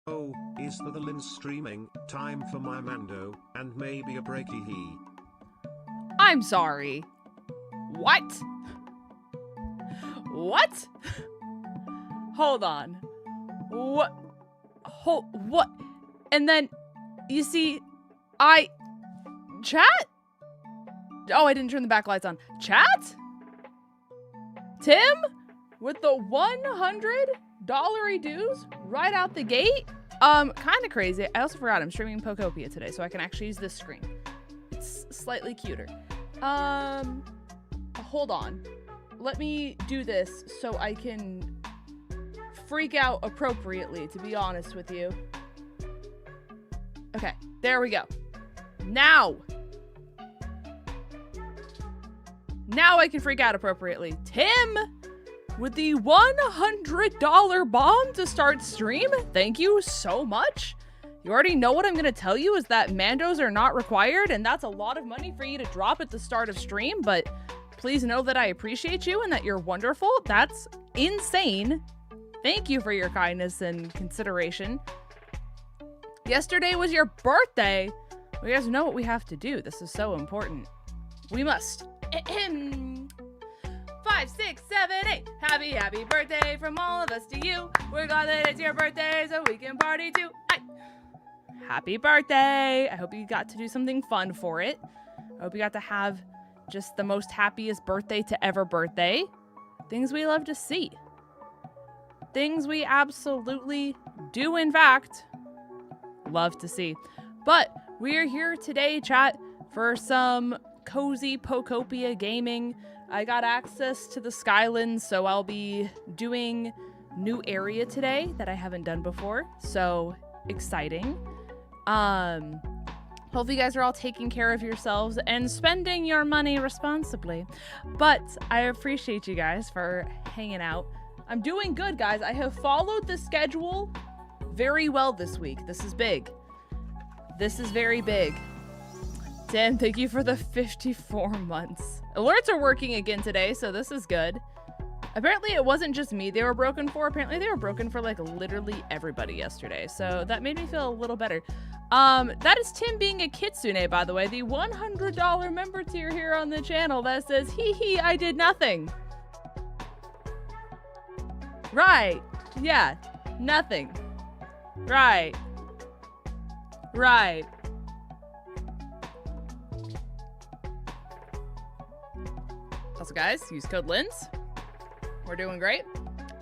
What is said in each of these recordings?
Oh, is the lens streaming? Time for my Mando, and maybe a breaky he. I'm sorry. What? What? Hold on. What? What? And then, you see, chat? Oh, I didn't turn the backlights on. Chat? Tim? With the $100 dues right out the gate? Kind of crazy. I also forgot I'm streaming Pokopia today, so I can actually use this screen. It's slightly cuter. Hold on. Let me do this so I can freak out appropriately, to be honest with you. Okay, there we go. Now I can freak out appropriately. Tim, with the $100 bomb to start stream, thank you so much. You already know what I'm going to tell you is that Mandos are not required, and that's a lot of money for you to drop at the start of stream, but please know that I appreciate you and that you're wonderful. That's insane. Thank you for your kindness and consideration. Yesterday was your birthday. Well, you guys know what we have to do. This is so important. We must. 5, 6, 7, 8. Happy birthday from all of us to you. We're glad that it's your birthday so we can party too. Happy birthday. I hope you got to do something fun for it. I hope you got to have just the most happiest birthday to ever birthday. Things we love to see. Things we absolutely do, in fact, love to see. But we are here today, chat, for some cozy Pokopia gaming. I got access to the Skylands, so I'll be doing new area today that I haven't done before. So exciting. Hopefully you guys are all taking care of yourselves and spending your money responsibly. But I appreciate you guys for hanging out. I'm doing good, guys. I have followed the schedule very well this week. This is big. This is very big. Tim, thank you for the 54 months. Alerts are working again today, so this is good. Apparently it wasn't just me they were broken for. Apparently they were broken for like literally everybody yesterday. So that made me feel a little better. That is Tim being a kitsune, by the way. The $100 member tier here on the channel that says, hee hee, I did nothing. Right. Yeah. Nothing. Right. Right. Also, guys, use code LINS. We're doing great.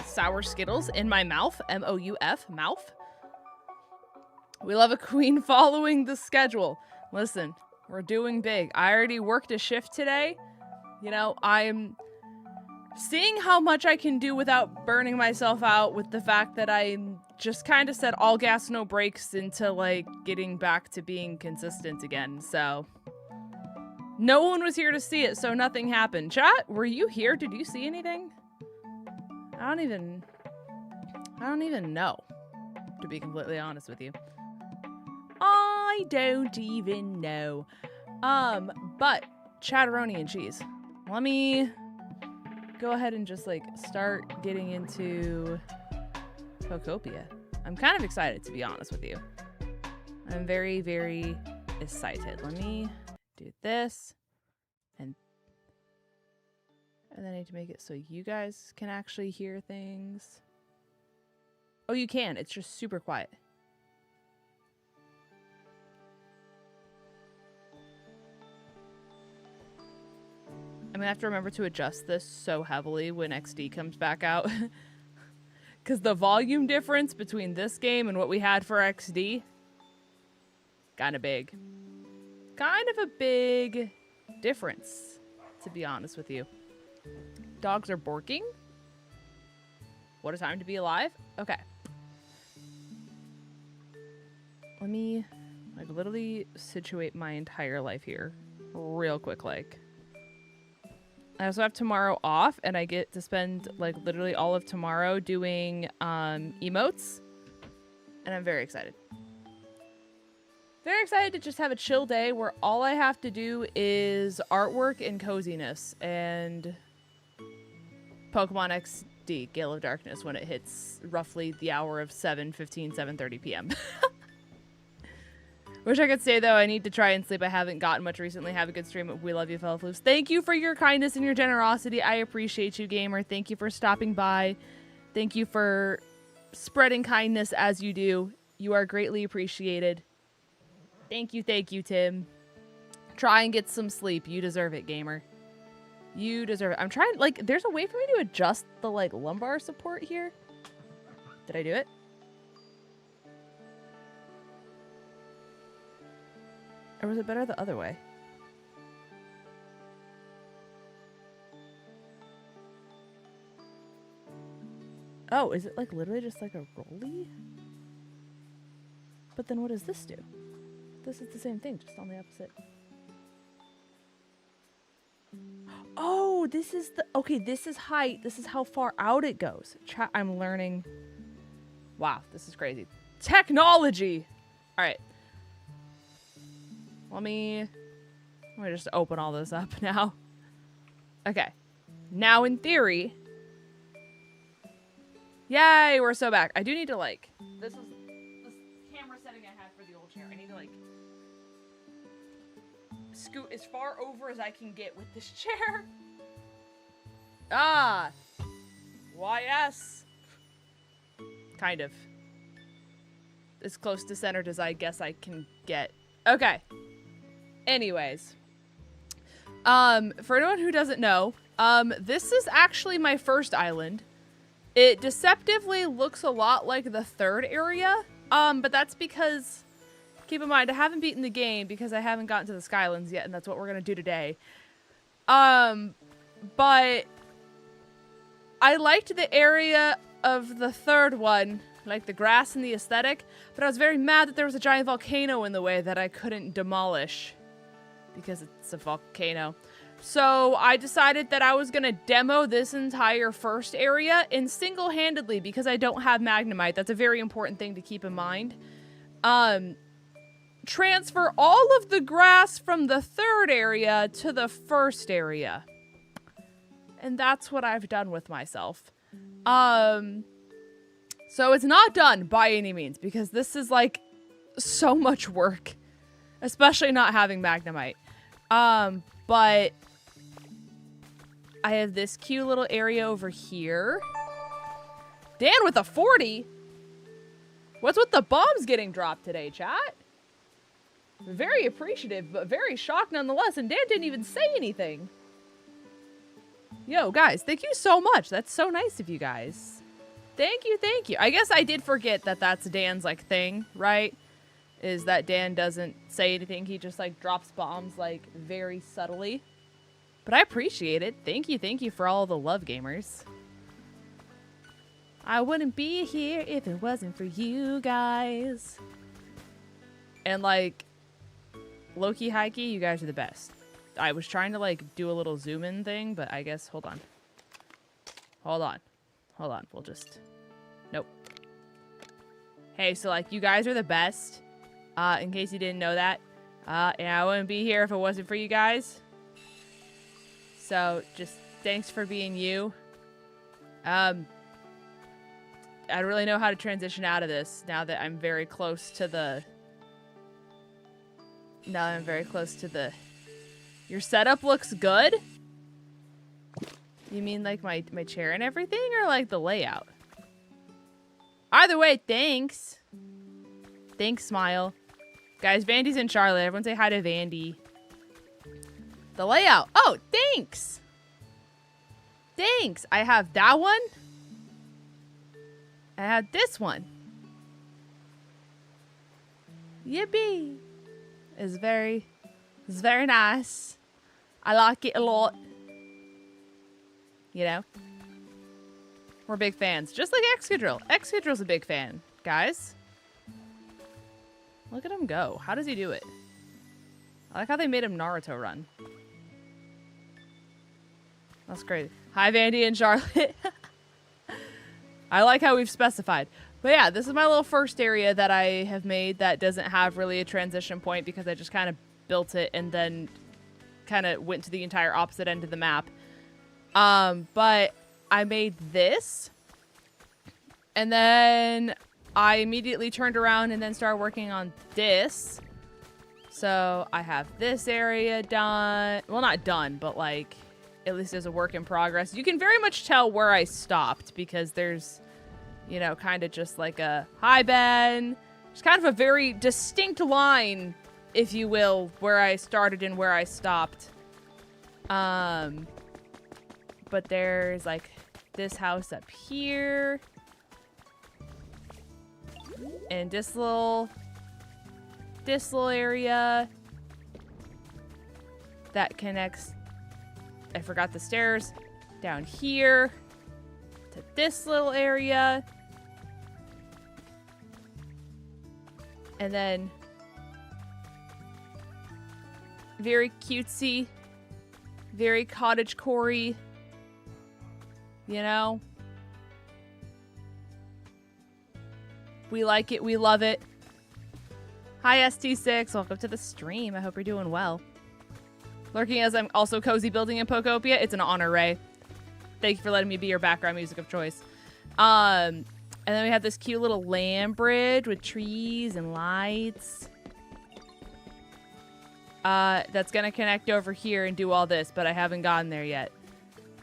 Sour Skittles in my mouth. M-O-U-F. Mouth. We love a queen following the schedule. Listen, we're doing big. I already worked a shift today. You know, I'm seeing how much I can do without burning myself out with the fact that I just kind of said all gas, no brakes into, like, getting back to being consistent again. So, no one was here to see it, so nothing happened. Chat, were you here? Did you see anything? I don't even know, to be completely honest with you. I don't even know. But 𝗟𝗓𝗄𝗏 and cheese. Let me go ahead and just like start getting into Pokopia. I'm kind of excited, to be honest with you. I'm very, very excited. Let me do this, and then I need to make it so you guys can actually hear things. Oh, you can. It's just super quiet. I'm gonna have to remember to adjust this so heavily when XD comes back out. Because the volume difference between this game and what we had for XD, kind of big. Kind of a big difference, to be honest with you. Dogs are barking. What a time to be alive. Okay. Let me, like, literally situate my entire life here real quick, like. I also have tomorrow off, and I get to spend, like, literally all of tomorrow doing emotes. And I'm very excited. Very excited to just have a chill day where all I have to do is artwork and coziness. And Pokemon XD, Gale of Darkness, when it hits roughly the hour of 7:15, 7:30 p.m. Wish I could say, though, I need to try and sleep. I haven't gotten much recently. Have a good stream. We love you, fellow floofs. Thank you for your kindness and your generosity. I appreciate you, gamer. Thank you for stopping by. Thank you for spreading kindness as you do. You are greatly appreciated. Thank you, Tim. Try and get some sleep. You deserve it, gamer. You deserve it. I'm trying, like, there's a way for me to adjust the, like, lumbar support here. Did I do it? Or was it better the other way? Oh, is it like literally just like a rolly? But then what does this do? This is the same thing, just on the opposite. Oh, this is the... Okay, this is height. This is how far out it goes. I'm learning. Wow, this is crazy. Technology! Alright. Let me just open all this up now. Okay. Now, in theory... Yay, we're so back. I do need to, like... This camera setting I had for the old chair. I need to, like... scoot as far over as I can get with this chair. Ah! Why, yes. Kind of. As close to centered as I guess I can get. Okay. Anyways. For anyone who doesn't know, this is actually my first island. It deceptively looks a lot like the third area, but that's because, keep in mind, I haven't beaten the game because I haven't gotten to the Skylands yet, and that's what we're gonna do today. But I liked the area of the third one, like the grass and the aesthetic, but I was very mad that there was a giant volcano in the way that I couldn't demolish because it's a volcano. So I decided that I was going to demo this entire first area and single-handedly, because I don't have Magnemite. That's a very important thing to keep in mind. Transfer all of the grass from the third area to the first area. And that's what I've done with myself. So it's not done by any means, because this is like so much work, especially not having Magnemite. But I have this cute little area over here. Dan with a 40? What's with the bombs getting dropped today, chat? Very appreciative, but very shocked nonetheless. And Dan didn't even say anything. Yo, guys, thank you so much. That's so nice of you guys. Thank you, thank you. I guess I did forget that that's Dan's, like, thing, right? Is that Dan doesn't say anything. He just, like, drops bombs, like, very subtly. But I appreciate it. Thank you for all the love, gamers. I wouldn't be here if it wasn't for you guys. And, like, low-key, high-key, you guys are the best. I was trying to, like, do a little zoom-in thing, but I guess... Hold on. Hold on. Hold on. We'll just... Nope. Hey, so, like, you guys are the best. In case you didn't know that. And I wouldn't be here if it wasn't for you guys. So, just thanks for being you. I don't really know how to transition out of this now that I'm very close to the... Now that I'm very close to the... Your setup looks good? You mean like my chair and everything, or like the layout? Either way, thanks. Thanks, Smile. Guys, Vandy's in Charlotte. Everyone say hi to Vandy. The layout. Oh, thanks. Thanks. I have that one. I have this one. Yippee. It's very nice. I like it a lot. You know? We're big fans. Just like 𝗟𝗓𝗏. 𝗟𝗓𝗏's a big fan, guys. Look at him go. How does he do it? I like how they made him Naruto run. That's great. Hi, Vandy and Charlotte. I like how we've specified. But yeah, this is my little first area that I have made that doesn't have really a transition point because I just kind of built it and then kind of went to the entire opposite end of the map. But I made this. And then I immediately turned around and then started working on this. So I have this area done. Well, not done, but like at least as a work in progress. You can very much tell where I stopped because there's, you know, kind of just like a hi, Ben. It's kind of a very distinct line, if you will, where I started and where I stopped. But there's like this house up here. And this little area that connects, I forgot the stairs, down here to this little area. And then very cutesy, very cottagecore-y, you know? We like it, we love it. Hi ST6, welcome to the stream. I hope you're doing well. Lurking as I'm also cozy building in Pokopia. It's an honor, Ray. Thank you for letting me be your background music of choice. And then we have this cute little land bridge with trees and lights. That's gonna connect over here and do all this, but I haven't gotten there yet.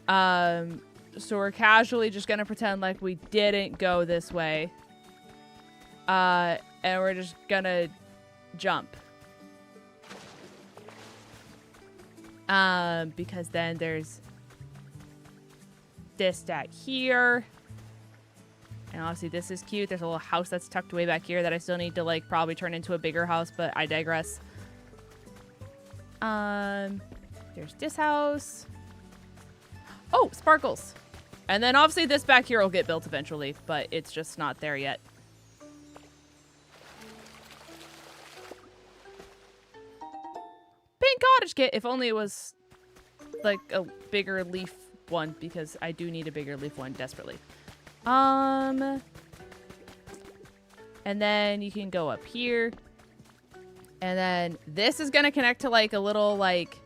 So we're casually just gonna pretend like we didn't go this way. And we're just gonna jump. Because then there's this stat here. And obviously this is cute. There's a little house that's tucked away back here that I still need to like probably turn into a bigger house, but I digress. There's this house. Oh, sparkles. And then obviously this back here will get built eventually, but it's just not there yet. Pink cottage kit, if only it was like a bigger leaf one, because I do need a bigger leaf one desperately. And then you can go up here. And then this is gonna connect to like a little like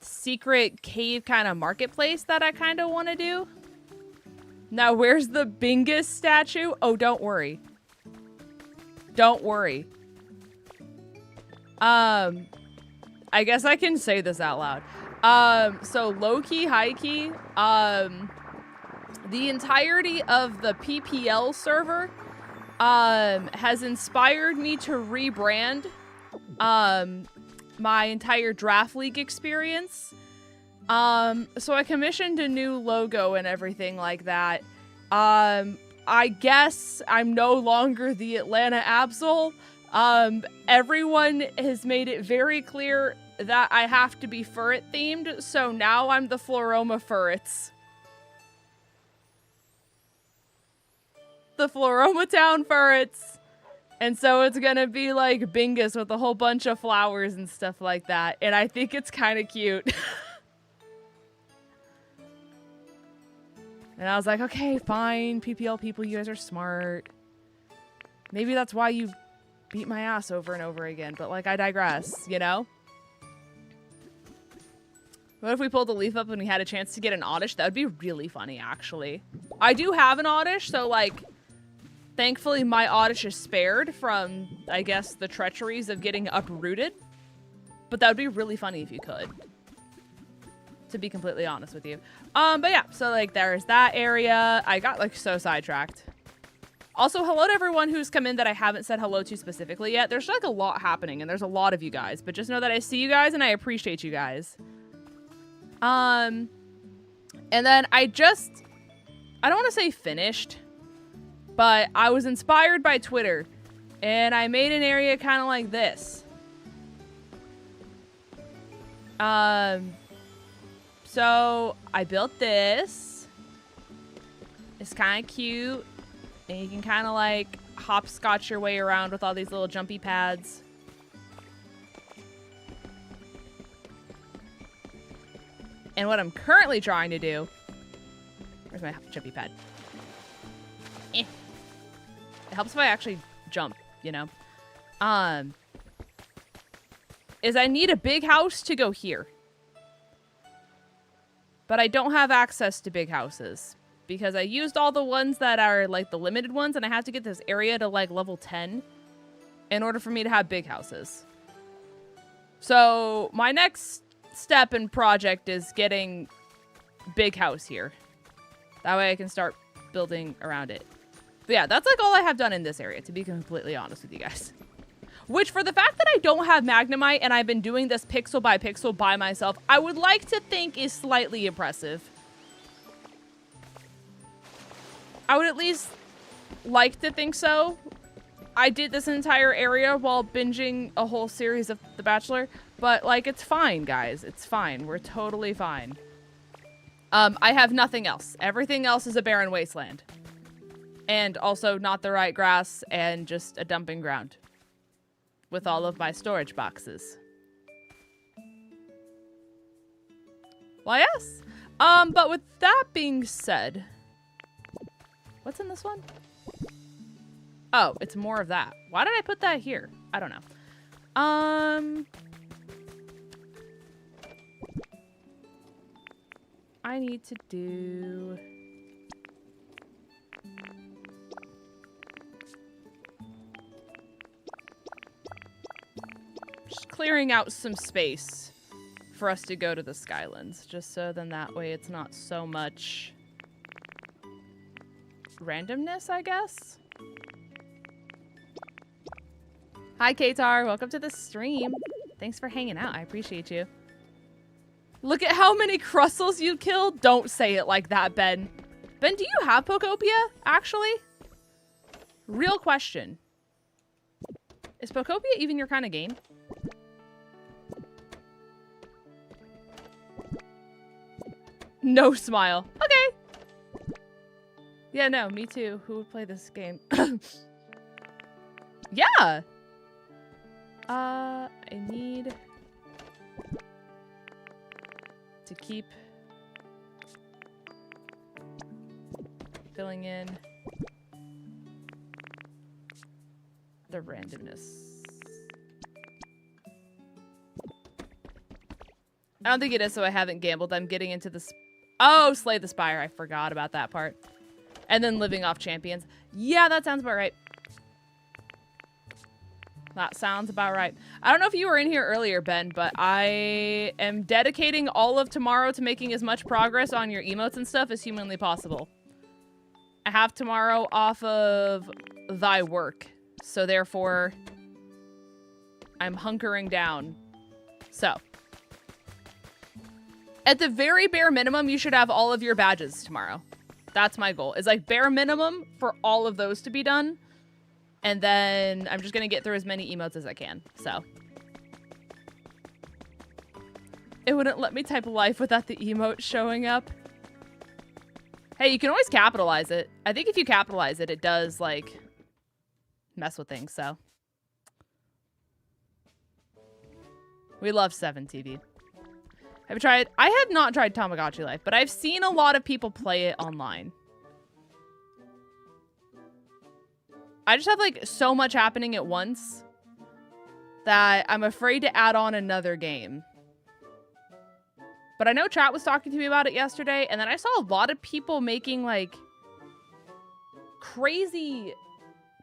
secret cave kind of marketplace that I kind of want to do. Now, where's the Bingus statue? Oh, don't worry. Don't worry. I guess I can say this out loud. So low-key, high-key, the entirety of the PPL server, has inspired me to rebrand, my entire Draft League experience. So I commissioned a new logo and everything like that. I guess I'm no longer the Atlanta Absol. Everyone has made it very clear that I have to be Furret themed, so now I'm the Floroma Furrets. The Floroma Town Furrets. And so it's gonna be like Bingus with a whole bunch of flowers and stuff like that. And I think it's kind of cute. And I was like, okay, fine, PPL people, you guys are smart. Maybe that's why you beat my ass over and over again, but like, I digress, you know? What if we pulled the leaf up and we had a chance to get an oddish? That would be really funny, actually. I do have an oddish, so like, thankfully my oddish is spared from, I guess, the treacheries of getting uprooted. But that would be really funny if you could. To be completely honest with you. But yeah, so like, there's that area. I got like so sidetracked. Also, hello to everyone who's come in that I haven't said hello to specifically yet. There's like a lot happening and there's a lot of you guys, but just know that I see you guys and I appreciate you guys. And then I don't want to say finished, but I was inspired by Twitter and I made an area kind of like this. So I built this. It's kind of cute. And you can kind of like hopscotch your way around with all these little jumpy pads. And what I'm currently trying to do... Where's my jumpy pad? It helps if I actually jump, you know? Is I need a big house to go here. but I don't have access to big houses because I used all the ones that are like the limited ones, and I have to get this area to like level 10 in order for me to have big houses. So my next step in project is getting big house here. That way I can start building around it. But yeah, that's like all I have done in this area, to be completely honest with you guys. Which, for the fact that I don't have Magnemite and I've been doing this pixel by pixel by myself, I would like to think is slightly impressive. I would at least like to think so. I did this entire area while binging a whole series of The Bachelor, but like, it's fine, guys. It's fine. We're totally fine. I have nothing else. Everything else is a barren wasteland. And also not the right grass and just a dumping ground with all of my storage boxes. Well, yes. But with that being said, what's in this one? Oh, it's more of that. Why did I put that here? I don't know. I need to do... just clearing out some space for us to go to the Skylands, just so then that way it's not so much randomness, I guess. Hi, 𝗏𝗘𝗏. Welcome to the stream. Thanks for hanging out. I appreciate you. Look at how many Crustles you killed. Don't say it like that, Ben. Ben, do you have Pokopia, actually? Real question. Is Pokopia even your kind of game? No smile. Okay. Yeah, no, me too. Who would play this game? Yeah. I need to keep filling in the randomness. I don't think it is, so I haven't gambled. I'm getting into this. Oh, Slay the Spire. I forgot about that part. And then living off champions. Yeah, that sounds about right. That sounds about right. I don't know if you were in here earlier, Ben, but I am dedicating all of tomorrow to making as much progress on your emotes and stuff as humanly possible. I have tomorrow off of thy work, so therefore I'm hunkering down. So, at the very bare minimum, you should have all of your badges tomorrow. That's my goal. It's like bare minimum for all of those to be done. And then I'm just going to get through as many emotes as I can. So. It wouldn't let me type life without the emote showing up. Hey, you can always capitalize it. I think if you capitalize it, it does, like, mess with things, so. We love 7TV. Have you tried? I have not tried Tamagotchi Life, but I've seen a lot of people play it online. I just have, like, so much happening at once that I'm afraid to add on another game. But I know chat was talking to me about it yesterday, and then I saw a lot of people making, like, crazy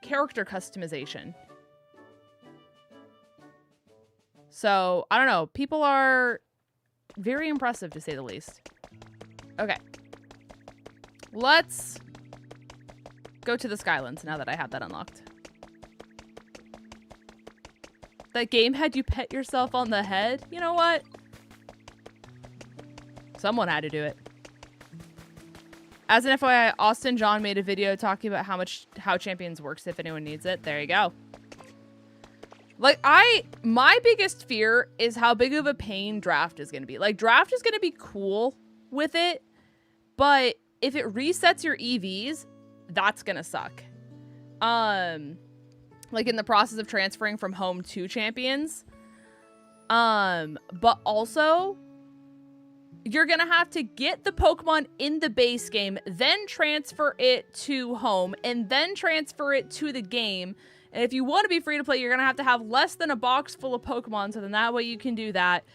character customization. So, I don't know. People are very impressive, to say the least. Okay. Let's go to the Skylands now that I have that unlocked. That game had you pet yourself on the head? You know what? Someone had to do it. As an FYI, Austin John made a video talking about how Champions works if anyone needs it. There you go. Like, my biggest fear is how big of a pain draft is going to be. Like, draft is going to be cool with it, but if it resets your EVs, that's going to suck. Like in the process of transferring from home to Champions. But also, you're going to have to get the Pokemon in the base game, then transfer it to home, and then transfer it to the game. And if you want to be free to play, you're going to have less than a box full of Pokemon, so then that way you can do that.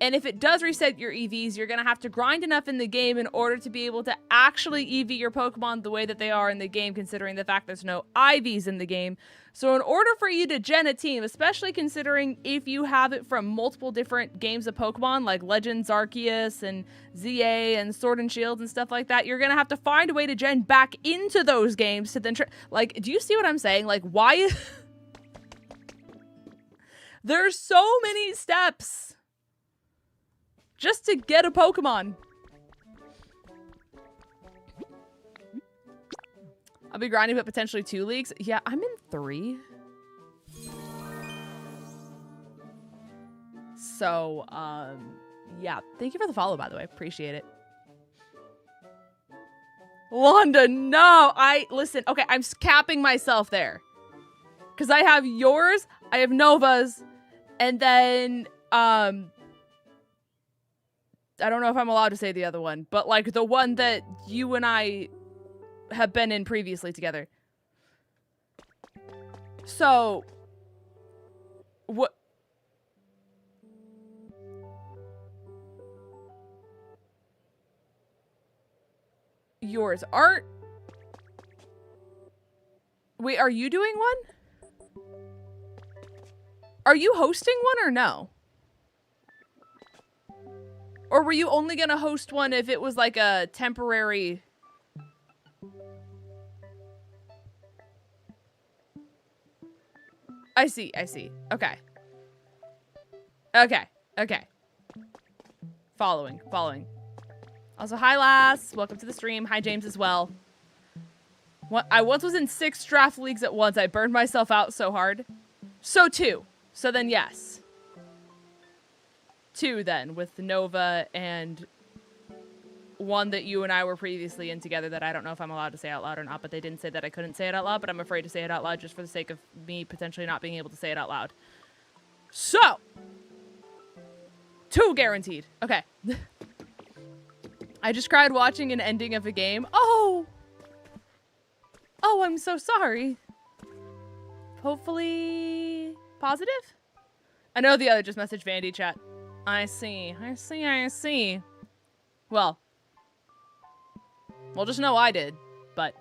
And if it does reset your EVs, you're going to have to grind enough in the game in order to be able to actually EV your Pokemon the way that they are in the game, considering the fact there's no IVs in the game. So in order for you to gen a team, especially considering if you have it from multiple different games of Pokemon, like Legends Arceus and ZA and Sword and Shield and stuff like that, you're going to have to find a way to gen back into those games to then... Like, do you see what I'm saying? Like, why... There's so many steps just to get a Pokemon. I'll be grinding, but potentially 2 leagues. Yeah, I'm in 3. So, yeah. Thank you for the follow, by the way. Appreciate it. Wanda, no. Listen, okay, I'm capping myself there. Because I have yours, I have Nova's, and then, I don't know if I'm allowed to say the other one, but like the one that you and I have been in previously together. So, what? Yours aren't. Wait, are you doing one? Are you hosting one or no? Or were you only gonna host one if it was like a temporary... I see, I see. Okay. Okay, okay. Following. Also, hi Lass, welcome to the stream. Hi James as well. I once was in 6 draft leagues at once. I burned myself out so hard. So 2. So then yes. 2 then, with Nova and one that you and I were previously in together that I don't know if I'm allowed to say out loud or not, but they didn't say that I couldn't say it out loud, but I'm afraid to say it out loud just for the sake of me potentially not being able to say it out loud. So! 2 guaranteed. Okay. I just cried watching an ending of a game. Oh! Oh, I'm so sorry. Hopefully... positive? I know the other just messaged Vandy chat. I see. Well, just know I did, but...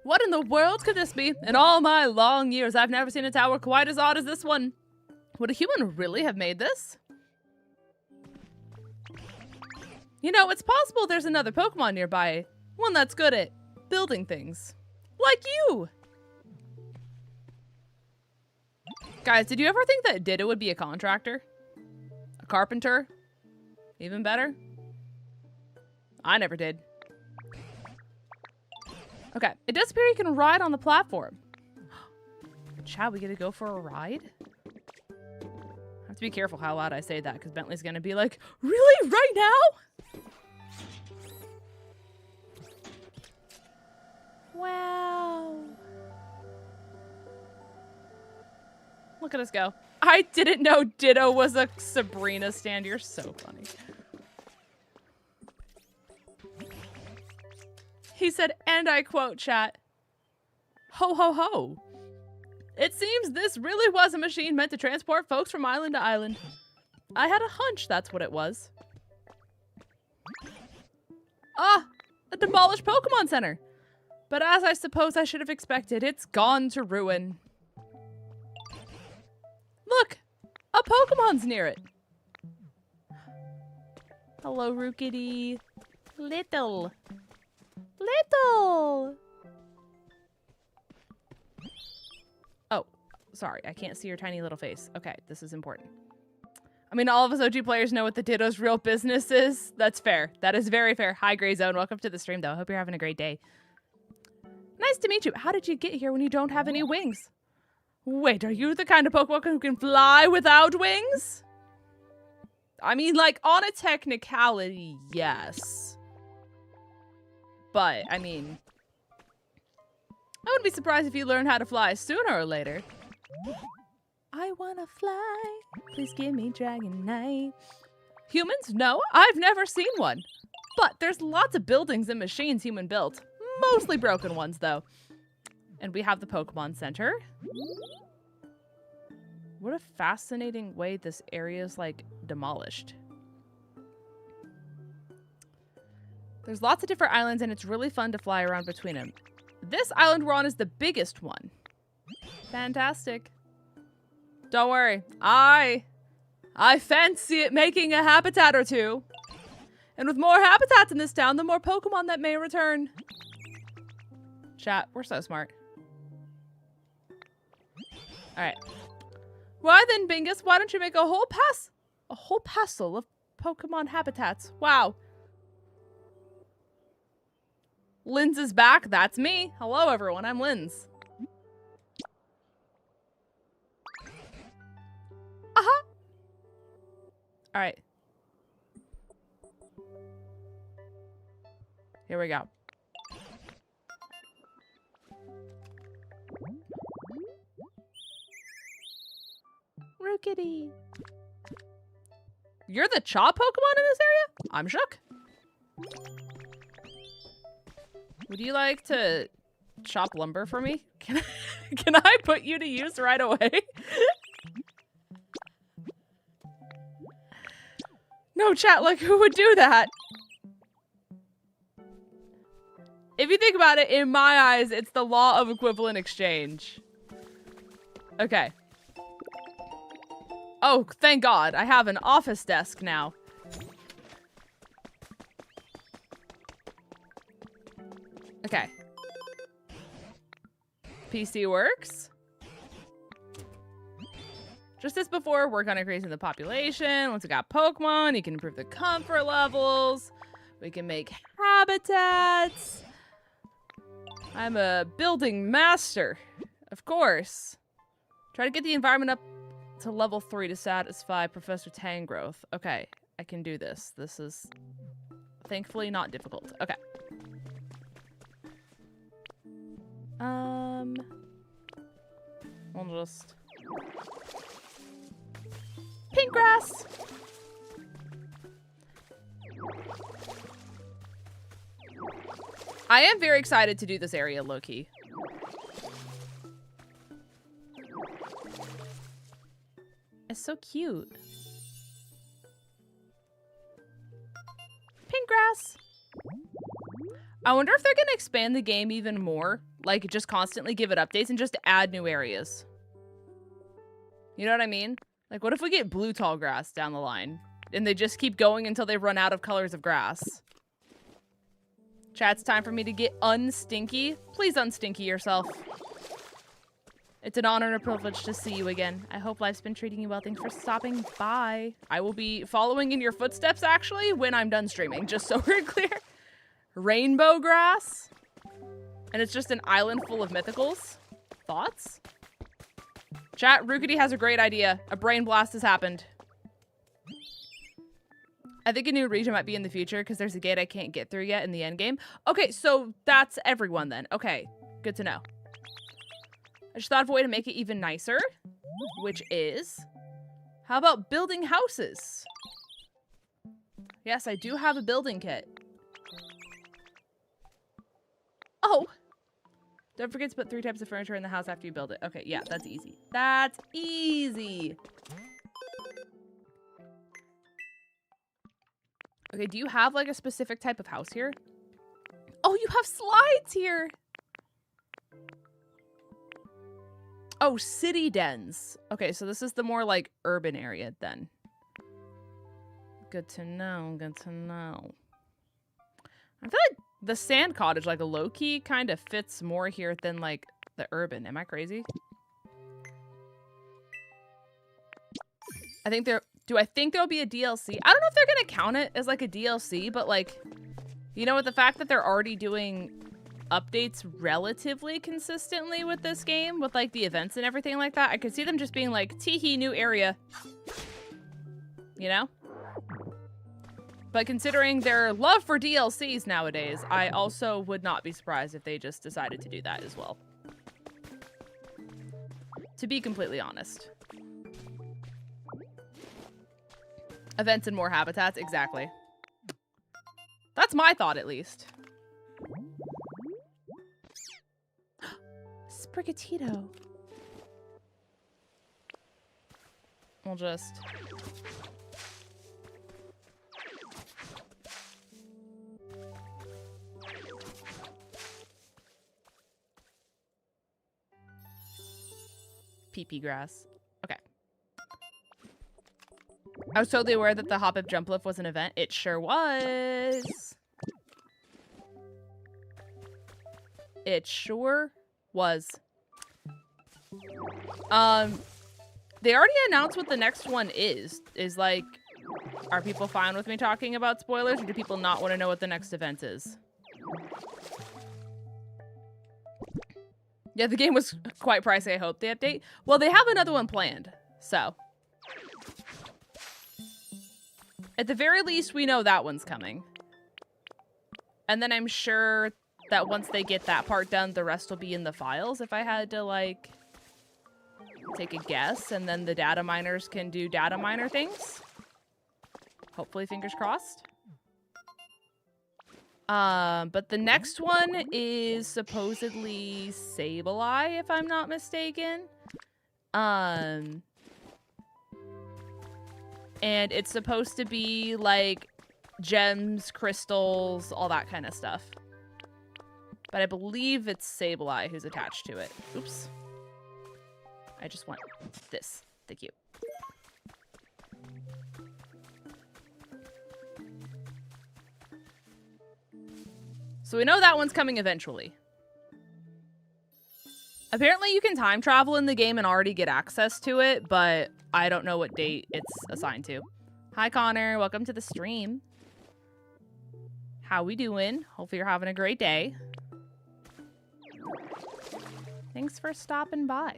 What in the world could this be? In all my long years, I've never seen a tower quite as odd as this one. Would a human really have made this? You know, it's possible there's another Pokemon nearby. One that's good at building things. Like you! Guys, did you ever think that Ditto would be a contractor? A carpenter? Even better? I never did. Okay, it does appear you can ride on the platform. Chad, we get to go for a ride? I have to be careful how loud I say that, because Bentley's gonna be like, really? Right now? Wow. Look at us go. I didn't know Ditto was a Sabrina stand. You're so funny. He said, and I quote, chat, ho ho ho. It seems this really was a machine meant to transport folks from island to island. I had a hunch that's what it was. Ah, a demolished Pokemon Center. But as I suppose I should have expected, it's gone to ruin. Look, a Pokemon's near it. Hello, Rookity. Little. Oh, sorry. I can't see your tiny little face. Okay, this is important. I mean, all of us OG players know what the Ditto's real business is. That's fair. That is very fair. Hi, Gray Zone. Welcome to the stream, though. Hope you're having a great day. Nice to meet you. How did you get here when you don't have any wings? Wait, are you the kind of Pokemon who can fly without wings? I mean, like, on a technicality, yes. But, I mean, I wouldn't be surprised if you learned how to fly sooner or later. I wanna fly. Please give me Dragonite. Humans? No, I've never seen one. But there's lots of buildings and machines human built. Mostly broken ones, though. And we have the Pokemon Center. What a fascinating way this area is, like, demolished. There's lots of different islands, and it's really fun to fly around between them. This island we're on is the biggest one. Fantastic. Don't worry. I fancy it making a habitat or two. And with more habitats in this town, the more Pokemon that may return. Chat, we're so smart. Alright. Why then, Bingus, why don't you make a whole passel of Pokemon habitats? Wow. Linz is back. That's me. Hello, everyone. I'm Linz. Aha. All right. Here we go. Rookity. You're the Chaw Pokemon in this area? I'm shook. Would you like to chop lumber for me? Can I put you to use right away? No, chat, like, who would do that? If you think about it, in my eyes, it's the law of equivalent exchange. Okay. Oh, thank God. I have an office desk now. Okay. PC works. Just as before, work on increasing the population. Once we got Pokemon, you can improve the comfort levels. We can make habitats. I'm a building master. Of course. Try to get the environment up to level 3 to satisfy Professor Tangrowth. Okay, I can do this. This is thankfully not difficult. Okay. We'll just... Pink grass! I am very excited to do this area, low-key. It's so cute. Pink grass! I wonder if they're gonna expand the game even more. Like, just constantly give it updates and just add new areas. You know what I mean? Like, what if we get blue tall grass down the line? And they just keep going until they run out of colors of grass. Chat, it's time for me to get unstinky. Please unstinky yourself. It's an honor and a privilege to see you again. I hope life's been treating you well. Thanks for stopping by. I will be following in your footsteps, actually, when I'm done streaming, just so we're clear. Rainbow grass. And it's just an island full of mythicals. Thoughts? Chat, Rookity has a great idea. A brain blast has happened. I think a new region might be in the future because there's a gate I can't get through yet in the end game. Okay, so that's everyone then. Okay, good to know. I just thought of a way to make it even nicer, which is, how about building houses? Yes, I do have a building kit. Oh, don't forget to put 3 types of furniture in the house after you build it. Okay, yeah, that's easy. That's easy. Okay, do you have like a specific type of house here? Oh, you have slides here. Oh, city dens. Okay, so this is the more like urban area then. Good to know, good to know. I feel like the sand cottage, like a low-key, kind of fits more here than like the urban. Am I crazy? I think I think there'll be a DLC? I don't know if they're gonna count it as like a DLC, but like, you know, with the fact that they're already doing updates relatively consistently with this game, with like the events and everything like that, I could see them just being like, teehee, new area. You know? But considering their love for DLCs nowadays, I also would not be surprised if they just decided to do that as well. To be completely honest. Events and more habitats, exactly. That's my thought, at least. Sprigatito. We'll just... pee grass. Okay. I was totally aware that the hop up jump lift was an event. It sure was. It sure was. They already announced what the next one is. Is like, are people fine with me talking about spoilers, or do people not want to know what the next event is? Yeah, the game was quite pricey, I hope, the update. Well, they have another one planned, so. At the very least, we know that one's coming. And then I'm sure that once they get that part done, the rest will be in the files, if I had to, like, take a guess. And then the data miners can do data miner things. Hopefully, fingers crossed. But the next one is supposedly 𝚑𝚘𝚗𝚗𝚗𝚗𝚘, if I'm not mistaken. And it's supposed to be like gems, crystals, all that kind of stuff. But I believe it's 𝚑𝚘𝚗𝚗𝚗 who's attached to it. Oops. I just want this. Thank you. So we know that one's coming eventually. Apparently you can time travel in the game and already get access to it, but I don't know what date it's assigned to. Hi, Connor. Welcome to the stream. How we doing? Hopefully you're having a great day. Thanks for stopping by.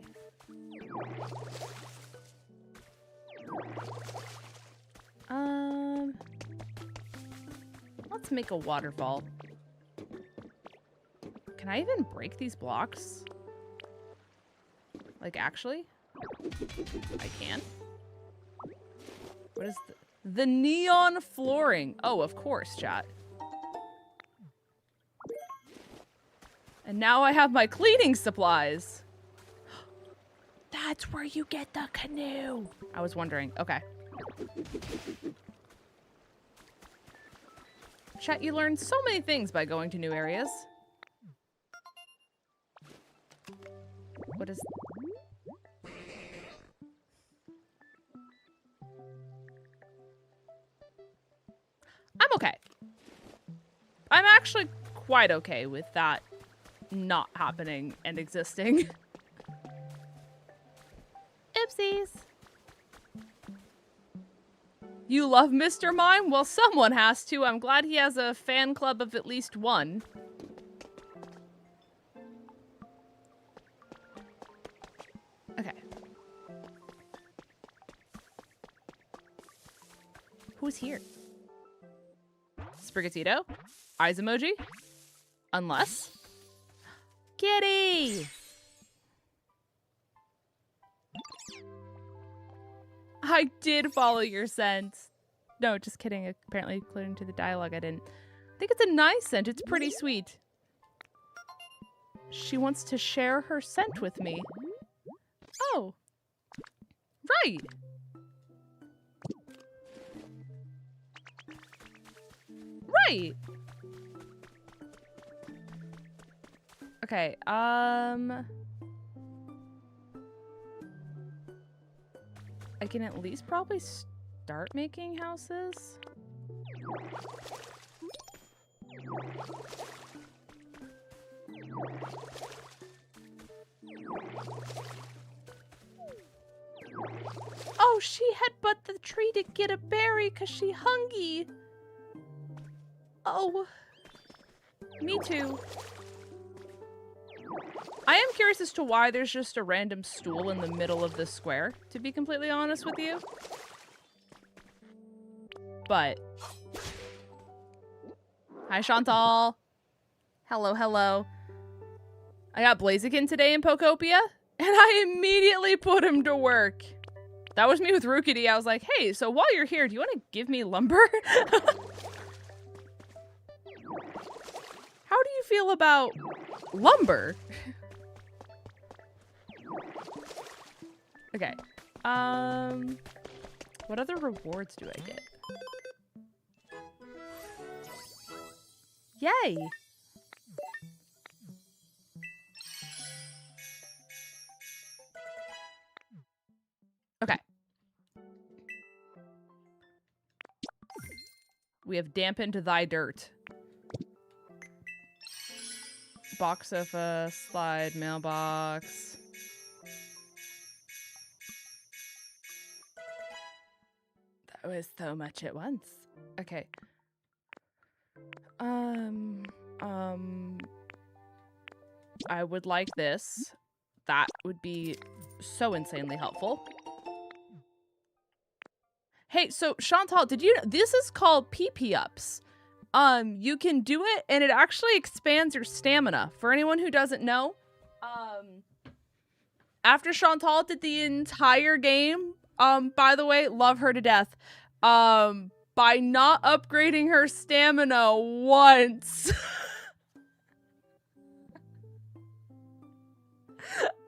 Let's make a waterfall. Can I even break these blocks? Like, actually? I can. What is the neon flooring? Oh, of course, chat. And now I have my cleaning supplies. That's where you get the canoe. I was wondering. Okay. Chat, you learn so many things by going to new areas. What is... I'm okay. I'm actually quite okay with that not happening and existing. Oopsies. You love Mr. Mime? Well, someone has to. I'm glad he has a fan club of at least one. Okay. Who's here? Sprigatito? Eyes emoji? Unless? Kitty! I did follow your scent. No, just kidding. Apparently, according to the dialogue, I didn't. I think it's a nice scent. It's pretty sweet. She wants to share her scent with me. Oh. Right. Right. Okay, I can at least probably start making houses. Oh, she headbutt the tree to get a berry because she hungry. Oh, me too. I am curious as to why there's just a random stool in the middle of the square, to be completely honest with you. But... Hi, Chantal. Hello, hello. I got 𝗔𝗎𝗂𝗃 today in Pokopia, and I immediately put him to work. That was me with Rookity. I was like, hey, so while you're here, do you want to give me lumber? How do you feel about lumber? Okay. What other rewards do I get? Yay! Okay. We have dampened thy dirt. Box sofa, slide, mailbox. That was so much at once. Okay. I would like this. That would be so insanely helpful. Hey, so Chantal, did you know this is called PP ups? You can do it and it actually expands your stamina. For anyone who doesn't know, after Chantal did the entire game, by the way, love her to death. By not upgrading her stamina once.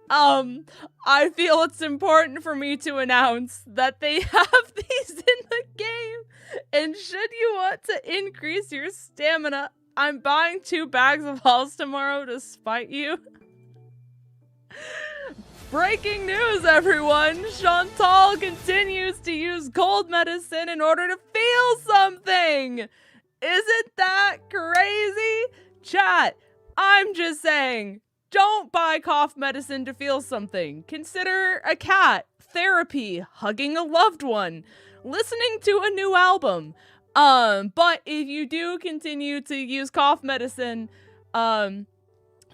I feel it's important for me to announce that they have these in the game. And should you want to increase your stamina, I'm buying 2 bags of Halls tomorrow to spite you. Breaking news, everyone! Chantal continues to use cold medicine in order to feel something! Isn't that crazy? Chat, I'm just saying, don't buy cough medicine to feel something. Consider a cat, therapy, hugging a loved one, listening to a new album. But if you do continue to use cough medicine,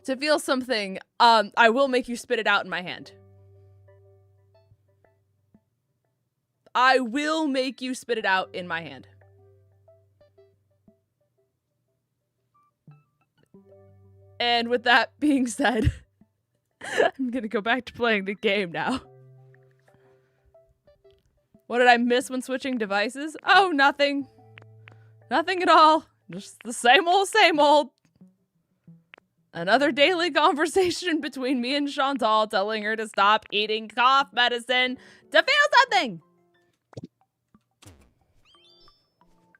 to feel something, I will make you spit it out in my hand. I will make you spit it out in my hand. And with that being said, I'm gonna go back to playing the game now. What did I miss when switching devices? Oh, nothing. Nothing at all. Just the same old, same old. Another daily conversation between me and Chantal telling her to stop eating cough medicine to feel something.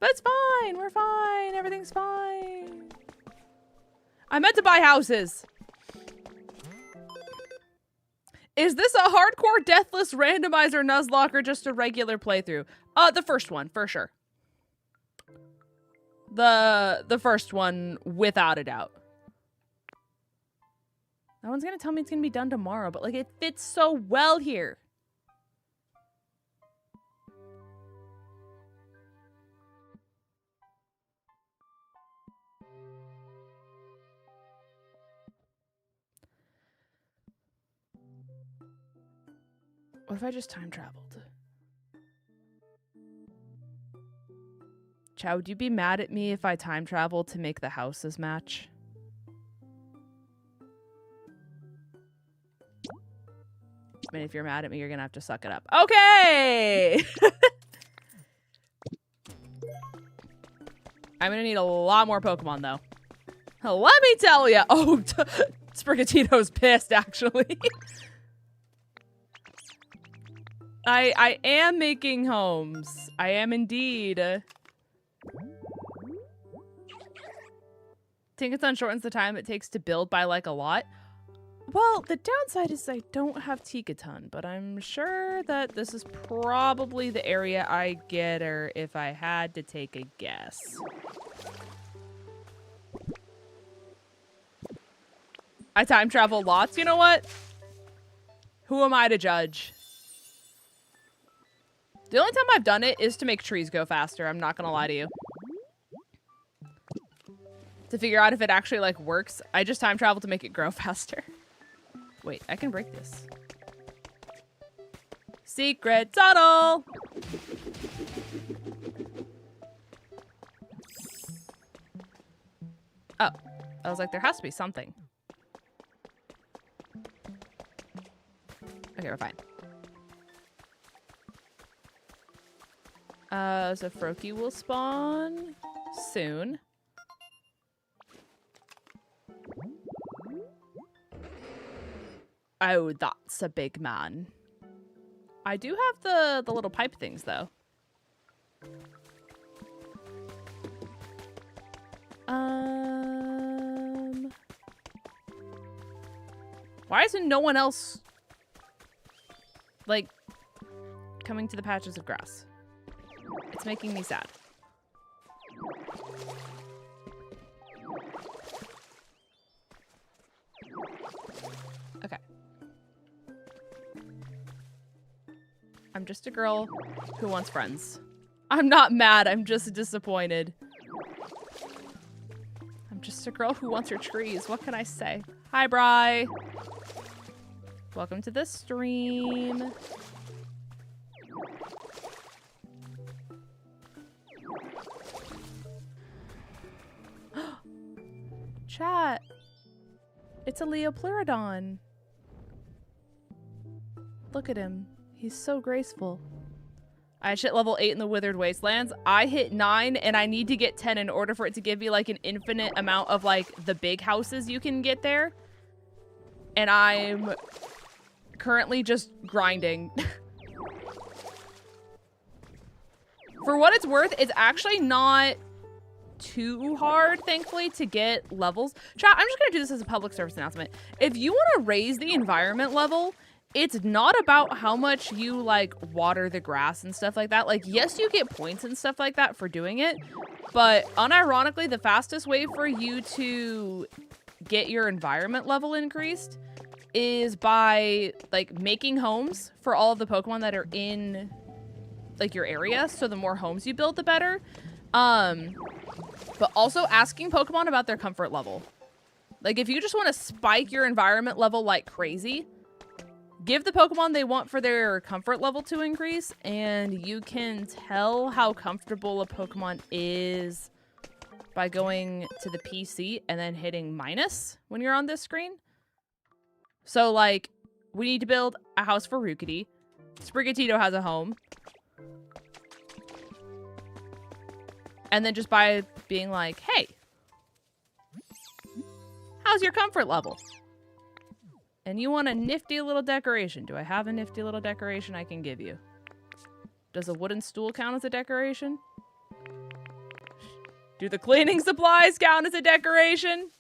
But it's fine. We're fine. Everything's fine. I meant to buy houses. Is this a hardcore deathless randomizer Nuzlocke or just a regular playthrough? The first one, for sure. The first one, without a doubt. No one's gonna tell me it's gonna be done tomorrow, but like it fits so well here. What if I just time traveled? Chow, would you be mad at me if I time traveled to make the houses match? I mean, if you're mad at me, you're gonna have to suck it up. Okay! I'm gonna need a lot more Pokemon, though. Let me tell ya! Oh, Sprigatito's pissed, actually. I am making homes. I am indeed. Tinkaton shortens the time it takes to build by, like, a lot. Well, the downside is I don't have Tinkaton, but I'm sure that this is probably the area I get her if I had to take a guess. I time travel lots. You know what? Who am I to judge? The only time I've done it is to make trees go faster. I'm not gonna lie to you. To figure out if it actually, like, works. I just time travel to make it grow faster. Wait, I can break this. Secret tunnel! Oh. I was like, there has to be something. Okay, we're fine. So Froakie will spawn soon. Oh, that's a big man. I do have the little pipe things, though. Why isn't no one else, like, coming to the patches of grass? It's making me sad. Okay. I'm just a girl who wants friends. I'm not mad, I'm just disappointed. I'm just a girl who wants her trees. What can I say? Hi, Bri. Welcome to the stream. Chat. It's a 𝗂𝗡𝗔𝗘𝗄𝗏. Look at him. He's so graceful. I hit level 8 in the Withered Wastelands. I hit 9 and I need to get 10 in order for it to give you like an infinite amount of like the big houses you can get there. And I'm currently just grinding. For what it's worth, it's actually not too hard, thankfully, to get levels. Chat, I'm just gonna do this as a public service announcement. If you want to raise the environment level, it's not about how much you like water the grass and stuff like that. Like, yes, you get points and stuff like that for doing it, but unironically, the fastest way for you to get your environment level increased is by like making homes for all of the Pokemon that are in like your area. So the more homes you build, the better. But also asking Pokemon about their comfort level. Like, if you just want to spike your environment level like crazy, give the Pokemon they want for their comfort level to increase, and you can tell how comfortable a Pokemon is by going to the PC and then hitting minus when you're on this screen. So, like, we need to build a house for Rookity. Sprigatito has a home. And then just by being like, hey, how's your comfort level? And you want a nifty little decoration. Do I have a nifty little decoration I can give you? Does a wooden stool count as a decoration? Do the cleaning supplies count as a decoration?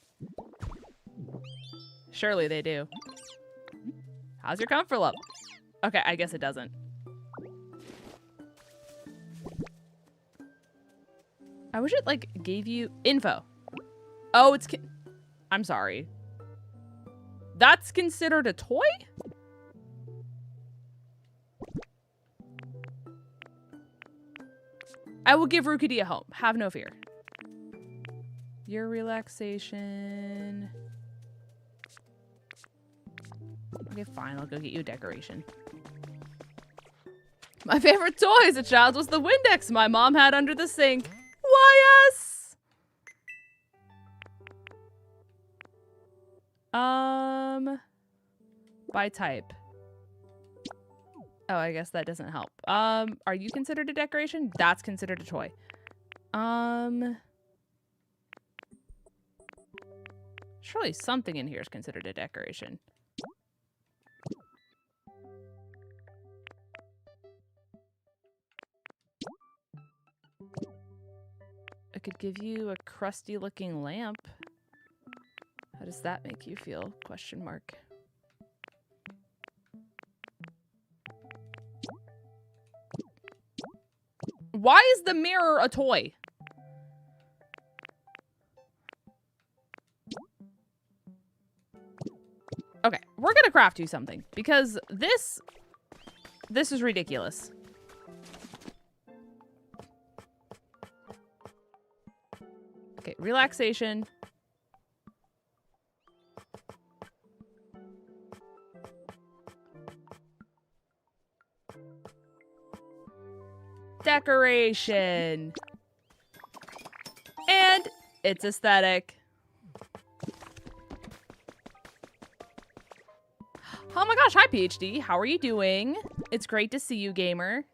Surely they do. How's your comfort level? Okay, I guess it doesn't. I wish it, like, gave you info. Oh, it's... I'm sorry. That's considered a toy? I will give Rookity a home. Have no fear. Your relaxation... Okay, fine. I'll go get you a decoration. My favorite toy as a child was the Windex my mom had under the sink. YS! By type. Oh, I guess that doesn't help. Are you considered a decoration? That's considered a toy. Surely something in here is considered a decoration. I could give you a crusty looking lamp. How does that make you feel? Question mark. Why is the mirror a toy? Okay, we're gonna craft you something because this is ridiculous. Okay, relaxation. Decoration. And it's aesthetic. Oh my gosh, hi PhD. How are you doing? It's great to see you, gamer.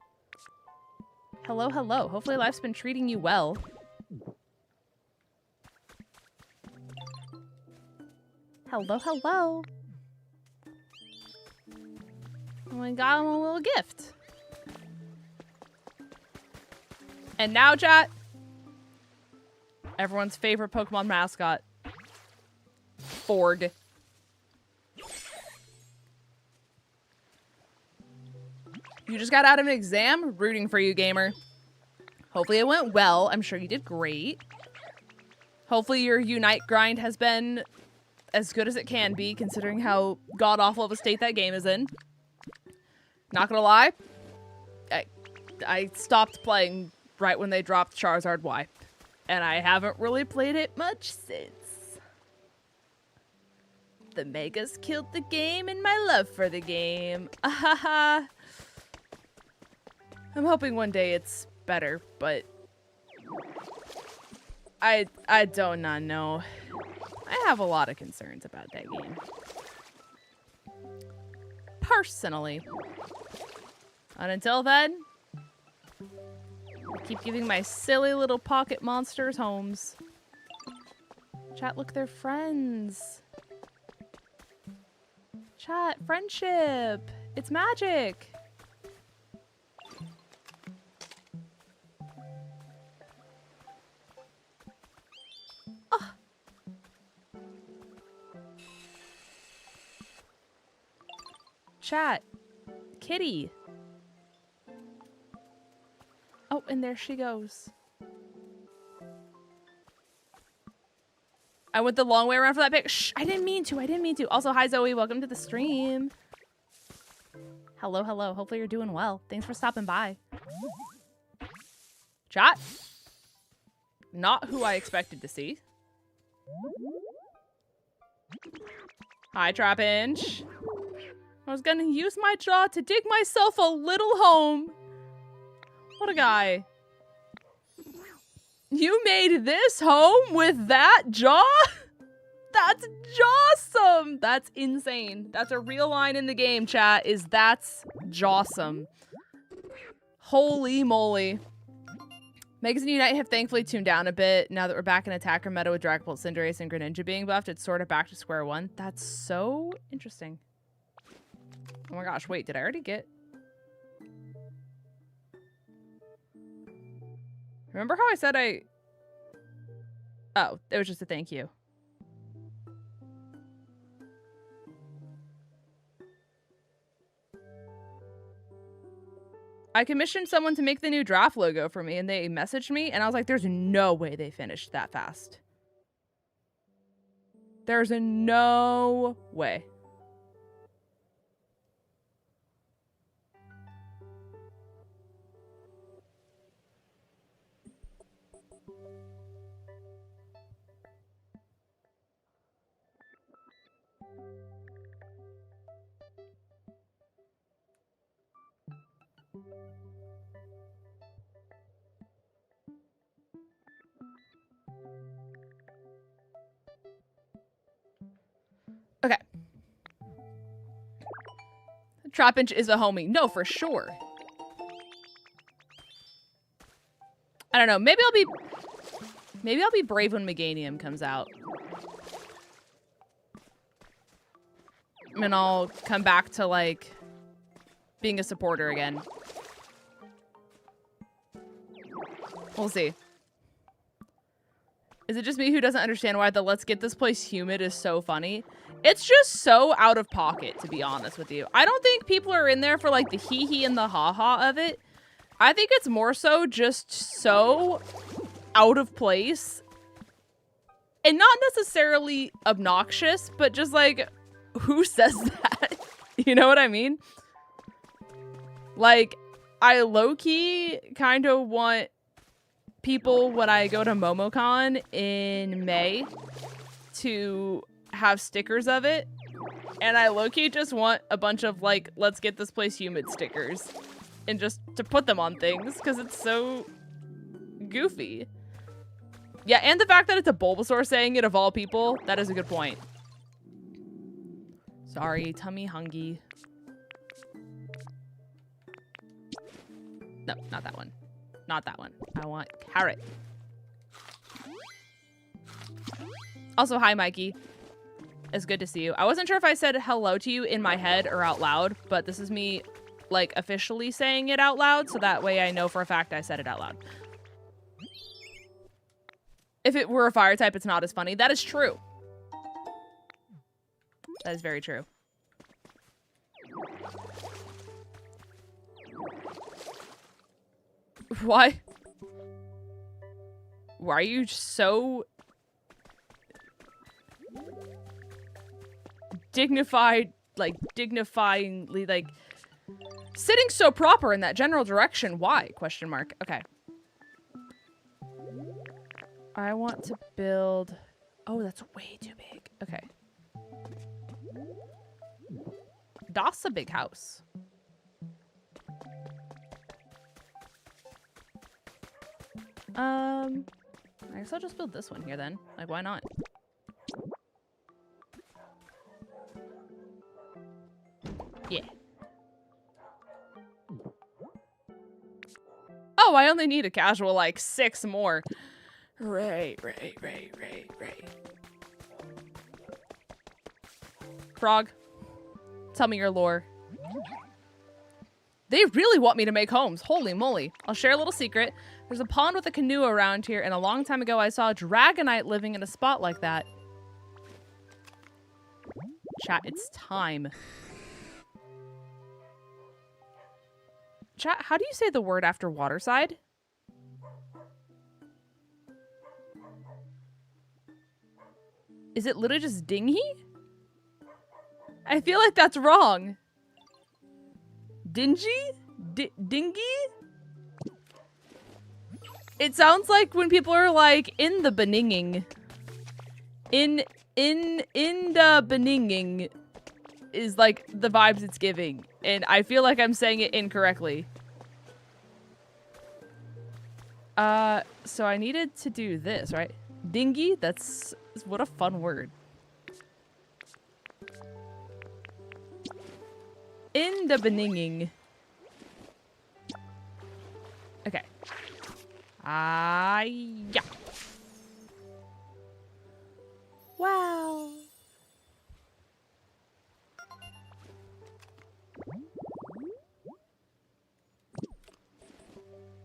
Hello, hello. Hopefully life's been treating you well. Hello, hello. And we got him a little gift. And now, chat, everyone's favorite Pokemon mascot, Forg. You just got out of an exam? Rooting for you, gamer. Hopefully it went well. I'm sure you did great. Hopefully your Unite grind has been as good as it can be, considering how god-awful of a state that game is in. Not gonna lie, I stopped playing right when they dropped Charizard Y, and I haven't really played it much since. The Megas killed the game and my love for the game. Ahaha. I'm hoping one day it's better, but I do not know. I have a lot of concerns about that game. Personally. And until then, I keep giving my silly little pocket monsters homes. Chat, look, they're friends. Chat, friendship. It's magic. Oh. Chat, kitty. Oh, and there she goes. I went the long way around for that pic. Shh, I didn't mean to. I didn't mean to. Also, hi, Zoe. Welcome to the stream. Hello, hello. Hopefully you're doing well. Thanks for stopping by. Chat. Not who I expected to see. Hi, Trapinch. I was gonna use my jaw to dig myself a little home. What a guy. You made this home with that jaw? That's jawsome. That's insane. That's a real line in the game, chat, is that's jawsome. Holy moly. Megas and Unite have thankfully tuned down a bit. Now that we're back in attacker meta with Dragapult, Cinderace, and Greninja being buffed, it's sort of back to square one. That's so interesting. Oh my gosh, wait, did I already get... Remember how I said I... Oh, it was just a thank you. I commissioned someone to make the new draft logo for me, and they messaged me, and I was like, there's no way they finished that fast. There's no way. Okay. Trapinch is a homie. No, for sure. I don't know. Maybe I'll be brave when Meganium comes out. And I'll come back to, like, being a supporter again. We'll see. Is it just me who doesn't understand why the let's get this place humid is so funny? It's just so out of pocket, to be honest with you. I don't think people are in there for, like, the hee-hee and the ha-ha of it. I think it's more so just so out of place. And not necessarily obnoxious, but just, like, who says that? You know what I mean? Like, I low-key kind of want people, when I go to MomoCon in May, to have stickers of it, and I low-key just want a bunch of, like, let's get this place humid stickers, and just to put them on things, because it's so goofy. Yeah, and the fact that it's a Bulbasaur saying it of all people, that is a good point. Sorry, tummy hungry. No, not that one. Not that one. I want carrot. Also, hi, Mikey. It's good to see you. I wasn't sure if I said hello to you in my head or out loud, but this is me, like, officially saying it out loud, so that way I know for a fact I said it out loud. If it were a fire type, it's not as funny. That is true. That is very true. Why? Why are you so dignified, like, dignifyingly, like, sitting so proper in that general direction? Why? Question mark. Okay. I want to build... Oh, that's way too big. Okay. That's a big house. I guess I'll just build this one here then. Like, why not? Yeah. Oh, I only need a casual, like, 6 more. Right. Frog, tell me your lore. They really want me to make homes. Holy moly. I'll share a little secret. There's a pond with a canoe around here, and a long time ago I saw a dragonite living in a spot like that. Chat, it's time. Chat, how do you say the word after waterside? Is it literally just dingy? I feel like that's wrong. Dingy? Dingy? It sounds like when people are like in the beninging. In the beninging is like the vibes it's giving. And I feel like I'm saying it incorrectly. So I needed to do this, right? Dingy? That's what a fun word. In the beninging. Okay. Yeah. Wow.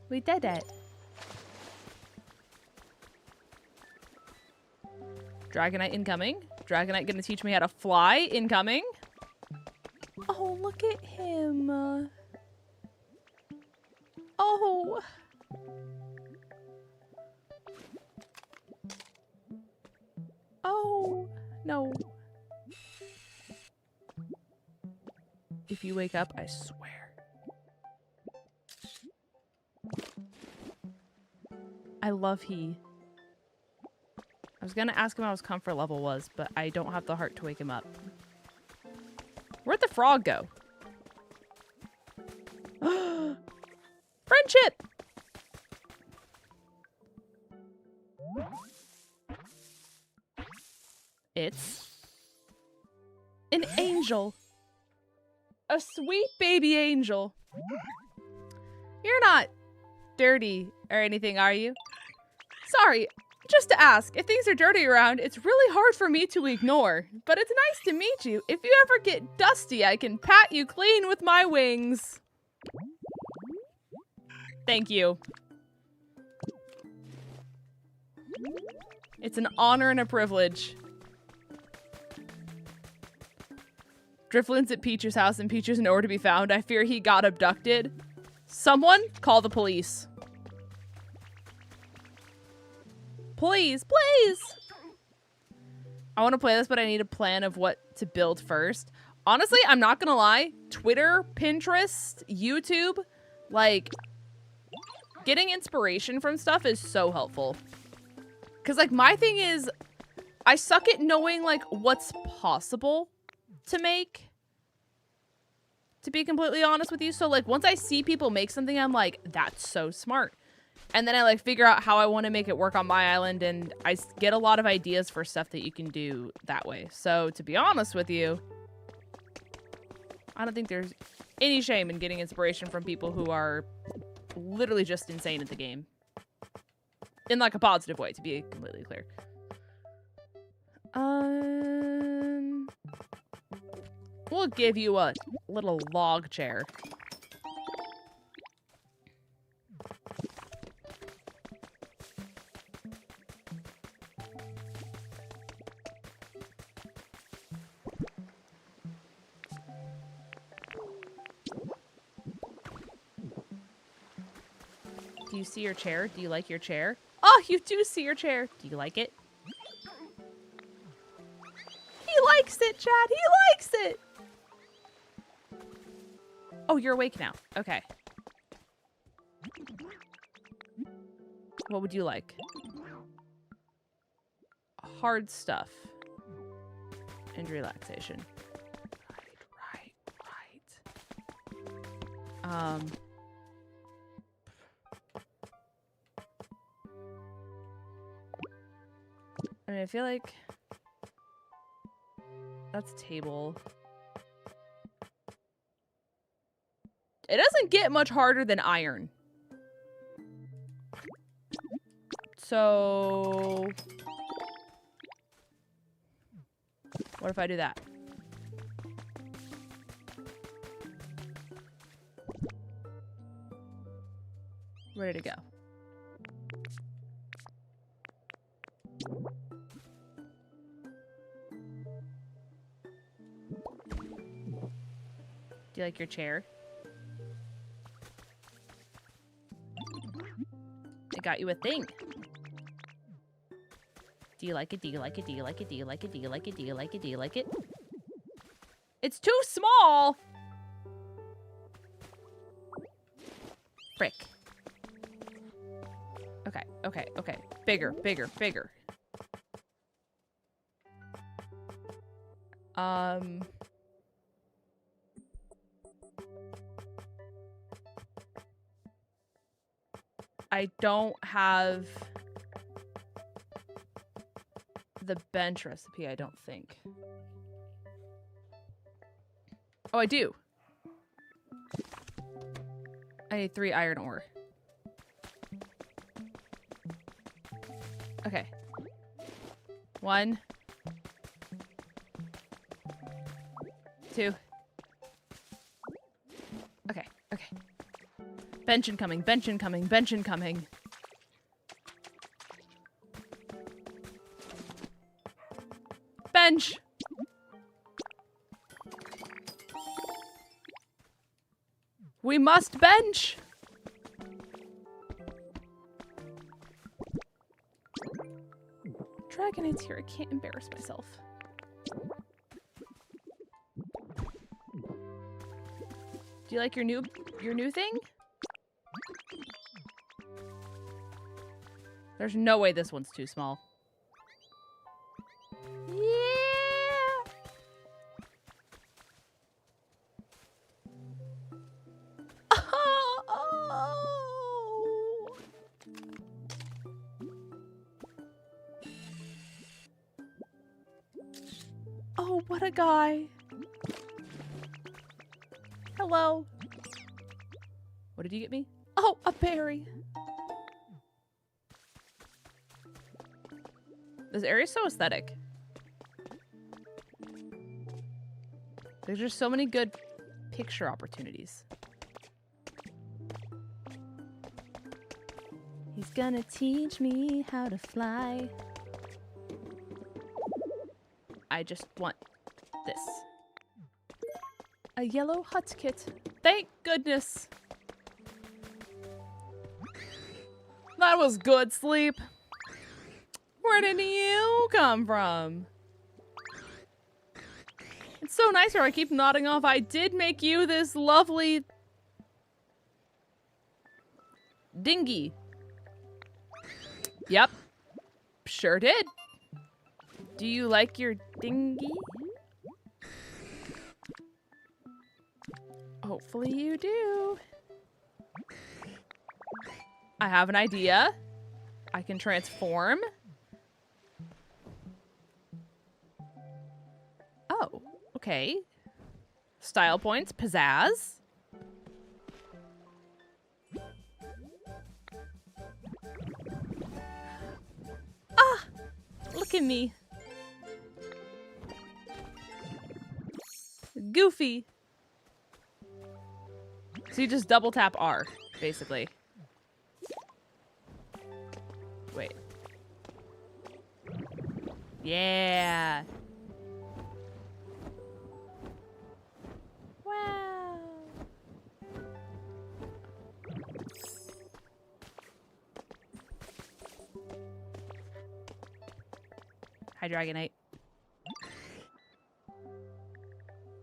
We did it. Dragonite incoming. Dragonite gonna teach me how to fly incoming. Oh, look at him. Oh. Oh, no. If you wake up, I swear. I love he. I was gonna ask him how his comfort level was, but I don't have the heart to wake him up. Where'd the frog go? Friendship! It's an angel. A sweet baby angel. You're not dirty or anything, are you? Sorry, just to ask, if things are dirty around, it's really hard for me to ignore. But it's nice to meet you. If you ever get dusty, I can pat you clean with my wings. Thank you. It's an honor and a privilege. Driflin's at Peach's house and Peach is nowhere to be found. I fear he got abducted. Someone call the police. Please, please. I want to play this, but I need a plan of what to build first. Honestly, I'm not gonna lie. Twitter, Pinterest, YouTube, like, getting inspiration from stuff is so helpful. Because, like, my thing is, I suck at knowing, like, what's possible to make, to be completely honest with you. So, like, once I see people make something, I'm like, that's so smart. And then I, like, figure out how I want to make it work on my island, and I get a lot of ideas for stuff that you can do that way. So, to be honest with you, I don't think there's any shame in getting inspiration from people who are literally just insane at the game. In, like, a positive way, to be completely clear. We'll give you a little log chair. Do you see your chair? Do you like your chair? Oh, you do see your chair. Do you like it? He likes it, Chad. He likes it. Oh, you're awake now. Okay. What would you like? Hard stuff. And relaxation. Right. I mean, I feel like that's table. It doesn't get much harder than iron. So what if I do that? Ready to go. Do you like your chair? I got you a thing. Do you like it? Do you like it? Do you like it? Do you like it? Do you like it? Do you like it? Do you like it? It's too small! Frick. Okay, okay, okay. Bigger, bigger, bigger. I don't have the bench recipe, I don't think. Oh, I do. I need 3 iron ore. Okay. 1, 2. Okay, okay. Bench incoming, bench incoming, bench incoming. Bench! We must bench! Dragonite's here, I can't embarrass myself. Do you like your new thing? There's no way this one's too small. Yeah. Oh. Oh, what a guy. Hello. What did you get me? Oh, a berry. This area is so aesthetic. There's just so many good picture opportunities. He's gonna teach me how to fly. I just want this. A yellow hut kit. Thank goodness. That was good sleep. Where did you come from? It's so nice here. I keep nodding off. I did make you this lovely dinghy. Yep. Sure did. Do you like your dinghy? Hopefully you do. I have an idea. I can transform. Oh, okay. Style points, pizzazz. Ah, look at me. goofy. So you just double tap R, basically. Wait. Yeah. Wow. Hi, Dragonite.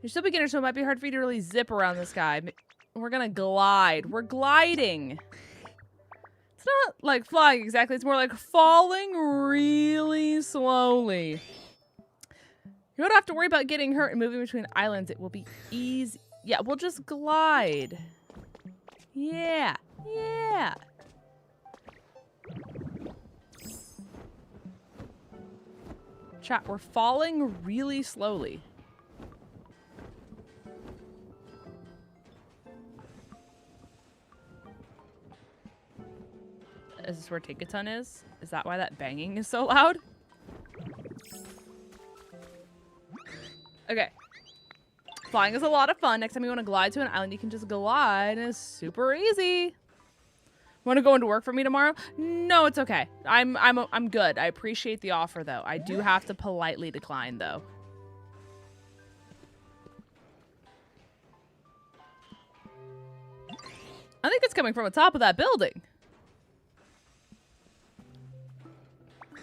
You're still beginner, so it might be hard for you to really zip around this guy. We're gonna glide. We're gliding. It's not like flying exactly. It's more like falling really slowly. You don't have to worry about getting hurt and moving between islands. It will be easy. Yeah, we'll just glide. Yeah. Yeah. Chat, we're falling really slowly. Is this where 𝚃𝚑𝚘 is? Is that why that banging is so loud? Okay. Flying is a lot of fun. Next time you want to glide to an island, you can just glide, and it's super easy. Want to go into work for me tomorrow? No, it's okay. I'm good. I appreciate the offer, though. I do have to politely decline, though. I think it's coming from the top of that building.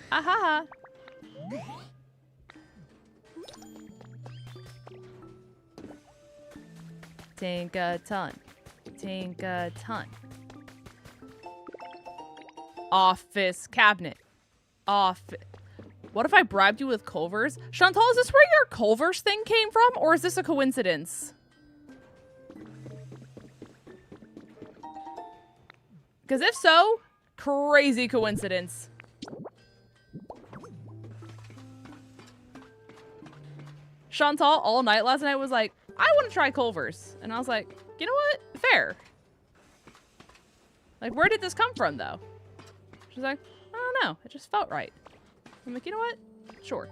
Ahaha. 𝚃𝚑𝚘. 𝚃𝚑𝚘. Office cabinet. Office. What if I bribed you with Culver's? Chantal, is this where your Culver's thing came from? Or is this a coincidence? Because if so, crazy coincidence. Chantal all night last night was like, I want to try Culver's. And I was like, you know what? Fair. Like, where did this come from, though? She's like, I don't know. It just felt right. I'm like, you know what? Sure.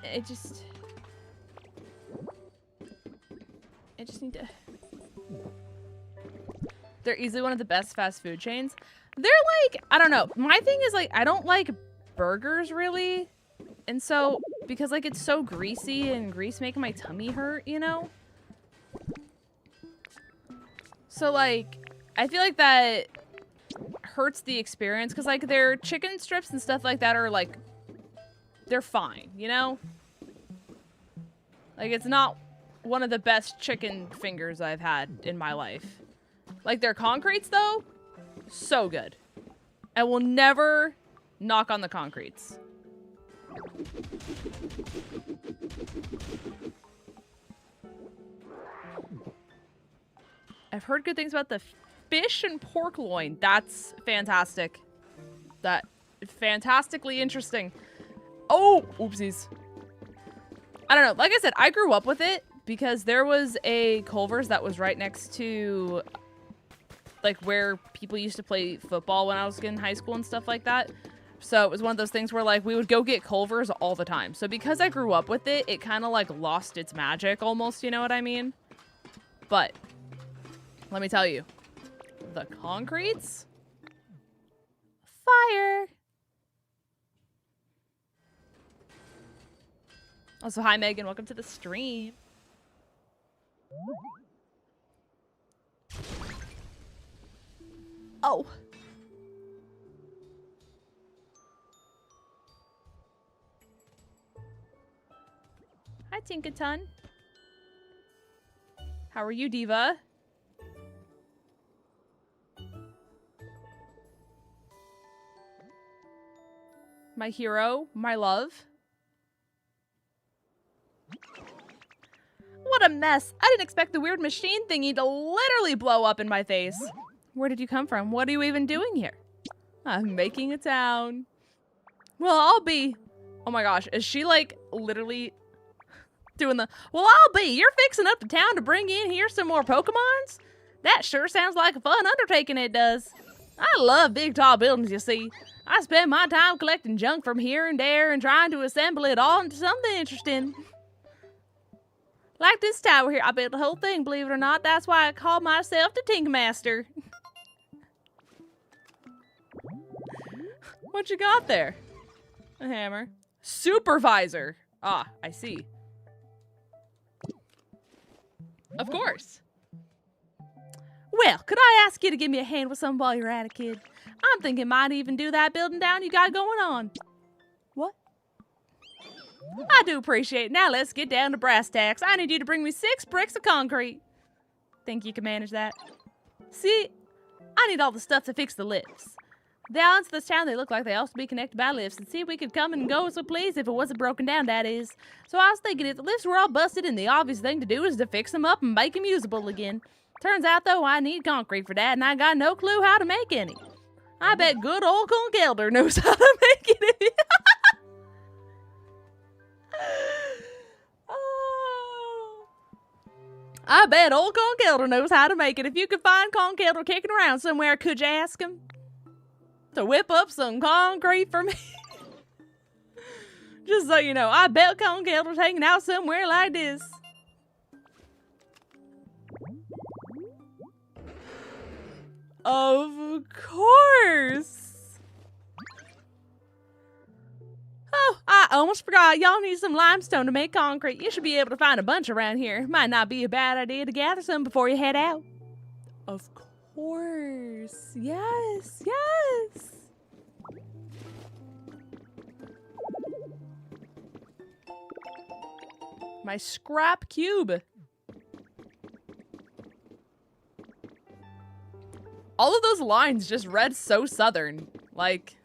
I just need to... They're easily one of the best fast food chains. They're like, I don't know. My thing is like, I don't like burgers really. And so, because like it's so greasy and grease making my tummy hurt, you know? So like, I feel like that hurts the experience because like their chicken strips and stuff like that are like, they're fine, you know? Like it's not one of the best chicken fingers I've had in my life. Like their concretes though, so good. I will never knock on the concretes. I've heard good things about the fish and pork loin. That's fantastic. That fantastically interesting. Oh, oopsies. I don't know. Like I said, I grew up with it because there was a Culver's that was right next to like where people used to play football when I was in high school and stuff like that. So it was one of those things where like we would go get Culver's all the time. So because I grew up with it, it kind of like lost its magic almost, you know what I mean? But let me tell you, the concretes, fire. Also, hi Megan, welcome to the stream. Oh. Hi, 𝚃𝚑𝚘. How are you, Diva? My hero, my love. What a mess. I didn't expect the weird machine thingy to literally blow up in my face. Where did you come from? What are you even doing here? I'm making a town. Well, I'll be... Oh my gosh, is she like literally doing the... Well, I'll be. You're fixing up the town to bring in here some more Pokemons? That sure sounds like a fun undertaking, it does. I love big tall buildings, you see. I spend my time collecting junk from here and there and trying to assemble it all into something interesting. Like this tower here. I built the whole thing, believe it or not. That's why I call myself the Tinker Master. What you got there? A hammer. Supervisor. Ah, I see. Of course. Well, could I ask you to give me a hand with something while you're at it, kid? I'm thinking might even do that building down you got going on. What? I do appreciate it. Now let's get down to brass tacks. I need you to bring me 6 bricks of concrete. Think you can manage that? See, I need all the stuff to fix the lifts. The islands of this town, they look like they also be connected by lifts, and see, we could come and go as we please if it wasn't broken down, that is. So I was thinking if the lifts were all busted, and the obvious thing to do is to fix them up and make them usable again. Turns out, though, I need concrete for that, and I got no clue how to make any. I bet good old 𝗏𝗏𝗘𝗓 knows how to make it. Oh. I bet old 𝗏𝗏𝗘𝗓 knows how to make it. If you could find 𝗏𝗏𝗘𝗓 kicking around somewhere, could you ask him to whip up some concrete for me? Just so you know, I bet 𝗏𝗏𝗘𝗓's hanging out somewhere like this. Of course. Oh, I almost forgot. Y'all need some limestone to make concrete. You should be able to find a bunch around here. Might not be a bad idea to gather some before you head out. Of course. Yes, yes. My scrap cube. All of those lines just read so southern. Like...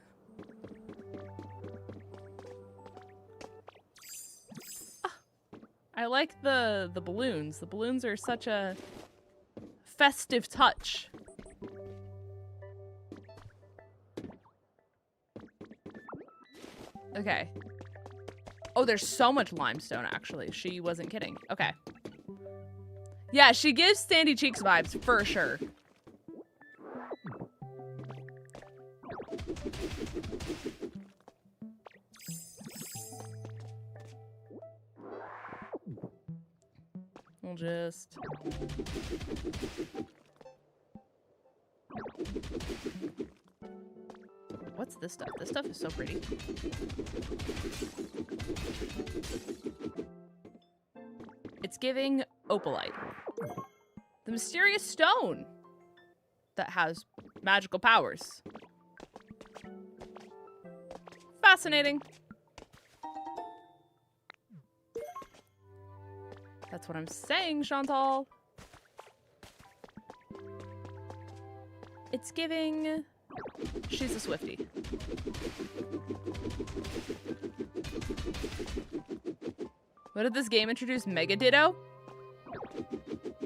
I like the balloons. The balloons are such a festive touch. Okay. Oh, there's so much limestone, actually. She wasn't kidding. Okay. Yeah, she gives Sandy Cheeks vibes, for sure. We'll just... What's this stuff? This stuff is so pretty. It's giving opalite. The mysterious stone that has magical powers. Fascinating. That's what I'm saying, Chantal. It's giving... She's a Swiftie. What did this game introduce? Mega Ditto?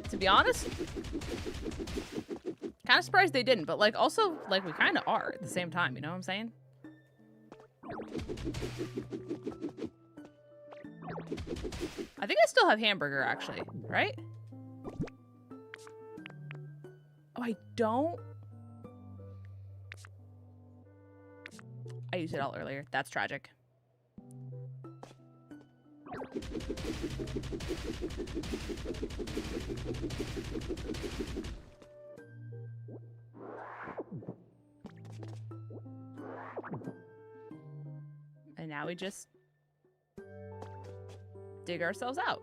To be honest, kind of surprised they didn't, but like also like we kind of are at the same time, you know what I'm saying? I think I still have hamburger actually, right? Oh, I don't? I used it all earlier. That's tragic. And now we just dig ourselves out.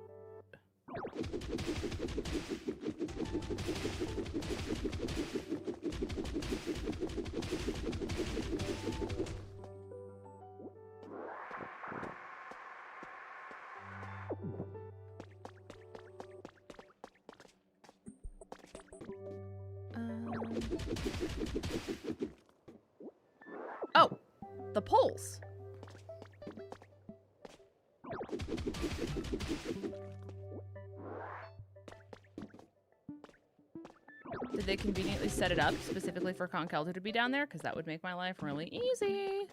Oh, the poles. Did they conveniently set it up specifically for 𝗏𝗏𝗘𝗓 to be down there? Because that would make my life really easy.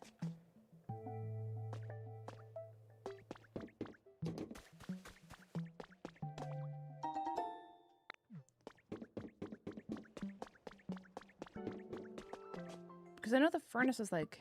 Because I know the furnace is like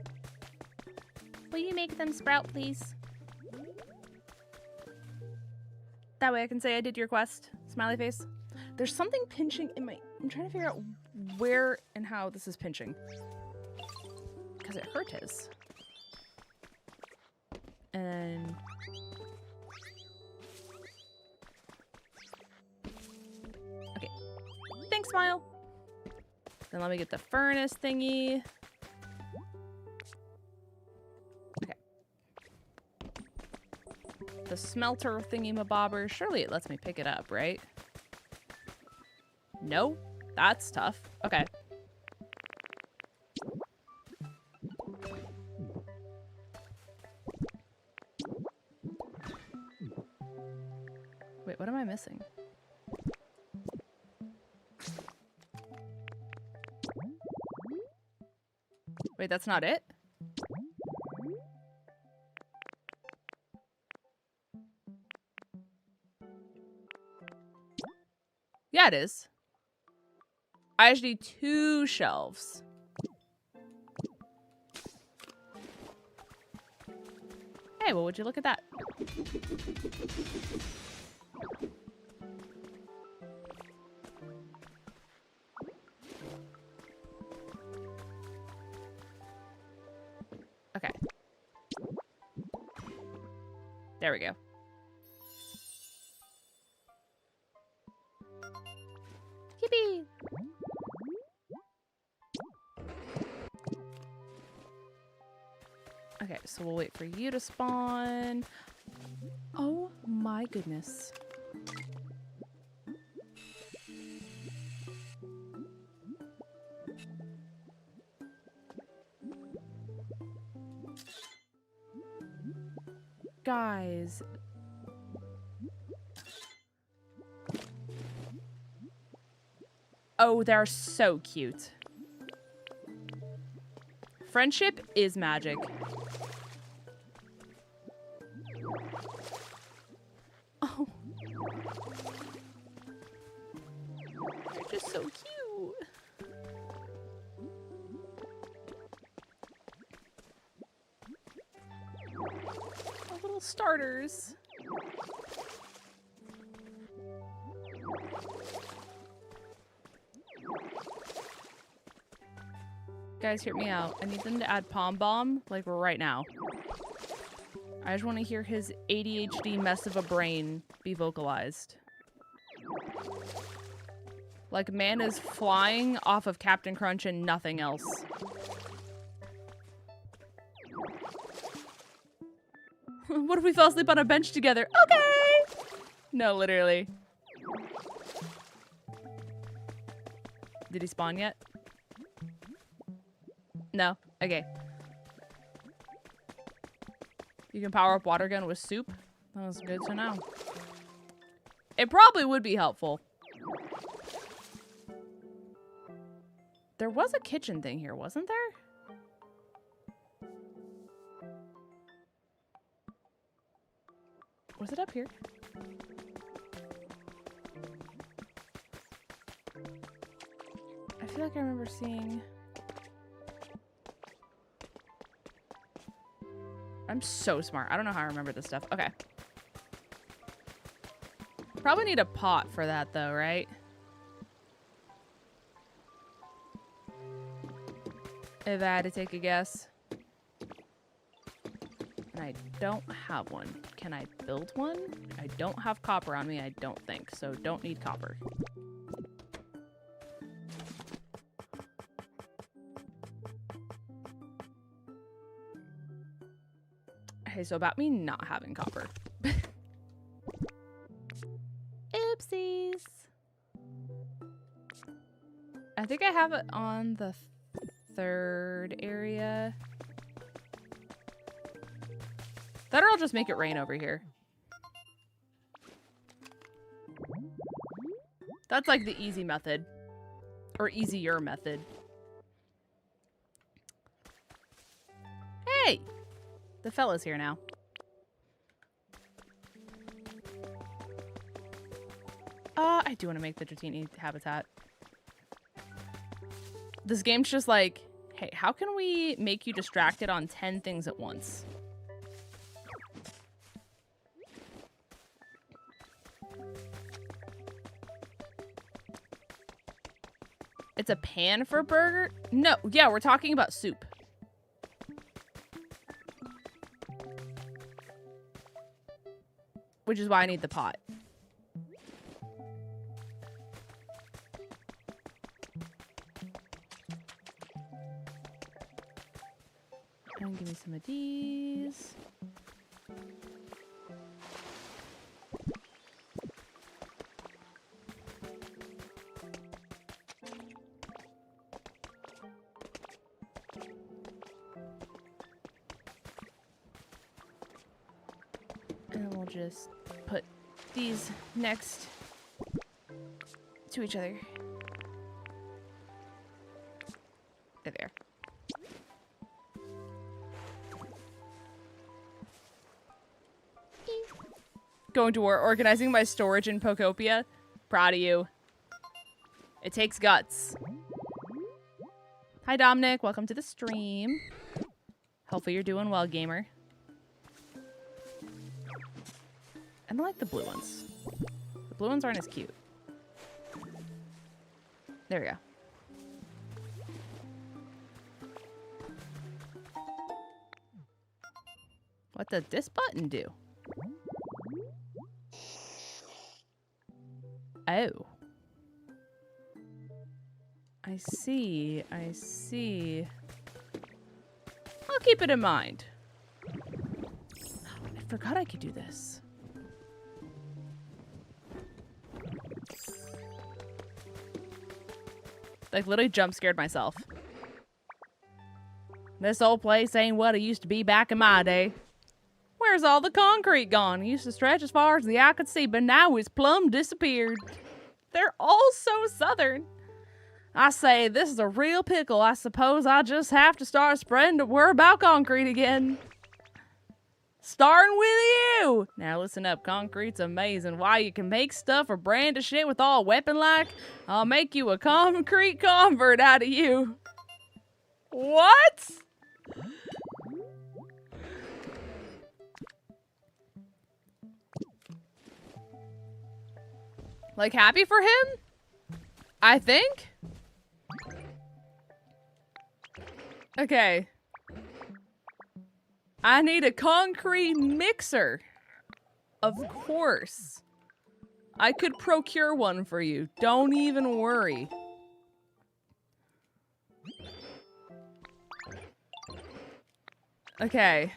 Will you make them sprout, please? That way I can say I did your quest. Smiley face. There's something pinching in my... I'm trying to figure out where and how this is pinching. Because it hurt his. And... okay. Thanks, Smile. Then let me get the furnace thingy. Okay. The smelter thingy-mabobber. Surely it lets me pick it up, right? No? That's tough. Okay. Wait, what am I missing? Wait, that's not it? Yeah, it is. I just need 2 shelves. Hey, well, would you look at that? Okay. There we go. Yippee! Okay, so we'll wait for you to spawn. Oh my goodness. Guys. Oh, they're so cute. Friendship is magic. Oh. They're just so cute. Our little starters. Guys, hear me out. I need them to add Pom Bomb, like, right now. I just want to hear his ADHD mess of a brain be vocalized. Like, man is flying off of Captain Crunch and nothing else. What if we fell asleep on a bench together? Okay! No, literally. Did he spawn yet? No. Okay. You can power up water gun with soup? That was good to know. It probably would be helpful. There was a kitchen thing here, wasn't there? Was it up here? I feel like I remember seeing... I'm so smart. I don't know how I remember this stuff. Okay. Probably need a pot for that though, right? If I had to take a guess. And I don't have one. Can I build one? I don't have copper on me, I don't think. So don't need copper. Okay, so about me not having copper. Oopsies. I think I have it on the third area. That or I'll just make it rain over here. That's like the easy method. Or easier method. Hey! The fella's here now. I do want to make the Dratini habitat. This game's just like, hey, how can we make you distracted on 10 things at once? It's a pan for burger? No, yeah, we're talking about soup. Which is why I need the pot. And give me some of these. And we'll just put these next to each other. There. Going to war, organizing my storage in Pokopia. Proud of you. It takes guts. Hi, Dominic. Welcome to the stream. Hopefully you're doing well, gamer. I don't like the blue ones. The blue ones aren't as cute. There we go. What does this button do? Oh. I see. I see. I'll keep it in mind. forgot I could do this. Like, literally jump scared myself. This old place ain't what it used to be back in my day. Where's all the concrete gone? It used to stretch as far as the eye could see, but now it's plumb disappeared. They're all so southern. I say, this is a real pickle. I suppose I just have to start spreading the word about concrete again. Starting with you. Now listen up, concrete's amazing. Why, you can make stuff or brand of shit with all weapon-like. I'll make you a concrete convert out of you. What? Like, happy for him? I think? Okay. I need a concrete mixer. Of course. I could procure one for you. Don't even worry. Okay.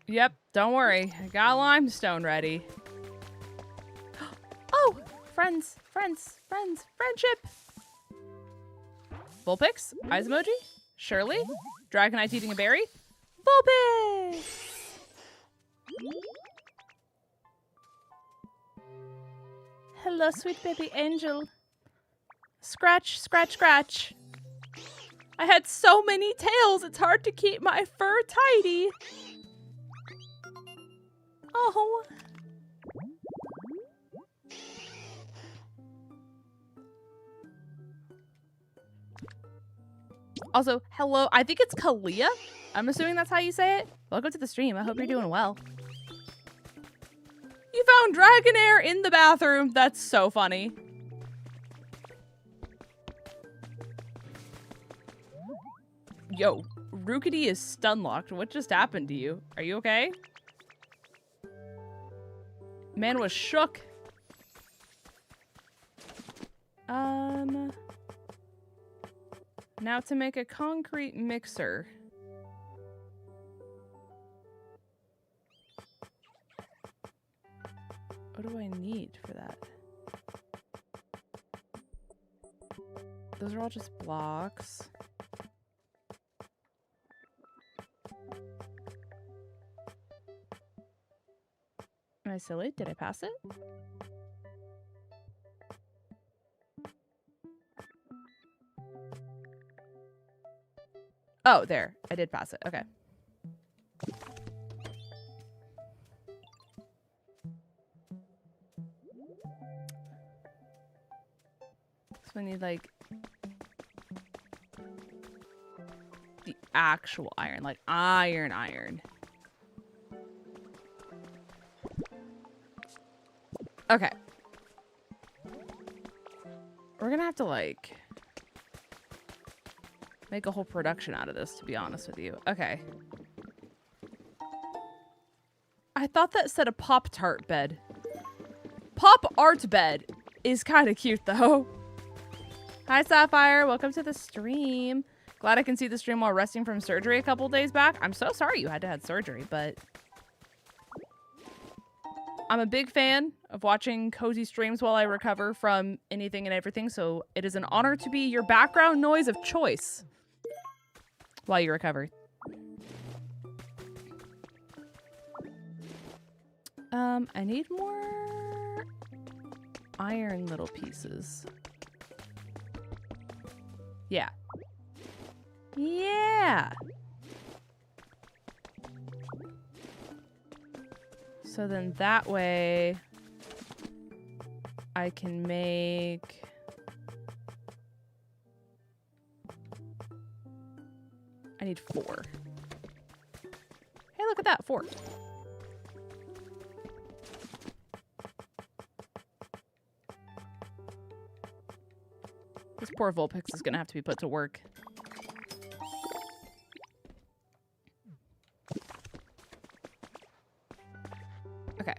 Yep, don't worry. I got limestone ready. Oh! Friends, friendship! Vulpix, 𝗔𝗎𝗄𝚑𝚔, Shirley, Dragonite eating a berry, Vulpix! Hello, sweet baby angel. Scratch, scratch, scratch. I had so many tails, it's hard to keep my fur tidy. Oh. Also, hello, I think it's Kalia. I'm assuming that's how you say it. Welcome to the stream. I hope you're doing well. You found Dragonair in the bathroom. That's so funny. Yo, Rookity is stun locked. What just happened to you? Are you okay? Man was shook. Now to make a concrete mixer. What do I need for that? Those are all just blocks. Am I silly? Did I pass it? Oh, there. I did pass it. Okay. So we need, like, the actual iron. Like, iron. Okay. We're gonna have to, like, make a whole production out of this, to be honest with you. Okay. I thought that said a Pop-Tart bed. Pop Art bed is kind of cute, though. Hi, Sapphire. Welcome to the stream. Glad I can see the stream while resting from surgery a couple days back. I'm so sorry you had to have surgery, but I'm a big fan of watching cozy streams while I recover from anything and everything, so it is an honor to be your background noise of choice while you recover. I need more iron little pieces. Yeah. Yeah! So then that way I can make I need 4. Hey, look at that, 4. This poor Vulpix is gonna have to be put to work. Okay.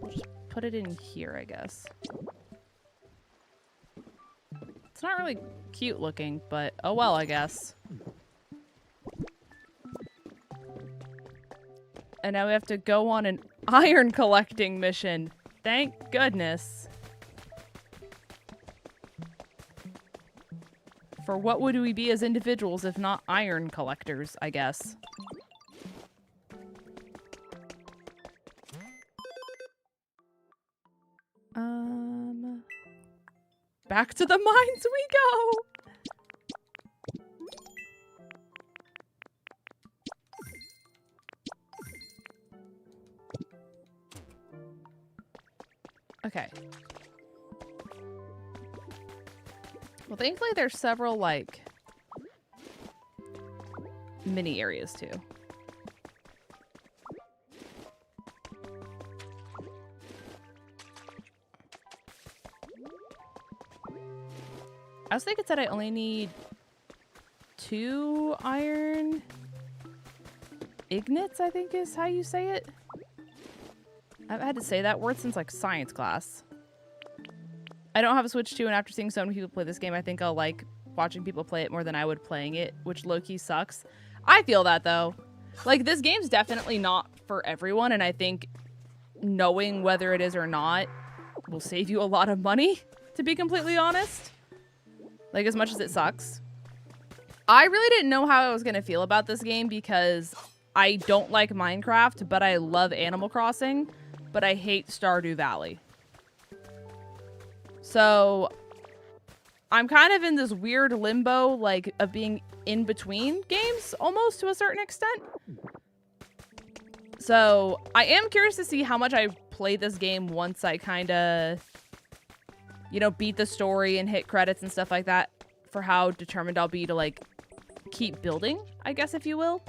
We'll just put it in here, I guess. It's not really cute looking, but oh well, I guess. And now we have to go on an iron collecting mission. Thank goodness. For what would we be as individuals if not iron collectors, I guess. Back to the mines we go! Okay. Well, thankfully there's several, like, mini areas, too. I was thinking it said I only need 2 iron ignits, I think is how you say it. I've had to say that word since, like, science class. I don't have a Switch 2, and after seeing so many people play this game, I think I'll like watching people play it more than I would playing it, which low-key sucks. I feel that, though. Like, this game's definitely not for everyone, and I think knowing whether it is or not will save you a lot of money, to be completely honest. Like, as much as it sucks. I really didn't know how I was going to feel about this game because I don't like Minecraft, but I love Animal Crossing, but I hate Stardew Valley. So I'm kind of in this weird limbo, like, of being in between games, almost, to a certain extent. So I am curious to see how much I play this game once I kind of, you know, beat the story and hit credits and stuff like that, for how determined I'll be to, like, keep building, I guess, if you will.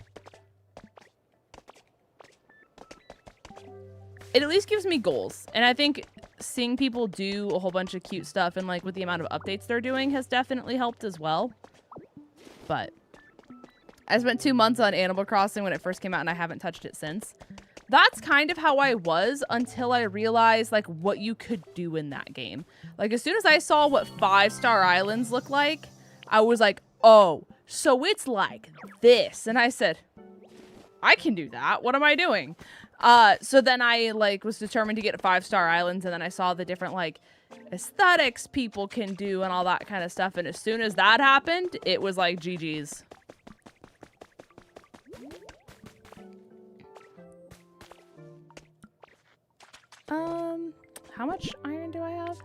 It at least gives me goals, and I think seeing people do a whole bunch of cute stuff and, like, with the amount of updates they're doing has definitely helped as well. But I spent 2 months on Animal Crossing when it first came out, and I haven't touched it since. That's kind of how I was until I realized, like, what you could do in that game. Like, as soon as I saw what 5-star islands look like, I was like, oh, so it's like this. And I said, I can do that. What am I doing? So then I, like, was determined to get 5-star islands, and then I saw the different, like, aesthetics people can do and all that kind of stuff. And as soon as that happened, it was like GG's. How much iron do I have?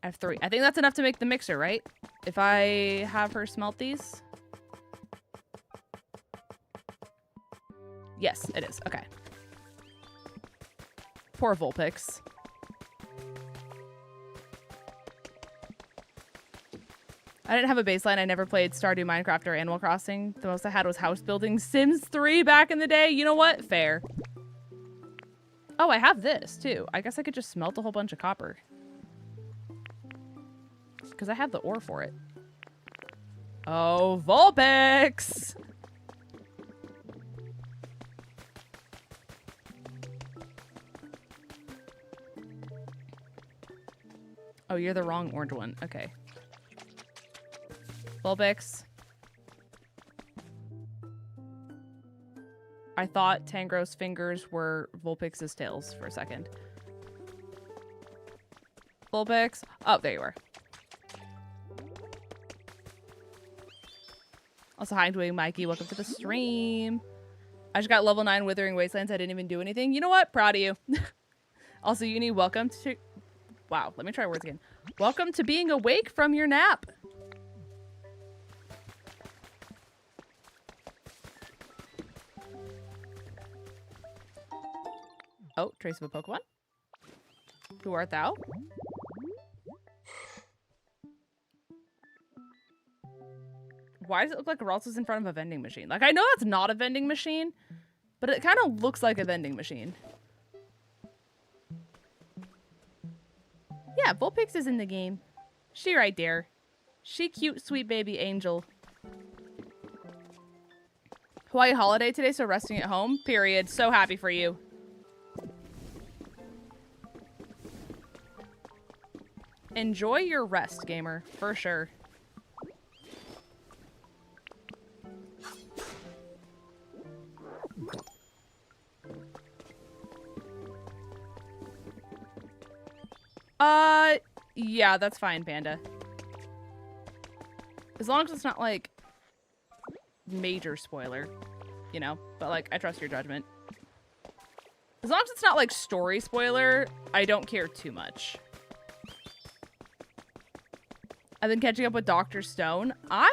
I have 3. I think that's enough to make the mixer, right? If I have her smelt these. Yes, it is. Okay. Poor Vulpix. I didn't have a baseline. I never played Stardew, Minecraft, or Animal Crossing. The most I had was house building Sims 3 back in the day. You know what? Fair. Oh, I have this, too. I guess I could just smelt a whole bunch of copper. Because I have the ore for it. Oh, Vulpix! Oh, you're the wrong orange one. Okay. Vulpix. I thought Tangro's fingers were Vulpix's tails for a second. Vulpix. Oh, there you are. Also, hi, I'm doing Mikey. Welcome to the stream. I just got level 9 Withering Wastelands. I didn't even do anything. You know what? Proud of you. Also, Uni, welcome to... Wow, let me try words again. Welcome to being awake from your nap. Oh, trace of a Pokemon. Who art thou? Why does it look like Ralts in front of a vending machine? Like, I know that's not a vending machine, but it kind of looks like a vending machine. Yeah, Vulpix is in the game. She right there. She cute, sweet baby angel. Hawaii holiday today, so resting at home. Period. So happy for you. Enjoy your rest, gamer, for sure. Yeah, that's fine, Panda. As long as it's not, like, major spoiler, you know? But, like, I trust your judgment. As long as it's not, like, story spoiler, I don't care too much. I've been catching up with Dr. Stone. I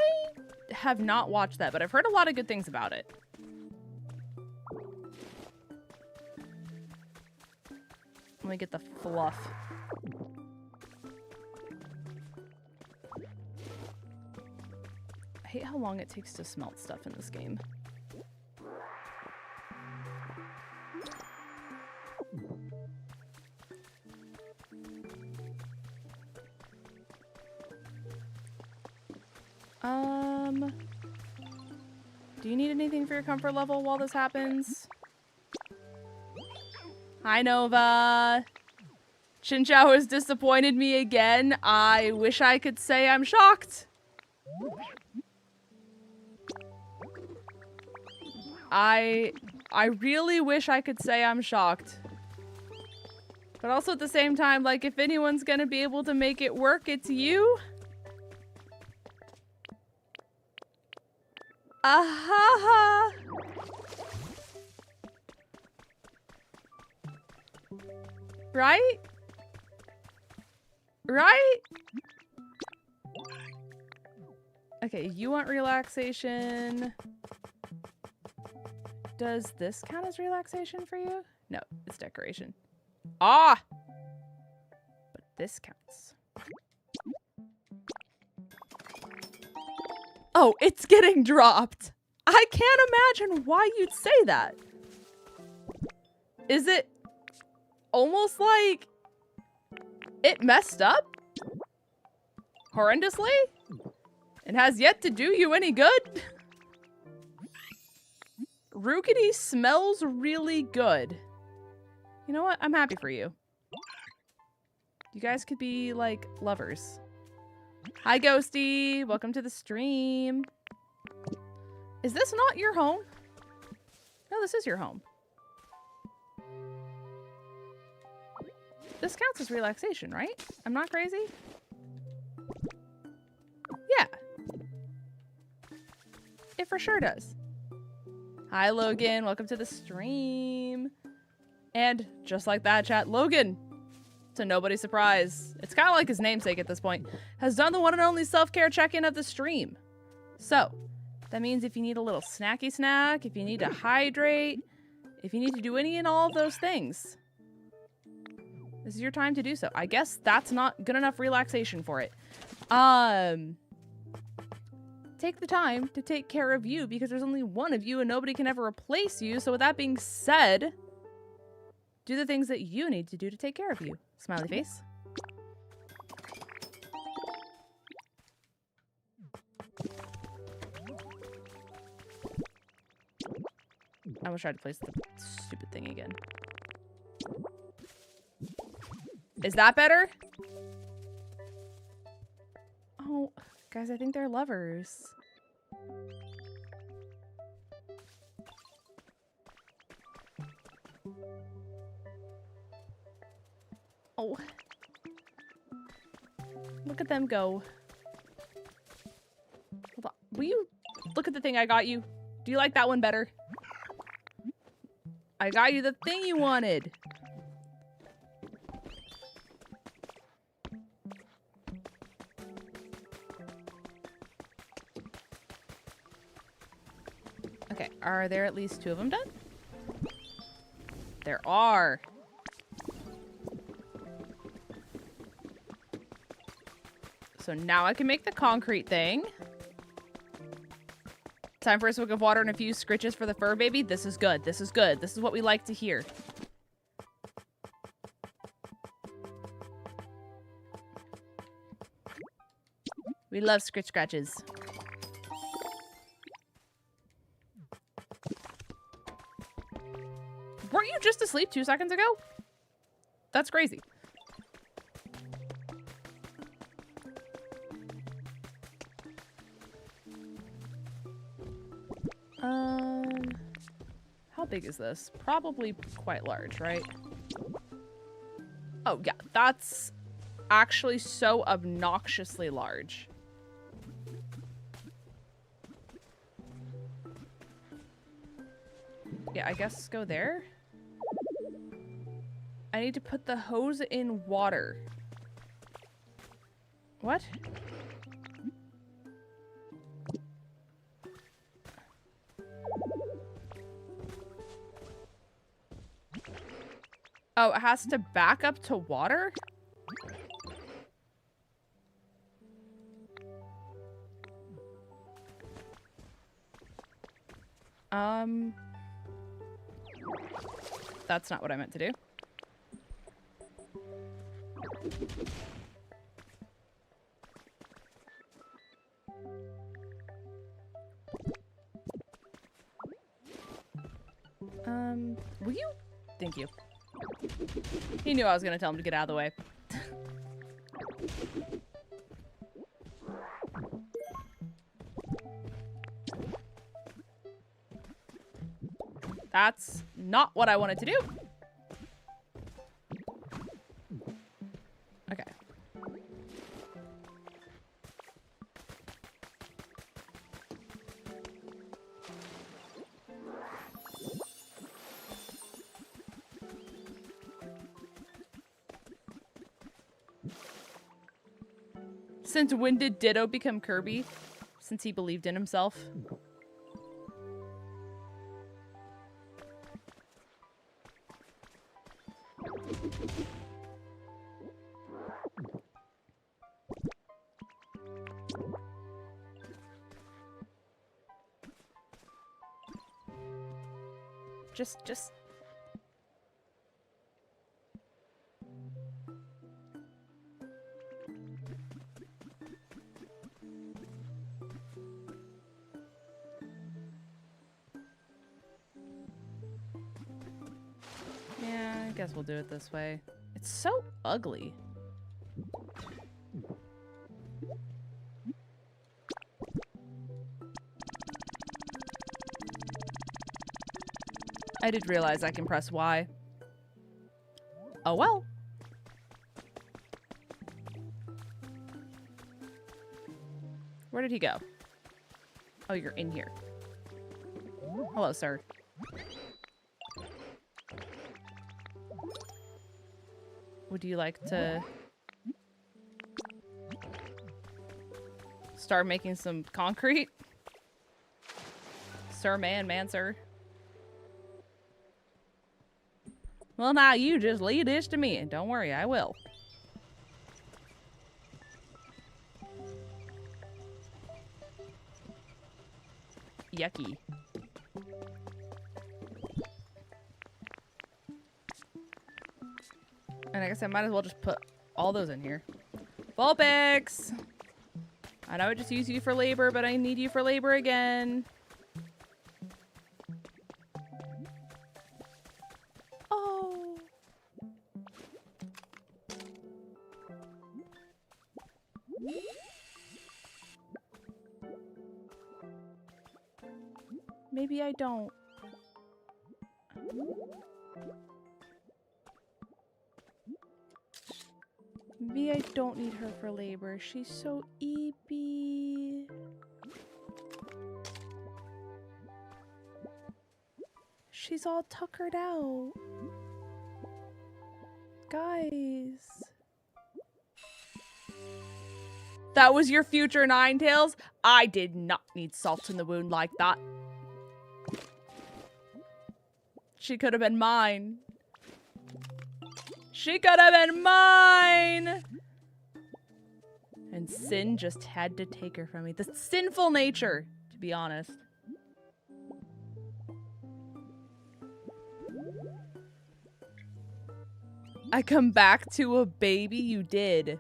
have not watched that, but I've heard a lot of good things about it. Let me get the fluff. I hate how long it takes to smelt stuff in this game. Do you need anything for your comfort level while this happens? Hi, Nova. Chinchou has disappointed me again. I wish I could say I'm shocked. I really wish I could say I'm shocked. But also at the same time, like, if anyone's gonna be able to make it work, it's you. Ahaha. Right? Right? Okay, you want relaxation. Does this count as relaxation for you? No, it's decoration. Ah! But this counts. Oh, it's getting dropped. I can't imagine why you'd say that. Is it almost like it messed up horrendously and has yet to do you any good? Rougarou smells really good. You know what? I'm happy for you. You guys could be like lovers. Hi, Ghosty. Welcome to the stream. Is this not your home? No, this is your home. This counts as relaxation, right? I'm not crazy? Yeah. It for sure does. Hi, Logan. Welcome to the stream. And just like that, chat, Logan, to nobody's surprise, it's kind of like his namesake at this point, has done the one and only self-care check-in of the stream. So, that means if you need a little snacky snack, if you need to hydrate, if you need to do any and all of those things, this is your time to do so. I guess that's not good enough relaxation for it. Take the time to take care of you because there's only one of you and nobody can ever replace you. So with that being said, do the things that you need to do to take care of you. Smiley face. I almost tried to place the stupid thing again. Is that better? Oh, guys, I think they're lovers. Oh. Look at them go. Hold on. Will you look at the thing I got you? Do you like that one better? I got you the thing you wanted. Okay, are there at least 2 of them done? There are. So now I can make the concrete thing. Time for a swig of water and a few scritches for the fur baby. This is good. This is good. This is what we like to hear. We love scritch scratches. Weren't you just asleep 2 seconds ago? That's crazy. How big is this? Probably quite large, right? Oh, yeah. That's actually so obnoxiously large. Yeah, I guess go there. I need to put the hose in water. What? Oh, it has to back up to water? That's not what I meant to do. Will you? Thank you. He knew I was gonna tell him to get out of the way. That's not what I wanted to do. Okay. Since when did Ditto become Kirby? Since he believed in himself. Just... Yeah, I guess we'll do it this way. It's so ugly. I did realize I can press Y. Oh well. Where did he go? Oh, you're in here. Hello, sir. Would you like to start making some concrete? Sir, man, sir. Well, now you just leave this to me, and don't worry, I will. Yucky. And I guess I might as well just put all those in here. Vulpix! I know I just used you for labor, but I need you for labor again. Oh. Maybe I don't. Maybe I don't need her for labor. She's so eepy. She's all tuckered out. Guys. That was your future Ninetales? I did not need salt in the wound like that. She could have been mine. She could have been mine! And sin just had to take her from me. The sinful nature, to be honest. I come back to a baby? You did.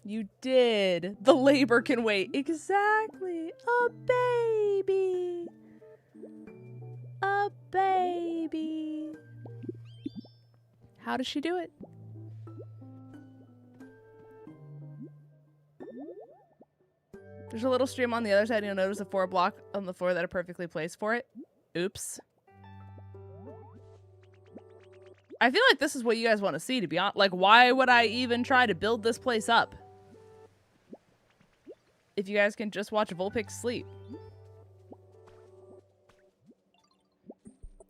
You did. The labor can wait. Exactly. A baby. A baby. How does she do it? There's a little stream on the other side. You'll notice a 4 block on the floor that are perfectly placed for it. Oops. I feel like this is what you guys want to see, to be honest. Like, why would I even try to build this place up? If you guys can just watch Vulpix sleep.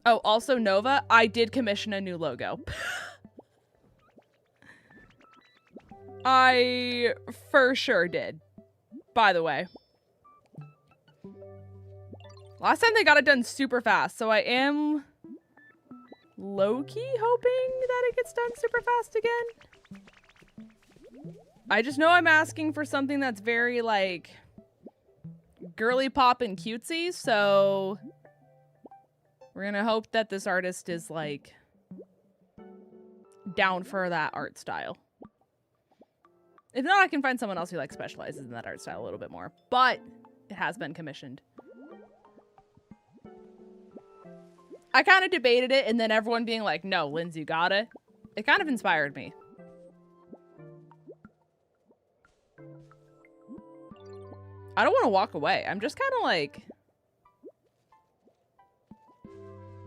Oh, also Nova, I did commission a new logo. I for sure did. By the way. Last time they got it done super fast, so I am low-key hoping that it gets done super fast again. I just know I'm asking for something that's very, like, girly pop and cutesy, so we're gonna hope that this artist is, like, down for that art style. If not, I can find someone else who, like, specializes in that art style a little bit more. But it has been commissioned. I kind of debated it, and then everyone being like, no, Lindsay, you gotta. It kind of inspired me. I don't want to walk away. I'm just kind of like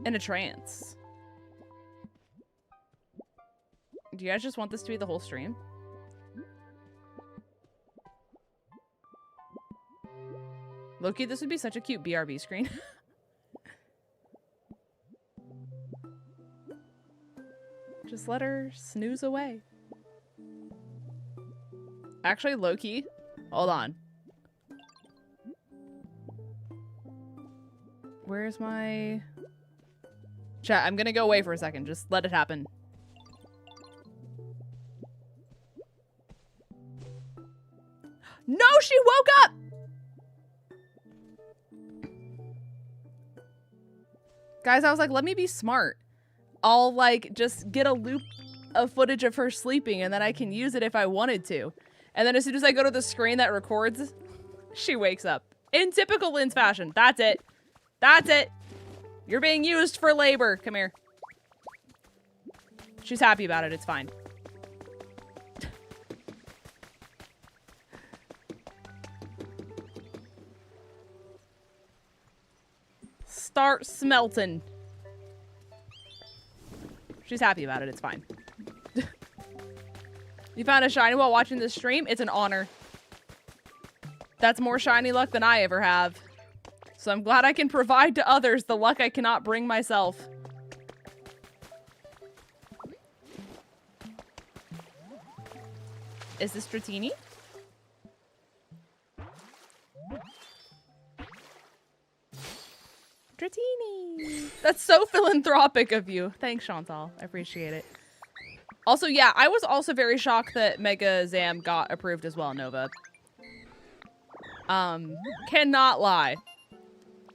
in a trance. Do you guys just want this to be the whole stream? Loki, this would be such a cute BRB screen. Just let her snooze away. Actually, Loki, hold on. Where's my... Chat, I'm gonna go away for a second. Just let it happen. No, she woke up! Guys, I was like, let me be smart. I'll, like, just get a loop of footage of her sleeping, and then I can use it if I wanted to. And then as soon as I go to the screen that records, she wakes up. In typical Lynn's fashion. That's it. That's it. You're being used for labor. Come here. She's happy about it. It's fine. Start smelting. She's happy about it. It's fine. You found a shiny while watching this stream? It's an honor. That's more shiny luck than I ever have. So I'm glad I can provide to others the luck I cannot bring myself. Is this Dratini? Dratini! That's so philanthropic of you. Thanks, Chantal. I appreciate it. Also, yeah, I was also very shocked that Mega Zam got approved as well, Nova. Cannot lie.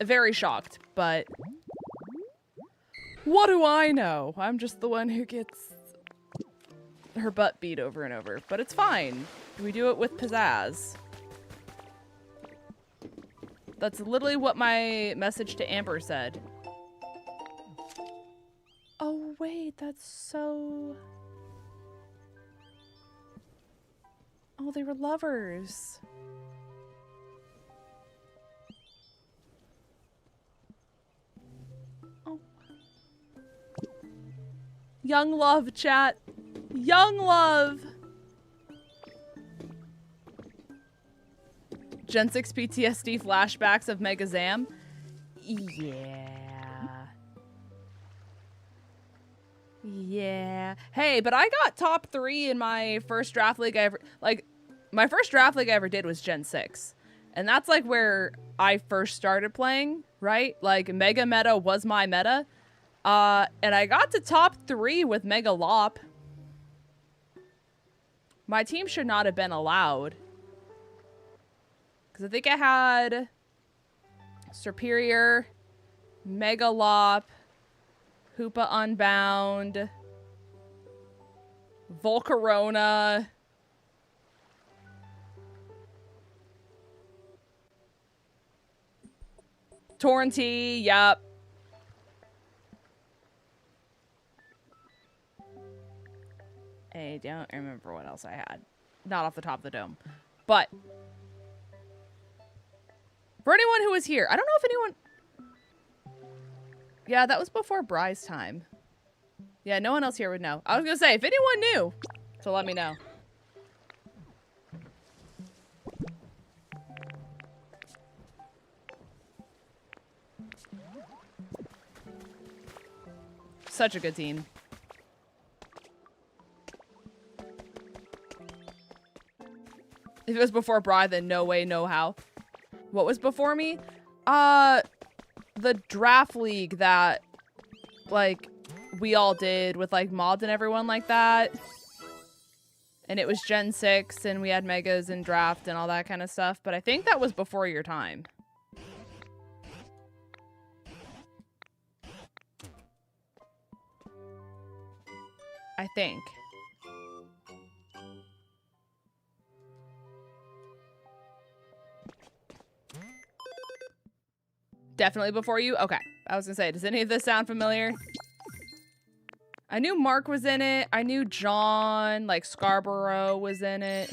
Very shocked, but what do I know? I'm just the one who gets her butt beat over and over, but it's fine. We do it with pizzazz. That's literally what my message to Amber said. Oh, wait, that's so... Oh, they were lovers. Oh. Young love, chat. Young love. Gen 6 PTSD flashbacks of Mega Zam. Yeah. Yeah. Hey, but I got top 3 in my first draft league I ever... Like, my first draft league I ever did was Gen 6. And that's, like, where I first started playing, right? Like, Mega Meta was my meta. And I got to top 3 with Mega Lop. My team should not have been allowed. Because I think I had Superior, Mega Lop, Hoopa Unbound, Volcarona, Torrentee, yup. I don't remember what else I had. Not off the top of the dome. But for anyone who was here, I don't know if anyone... Yeah, that was before Bry's time. Yeah, no one else here would know. I was gonna say, if anyone knew, so let me know. Such a good team. If it was before Bri, then no way, no how. What was before me? The draft league that, like, we all did with, like, mods and everyone like that. And it was Gen 6, and we had megas and draft and all that kind of stuff. But I think that was before your time. I think. Definitely before you? Okay. I was gonna say, does any of this sound familiar? I knew Mark was in it. I knew John, like Scarborough was in it.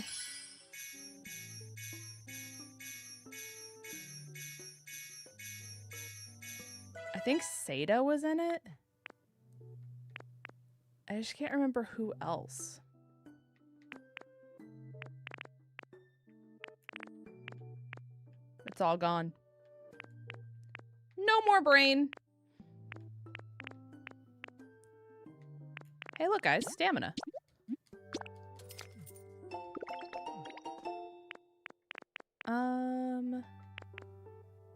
I think Seda was in it. I just can't remember who else. It's all gone. No more brain. Hey, look, guys, stamina.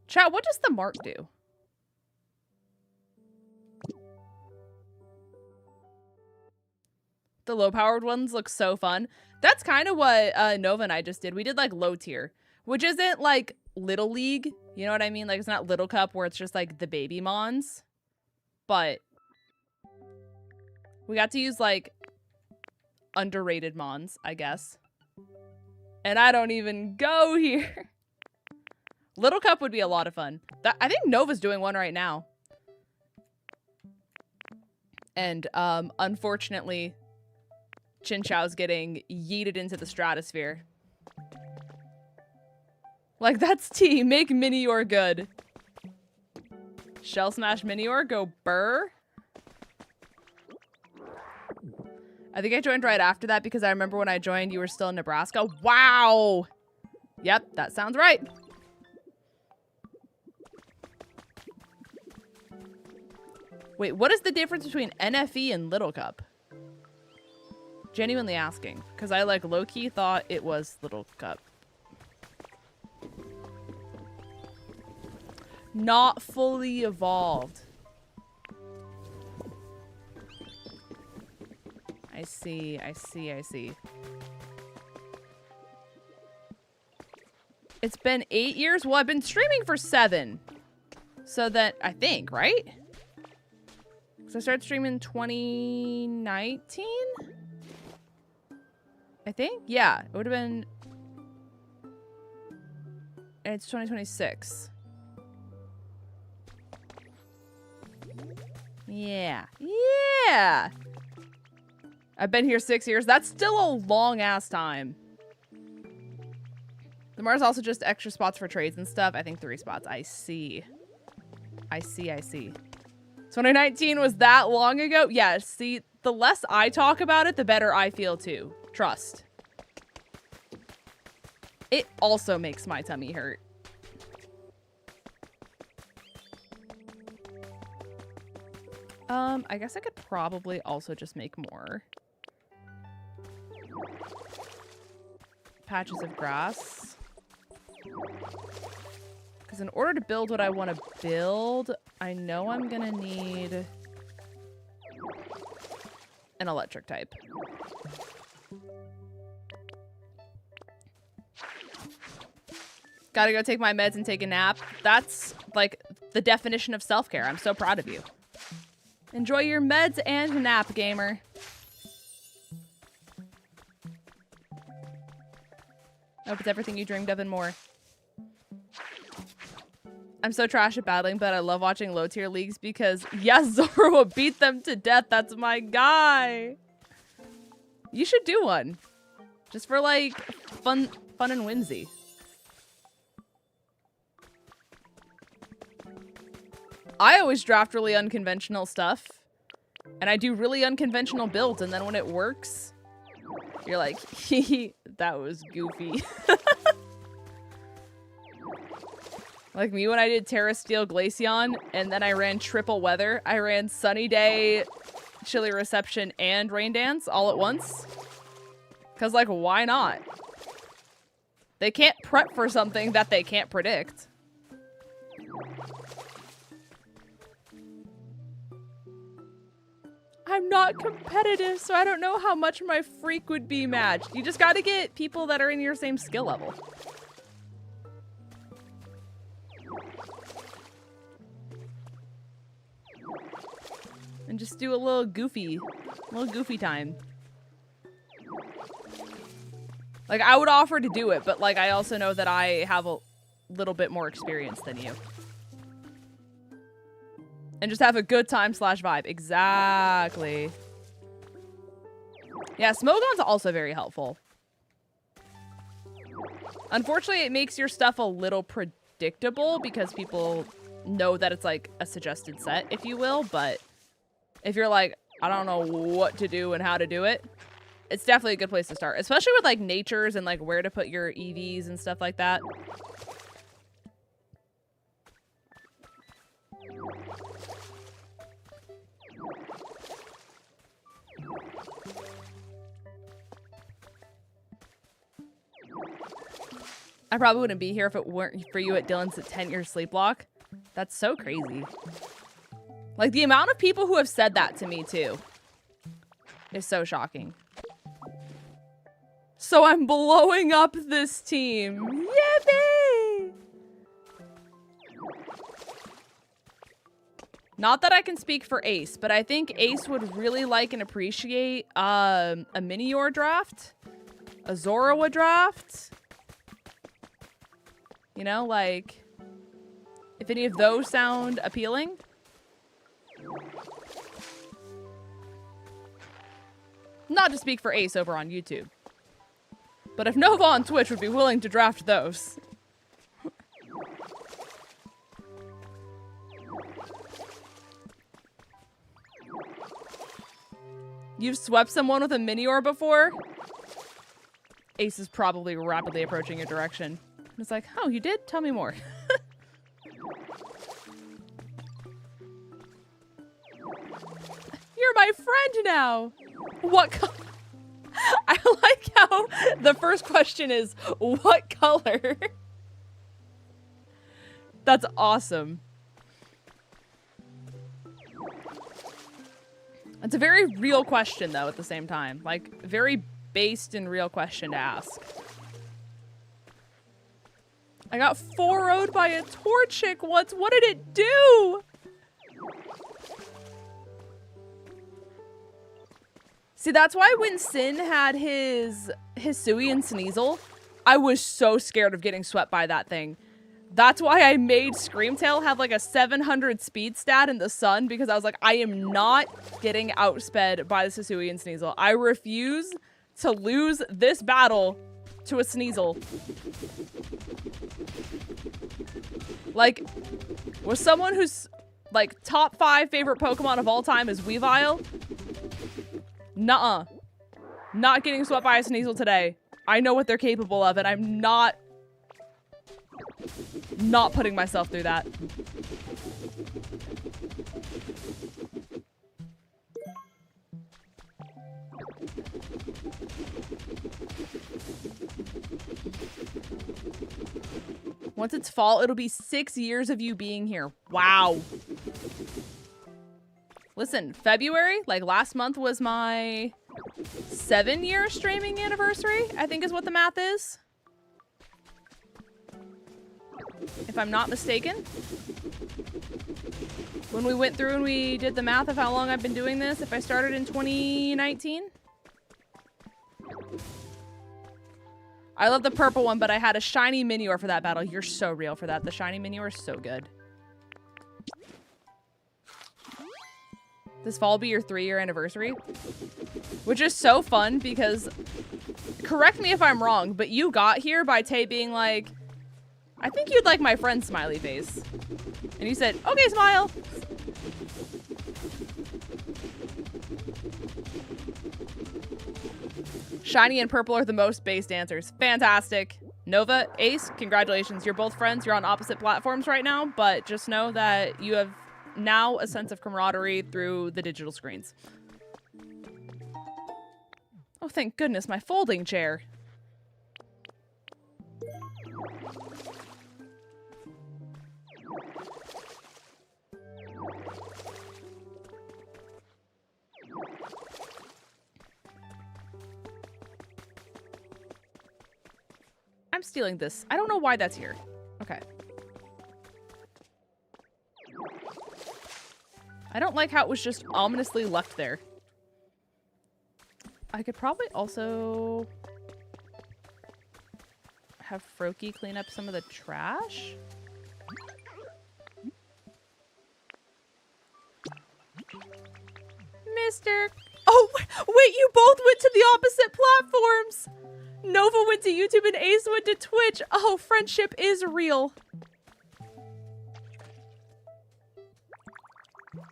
Chat, what does the mark do? The low-powered ones look so fun. That's kind of what Nova and I just did. We did, like, low tier, which isn't, like, Little League. You know what I mean? Like, it's not Little Cup where it's just, like, the baby mons. But we got to use, like, underrated mons, I guess. And I don't even go here. Little Cup would be a lot of fun. I think Nova's doing one right now. And, unfortunately, Chinchao's getting yeeted into the stratosphere. Like, that's tea. Make Minior good. Shell Smash Minior, go burr. I think I joined right after that because I remember when I joined, you were still in Nebraska. Wow! Yep, that sounds right. Wait, what is the difference between NFE and Little Cup? Genuinely asking, because I, like, low-key thought it was Little Cup. Not fully evolved. I see, I see, I see. It's been 8 years? Well, I've been streaming for 7. So that, I think, right? Because I started streaming 2019? I think? Yeah, it would have been... And it's 2026. Yeah. Yeah! I've been here 6 years. That's still a long-ass time. The Mars also just extra spots for trades and stuff. I think 3 spots. I see. I see, I see. 2019 was that long ago? Yeah, see, the less I talk about it, the better I feel too. Trust. It also makes my tummy hurt. I guess I could probably also just make more patches of grass. Because in order to build what I want to build, I know I'm gonna need an electric type. Gotta go take my meds and take a nap. That's like the definition of self-care. I'm so proud of you. Enjoy your meds and nap, gamer. I hope it's everything you dreamed of and more. I'm so trash at battling, but I love watching low tier leagues because yes, Zoro will beat them to death. That's my guy. You should do one. Just for like fun and whimsy. I always draft really unconventional stuff And I do really unconventional builds, and then when it works, you're like, hee, that was goofy. Like me when I did 𝗟𝗓𝗔𝗚 and then I ran triple weather. I ran sunny day, chilly reception, and rain dance all at once. Because, like, why not? They can't prep for something that they can't predict. I'm not competitive, so I don't know how much my freak would be matched. You just gotta get people that are in your same skill level. And just do a little goofy time. Like, I would offer to do it, but, like, I also know that I have a little bit more experience than you. And just have a good time / vibe. Exactly. Yeah, Smogon's also very helpful. Unfortunately, it makes your stuff a little predictable because people know that it's, like, a suggested set, if you will, but if you're like, I don't know what to do and how to do it, it's definitely a good place to start. Especially with, like, natures and, like, where to put your EVs and stuff like that. I probably wouldn't be here if it weren't for you at Dylan's 10-year sleep block. That's so crazy. Like, the amount of people who have said that to me, too, is so shocking. So I'm blowing up this team. Yippee! Not that I can speak for Ace, but I think Ace would really like and appreciate a Minior draft, a Zorua draft. You know, like, if any of those sound appealing. Not to speak for Ace over on YouTube. But if Nova on Twitch would be willing to draft those. You've swept someone with a Minior before? Ace is probably rapidly approaching your direction. It's like, oh, you did? Tell me more. You're my friend now. What color? I like how the first question is, what color? That's awesome. It's a very real question, though, at the same time. Like, very based and real question to ask. I got 4-0'd by a Torchic once. What did it do? See, that's why when Sin had his Hisuian and Sneasel, I was so scared of getting swept by that thing. That's why I made Screamtail have like a 700 speed stat in the sun, because I was like, I am not getting outsped by the Hisuian and Sneasel. I refuse to lose this battle to a Sneasel. Like, with someone who's like top 5 favorite Pokemon of all time is Weavile. Nuh-uh. Not getting swept by a Sneasel today. I know what they're capable of, and I'm not putting myself through that. Once it's fall, it'll be 6 years of you being here. Wow. Listen, February, like last month, was my 7-year streaming anniversary, I think is what the math is. If I'm not mistaken. When we went through and we did the math of how long I've been doing this, if I started in 2019. I love the purple one, but I had a shiny Minior for that battle. You're so real for that. The shiny Minior is so good. This fall will be your 3-year anniversary. Which is so fun because, correct me if I'm wrong, but you got here by Tay being like, I think you'd like my friend smiley face. And you said, okay, smile. Shiny and Purple are the most base dancers. Fantastic. Nova, Ace, congratulations. You're both friends. You're on opposite platforms right now, but just know that you have now a sense of camaraderie through the digital screens. Oh, thank goodness, my folding chair. I'm stealing this. I don't know why that's here. Okay. I don't like how it was just ominously left there. I could probably also have Froakie clean up some of the trash. Mister. Oh, wait, you both went to the opposite platforms. Nova went to YouTube and Ace went to Twitch. Oh, friendship is real.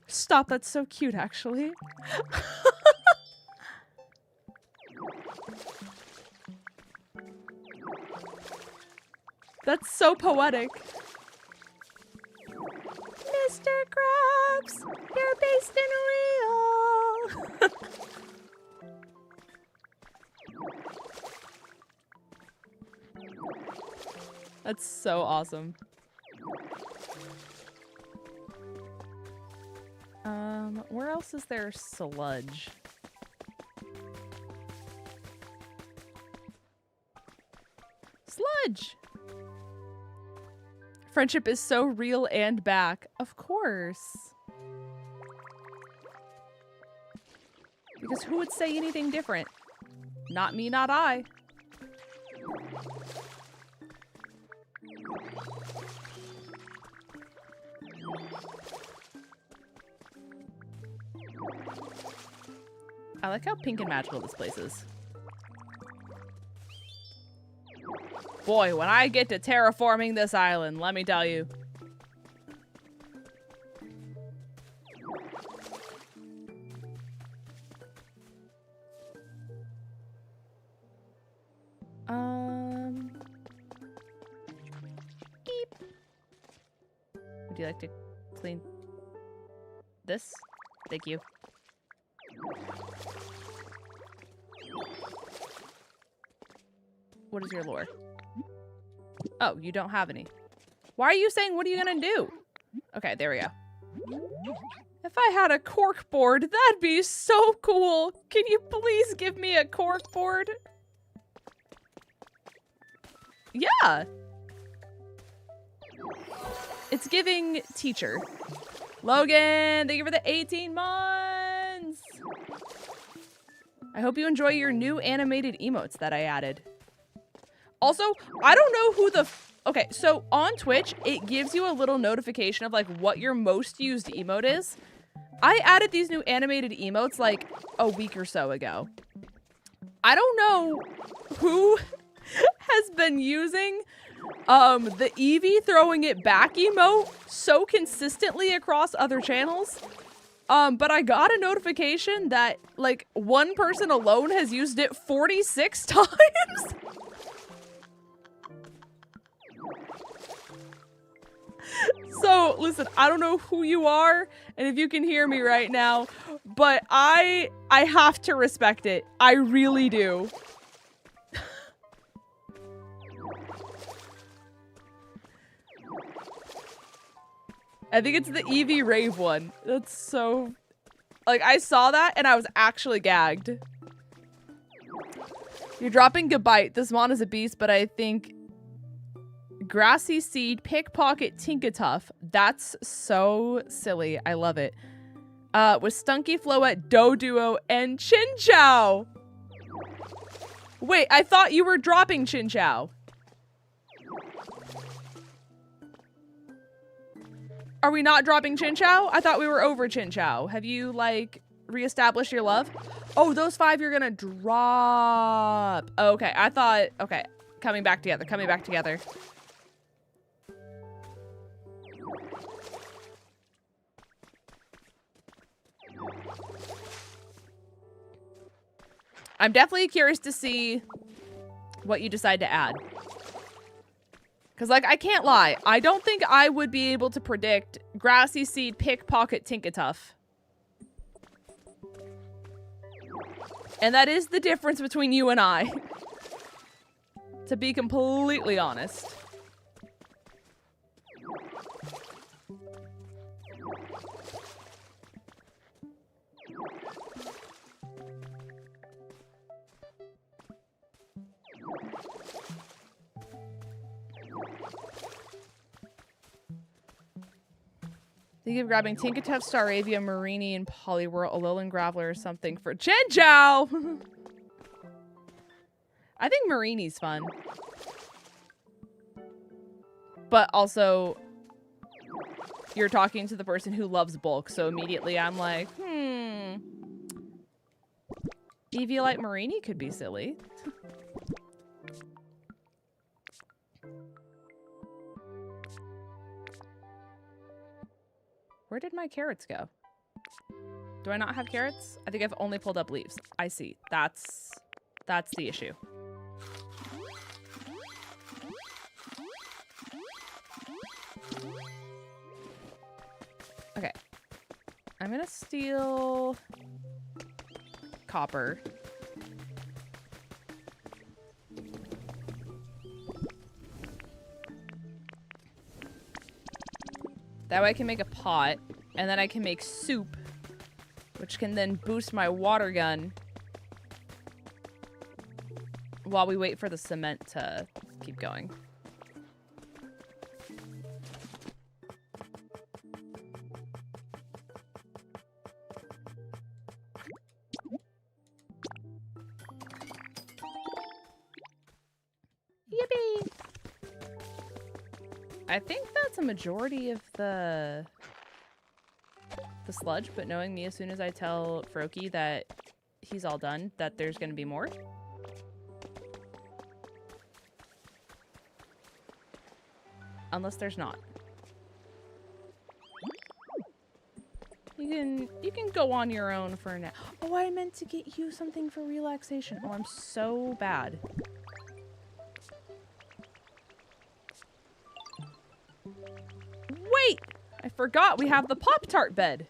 Stop, that's so cute, actually. That's so poetic. Mr. Krabs, you're based in real. That's so awesome. Where else is there sludge? Sludge! Friendship is so real and back. Of course. Because who would say anything different? Not me, not I. I like how pink and magical this place is. Boy, when I get to terraforming this island, let me tell you. Beep. Would you like to clean this? Thank you. What is your lore? Oh, you don't have any. Why are you saying, what are you gonna do? Okay, there we go. If I had a cork board, that'd be so cool. Can you please give me a cork board? Yeah. It's giving teacher. Logan, thank you for the 18 months. I hope you enjoy your new animated emotes that I added. Also, I don't know who the... Okay, so on Twitch, it gives you a little notification of like what your most used emote is. I added these new animated emotes like a week or so ago. I don't know who has been using the Eevee throwing it back emote so consistently across other channels. But I got a notification that like one person alone has used it 46 times. So, listen, I don't know who you are and if you can hear me right now, but I have to respect it. I really do. I think it's the Eevee rave one. That's so... Like, I saw that and I was actually gagged. You're dropping Goodbye. This mon is a beast, but I think... Grassy Seed, Pickpocket, Tinkatuff. That's so silly. I love it. With Stunky Floette, Doduo, and Chinchou. Wait, I thought you were dropping Chinchou. Are we not dropping Chinchou? I thought we were over Chinchou. Have you, like, reestablished your love? Oh, those 5 you're gonna drop. Okay, I thought... Okay, coming back together, coming back together. I'm definitely curious to see what you decide to add. Because, like, I can't lie. I don't think I would be able to predict Grassy Seed, Pickpocket, Tingkatuff. And that is the difference between you and I. To be completely honest. Think of grabbing Tingkatuff, Staravia, Marini, and Poliwhirl, Alolan Graveler, or something for Chinchou! I think Marini's fun. But also, you're talking to the person who loves bulk, so immediately I'm like, Eviolite Marini could be silly. Where did my carrots go? Do I not have carrots? I think I've only pulled up leaves. I see. That's the issue. Okay. I'm gonna steal copper. That way I can make a pot, and then I can make soup, which can then boost my water gun while we wait for the cement to keep going. Yippee! I think that's a majority of the sludge, but knowing me, as soon as I tell Froakie that he's all done, that there's going to be more. Unless there's not. You can go on your own for now. Oh, I meant to get you something for relaxation. Oh, I'm so bad. Wait! I forgot we have the Pop-Tart bed.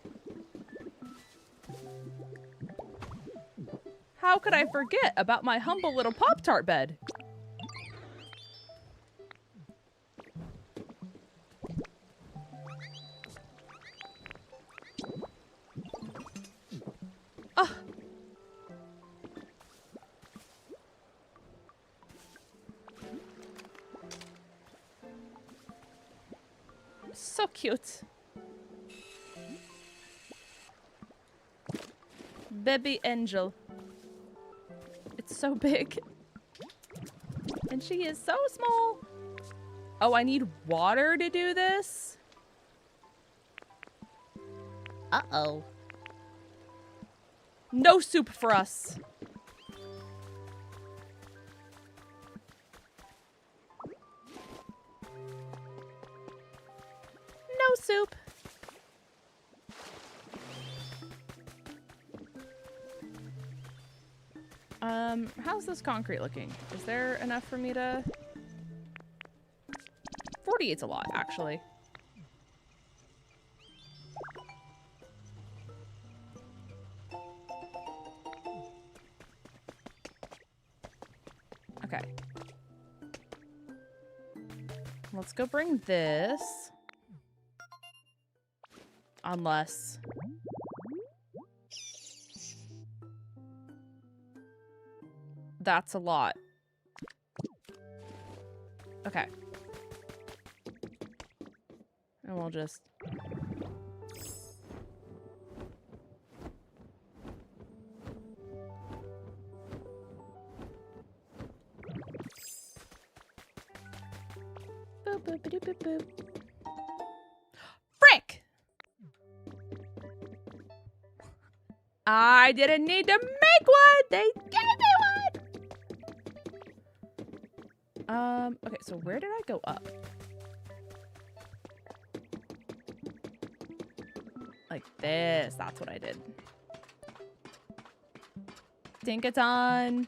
How could I forget about my humble little Pop-Tart bed? Ah. So cute. Baby angel. It's so big. And she is so small. Oh, I need water to do this? Uh-oh. No soup for us. No soup. How's this concrete looking? Is there enough for me to... 48's a lot, actually. Okay. Let's go bring this. Unless... That's a lot. Okay. And we'll just... Boop, boop, boop, boop, boop. Frick! I didn't need to make one! They gave me one! Okay, so where did I go up? Like this, that's what I did. Tingkaton.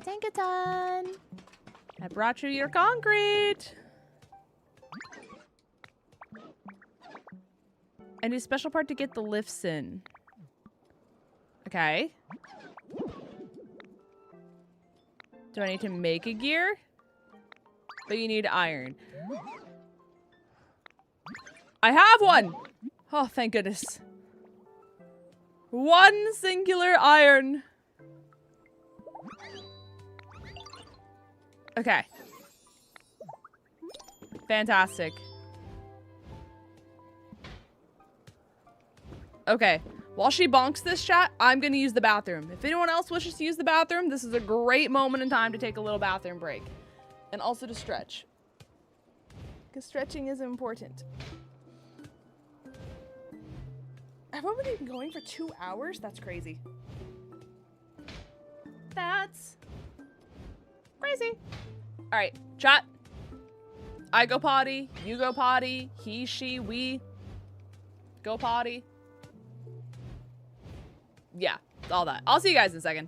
Tingkaton. I brought you your concrete. I need a special part to get the lifts in. Okay. Do I need to make a gear? But you need iron. I have one! Oh, thank goodness. One singular iron. Okay. Fantastic. Okay. While she bonks this, chat, I'm gonna use the bathroom. If anyone else wishes to use the bathroom, this is a great moment in time to take a little bathroom break. And also to stretch. Because stretching is important. I've only been going for 2 hours? That's crazy. That's crazy. Alright, chat. I go potty, you go potty, he, she, we go potty. Yeah, all that. I'll see you guys in a second.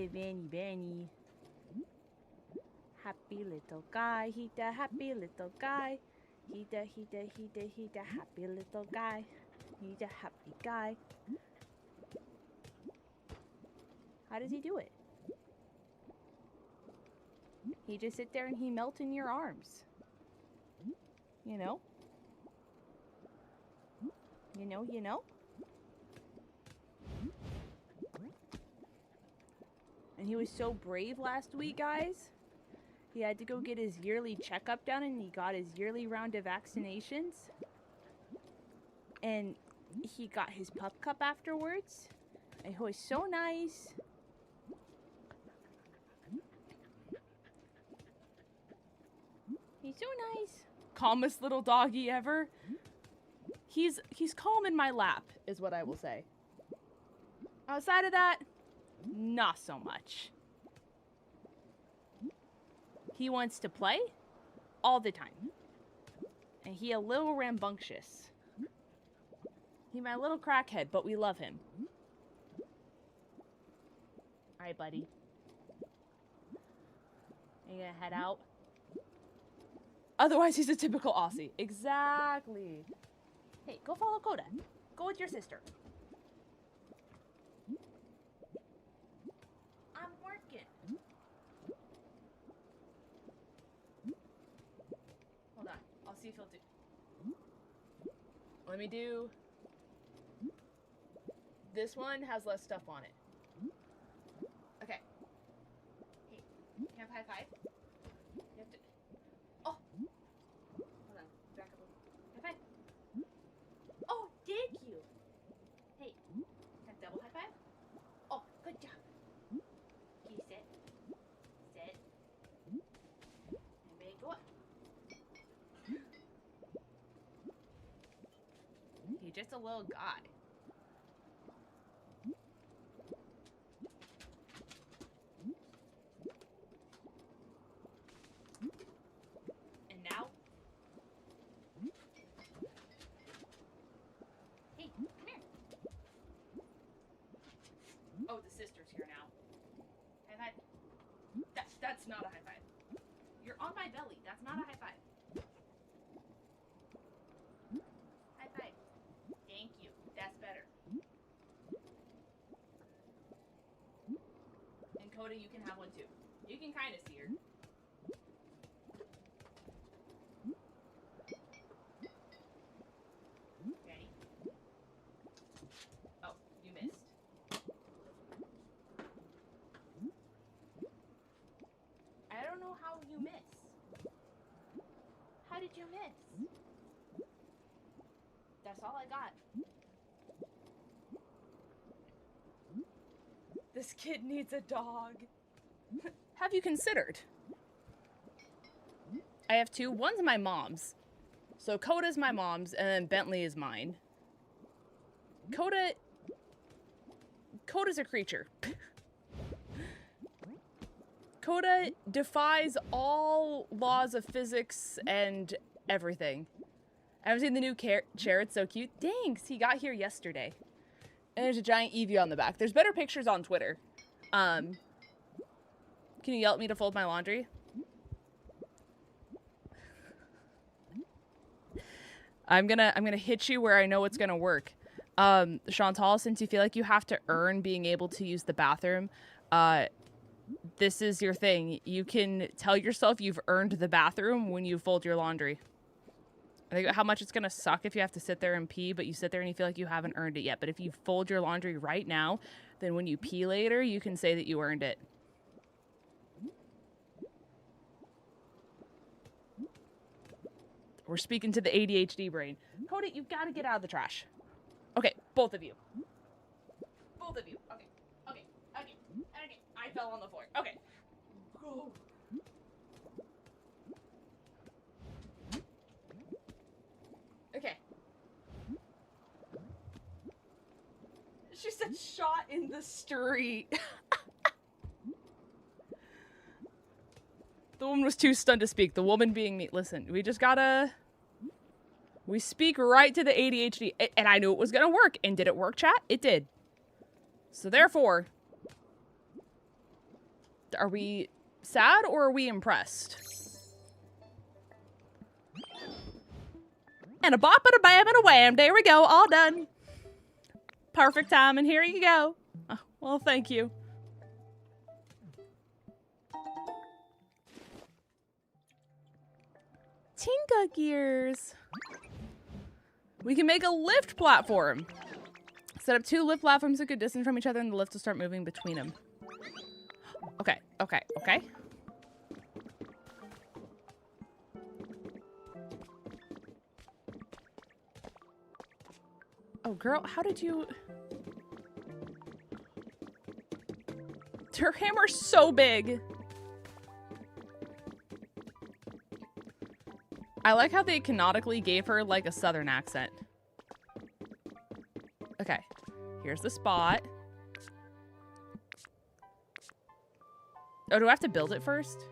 Hey, Vanny, Vanny. Happy little guy, he the happy little guy. He the happy little guy. He the happy guy. How does he do it? He just sit there and he melt in your arms. You know? You know? And he was so brave last week, guys. He had to go get his yearly checkup done, and he got his yearly round of vaccinations. And he got his pup cup afterwards. And he was so nice. He's so nice. Calmest little doggy ever. He's calm in my lap, is what I will say. Outside of that, not so much. He wants to play all the time. And he a little rambunctious. He my little crackhead, but we love him. Alright, buddy. Are you gonna head out? Otherwise, he's a typical Aussie. Exactly. Hey, go follow Coda. Go with your sister. I'm working. Hold on. I'll see if he'll do. Let me do. This one has less stuff on it. Okay. Hey, can I have high five? You have to. Oh! Hold on. Back up a little. High five. Oh, thank you. Hey, can I double high five? Oh, good job. Can you sit? Sit. And ready to go up. He's just a little guy. And now? Hey, come here. Oh, the sister's here now. High five. That's not a high five. You're on my belly. That's not a high five. High five. Thank you. That's better. And Coda, you can have one too. You can kind of see her. Ready? Oh, you missed. I don't know how you miss. How did you miss? That's all I got. This kid needs a dog. Have you considered? I have two. One's my mom's. So Coda's my mom's, and then Bentley is mine. Coda's a creature. Coda defies all laws of physics and everything. I haven't seen the new chair. It's so cute. Thanks. He got here yesterday. And there's a giant Eevee on the back. There's better pictures on Twitter. Can you yell at me to fold my laundry? I'm gonna hit you where I know it's gonna work. Chantal, since you feel like you have to earn being able to use the bathroom, this is your thing. You can tell yourself you've earned the bathroom when you fold your laundry. I think about how much it's gonna suck if you have to sit there and pee, but you sit there and you feel like you haven't earned it yet. But if you fold your laundry right now, then when you pee later, you can say that you earned it. We're speaking to the ADHD brain. Cody, you've got to get out of the trash. Okay, both of you. Both of you. Okay. I fell on the floor. Okay. Go. Okay. She's said shot in the street. The woman was too stunned to speak. The woman being me. Listen, we just gotta... We speak right to the ADHD. And I knew it was gonna work. And did it work, chat? It did. So therefore... Are we sad or are we impressed? And a bop and a bam and a wham. There we go. All done. Perfect time. And here you go. Oh, well, thank you. Tinka gears. We can make a lift platform. Set up 2 lift platforms a good distance from each other and the lift will start moving between them. Okay, okay, okay. Oh, girl, how did you... Her hammer's so big. I like how they canonically gave her, like, a southern accent. Okay, here's the spot. Oh, do I have to build it first?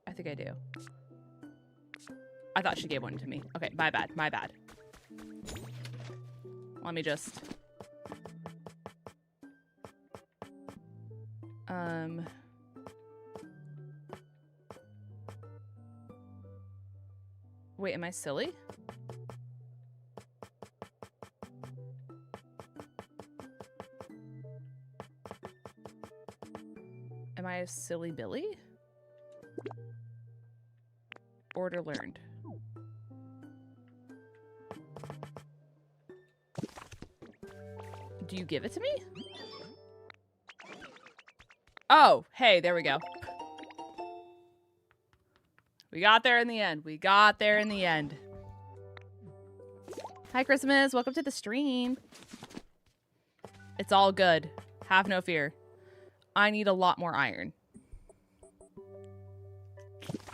I think I do. I thought she gave one to me. Okay, my bad, my bad. Let me just... Wait, am I silly? Am I a silly Billy? Order learned. Do you give it to me? Oh, hey, there we go. We got there in the end. We got there in the end. Hi, Christmas. Welcome to the stream. It's all good. Have no fear. I need a lot more iron.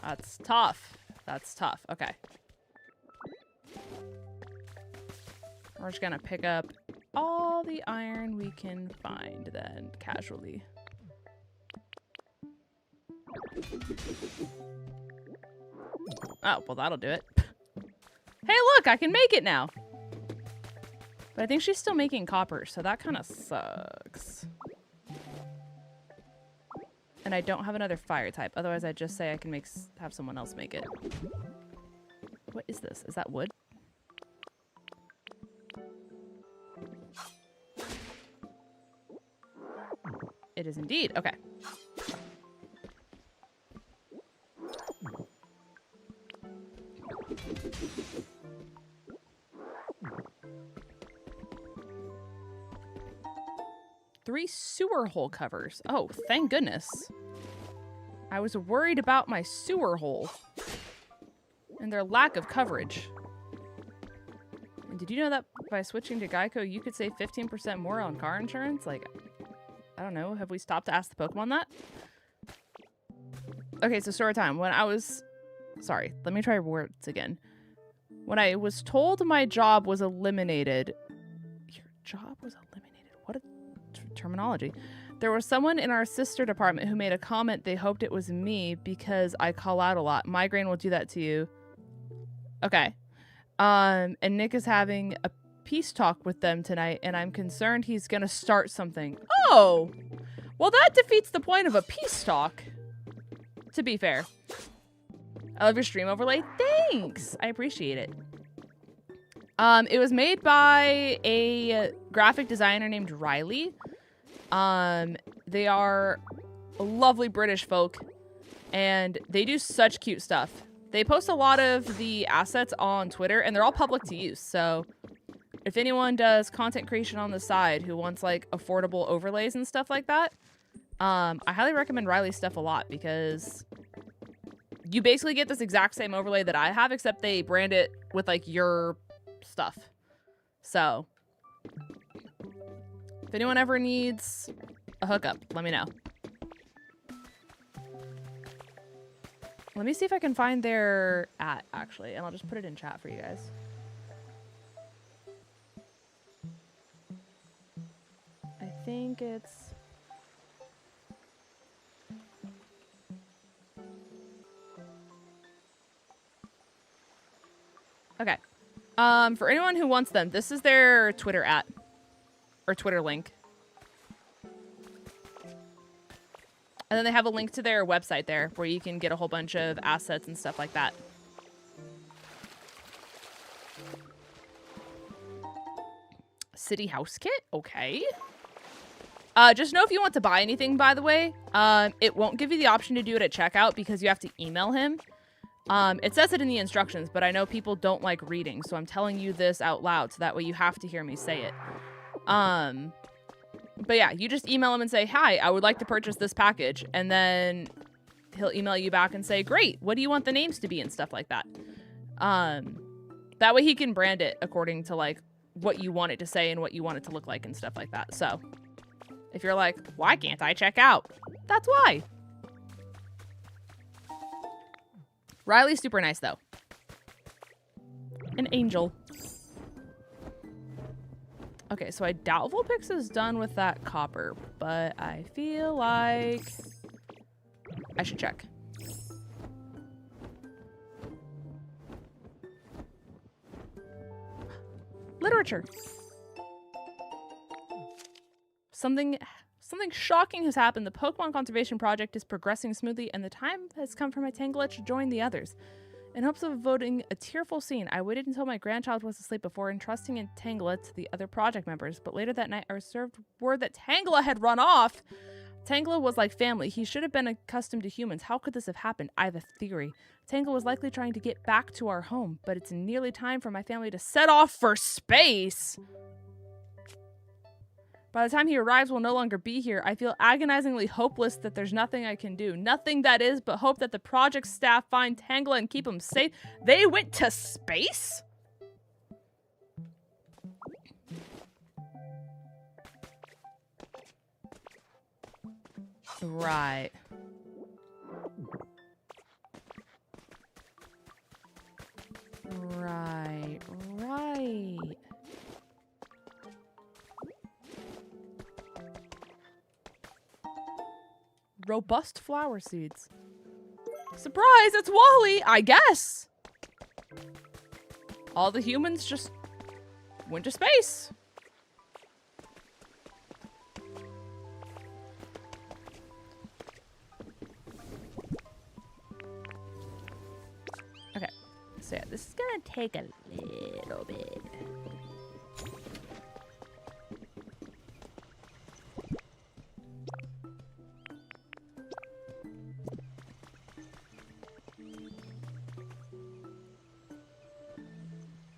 That's tough. That's tough. Okay. We're just gonna pick up all the iron we can find then, casually. Oh, well, that'll do it. Hey, look, I can make it now. But I think she's still making copper, so that kind of sucks. And I don't have another fire type. Otherwise, I'd just say I can have someone else make it. What is this? Is that wood? It is indeed. Okay. Three sewer hole covers. Oh, thank goodness. I was worried about my sewer hole and their lack of coverage. And did you know that by switching to Geico, you could save 15% more on car insurance? Like, I don't know. Have we stopped to ask the Pokemon that? Okay, so story time. When I was... Sorry, let me try words again. When I was told my job was eliminated... Your job was eliminated? What a terminology. There was someone in our sister department who made a comment they hoped it was me because I call out a lot. Migraine will do that to you. Okay. And Nick is having a peace talk with them tonight, and I'm concerned he's gonna start something. Oh! Well, that defeats the point of a peace talk, to be fair. I love your stream overlay. Thanks! I appreciate it. It was made by a graphic designer named Riley. They are lovely British folk, and they do such cute stuff. They post a lot of the assets on Twitter, and they're all public to use, so if anyone does content creation on the side who wants, like, affordable overlays and stuff like that, I highly recommend Riley's stuff a lot, because you basically get this exact same overlay that I have, except they brand it with, like, your stuff. So if anyone ever needs a hookup, let me know. Let me see if I can find their @ actually, and I'll just put it in chat for you guys. think it's... Okay. For anyone who wants them, this is their Twitter @ or Twitter link. And then they have a link to their website there where you can get a whole bunch of assets and stuff like that. City house kit? Okay. Just know if you want to buy anything, by the way, it won't give you the option to do it at checkout because you have to email him. It says it in the instructions, but I know people don't like reading, so I'm telling you this out loud so that way you have to hear me say it. But yeah, you just email him and say, hi, I would like to purchase this package. And then he'll email you back and say, great, what do you want the names to be and stuff like that. That way he can brand it according to like what you want it to say and what you want it to look like and stuff like that. So if you're like, why can't I check out? That's why. Riley's super nice though. An angel. Okay, so I doubt Vulpix is done with that copper, but I feel like I should check. Literature. Something shocking has happened. The Pokemon Conservation Project is progressing smoothly, and the time has come for my Tangela to join the others. In hopes of avoiding a tearful scene, I waited until my grandchild was asleep before entrusting in Tangela to the other project members, but later that night I was served word that Tangela had run off. Tangela was like family. He should have been accustomed to humans. How could this have happened? I have a theory. Tangela was likely trying to get back to our home, but it's nearly time for my family to set off for space. By the time he arrives, we'll no longer be here. I feel agonizingly hopeless that there's nothing I can do. Nothing that is, but hope that the project staff find Tangela and keep him safe. They went to space? Right. Right. Robust flower seeds. Surprise, it's Wally, I guess. All the humans just went to space. Okay, so yeah, this is gonna take a little bit.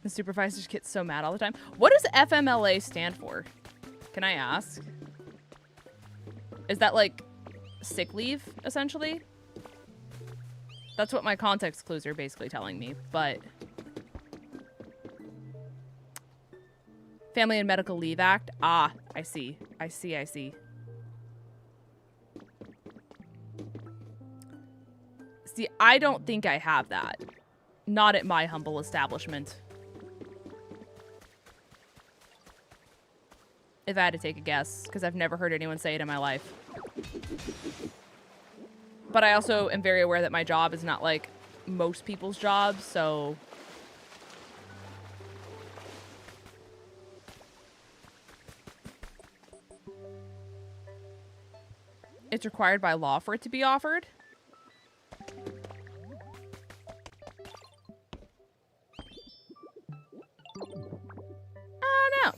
The supervisors get so mad all the time. What does FMLA stand for? Can I ask? Is that like sick leave, essentially? That's what my context clues are basically telling me, but... Family and Medical Leave Act? Ah, I see. I see. See, I don't think I have that. Not at my humble establishment. If I had to take a guess, because I've never heard anyone say it in my life. But I also am very aware that my job is not like most people's jobs, so... It's required by law for it to be offered. I don't know.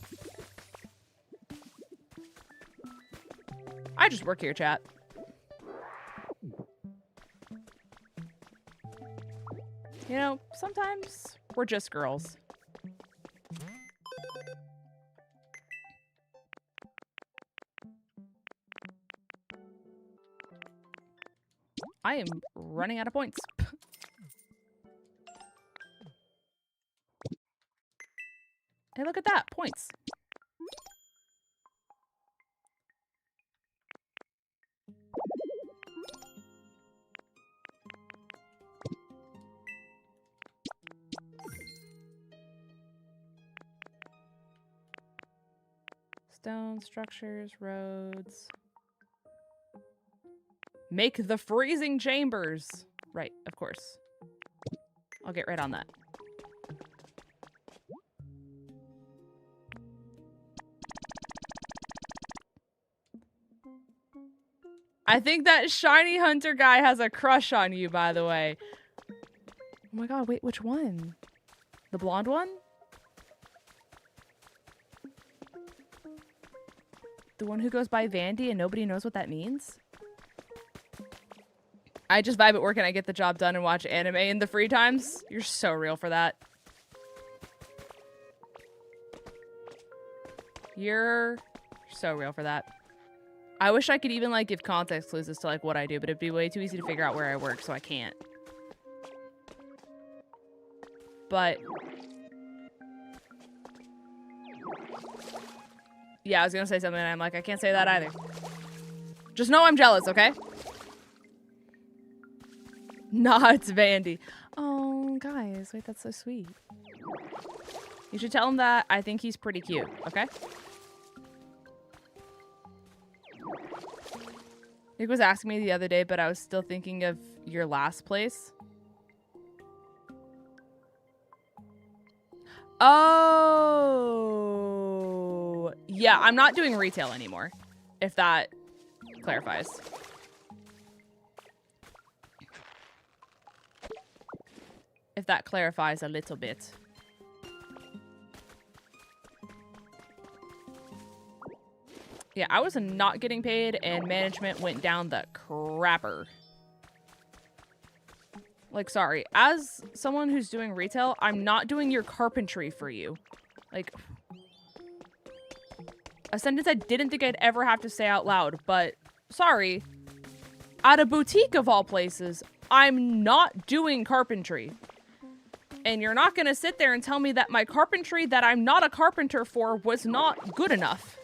I just work here, chat. You know, sometimes we're just girls. I am running out of points. Hey, look at that. Points. Stone, structures, roads. Make the freezing chambers. Right, of course. I'll get right on that. I think that shiny hunter guy has a crush on you, by the way. Oh my god, wait, which one? The blonde one? The one who goes by Vandy and nobody knows what that means? I just vibe at work and I get the job done and watch anime in the free times. You're so real for that. You're so real for that. I wish I could even like give context clues as to like what I do, but it'd be way too easy to figure out where I work, so I can't. But yeah, I was gonna say something and I'm like, I can't say that either. Just know I'm jealous, okay? Nah, it's Vandy. Oh, guys, wait, that's so sweet. You should tell him that I think he's pretty cute, okay? Nick was asking me the other day, but I was still thinking of your last place. Oh, yeah, I'm not doing retail anymore, if that clarifies. If that clarifies a little bit. Yeah, I was not getting paid and management went down the crapper. Like, sorry, as someone who's doing retail, I'm not doing your carpentry for you. Like, a sentence I didn't think I'd ever have to say out loud, but sorry. At a boutique of all places, I'm not doing carpentry. And you're not gonna sit there and tell me that my carpentry that I'm not a carpenter for was not good enough.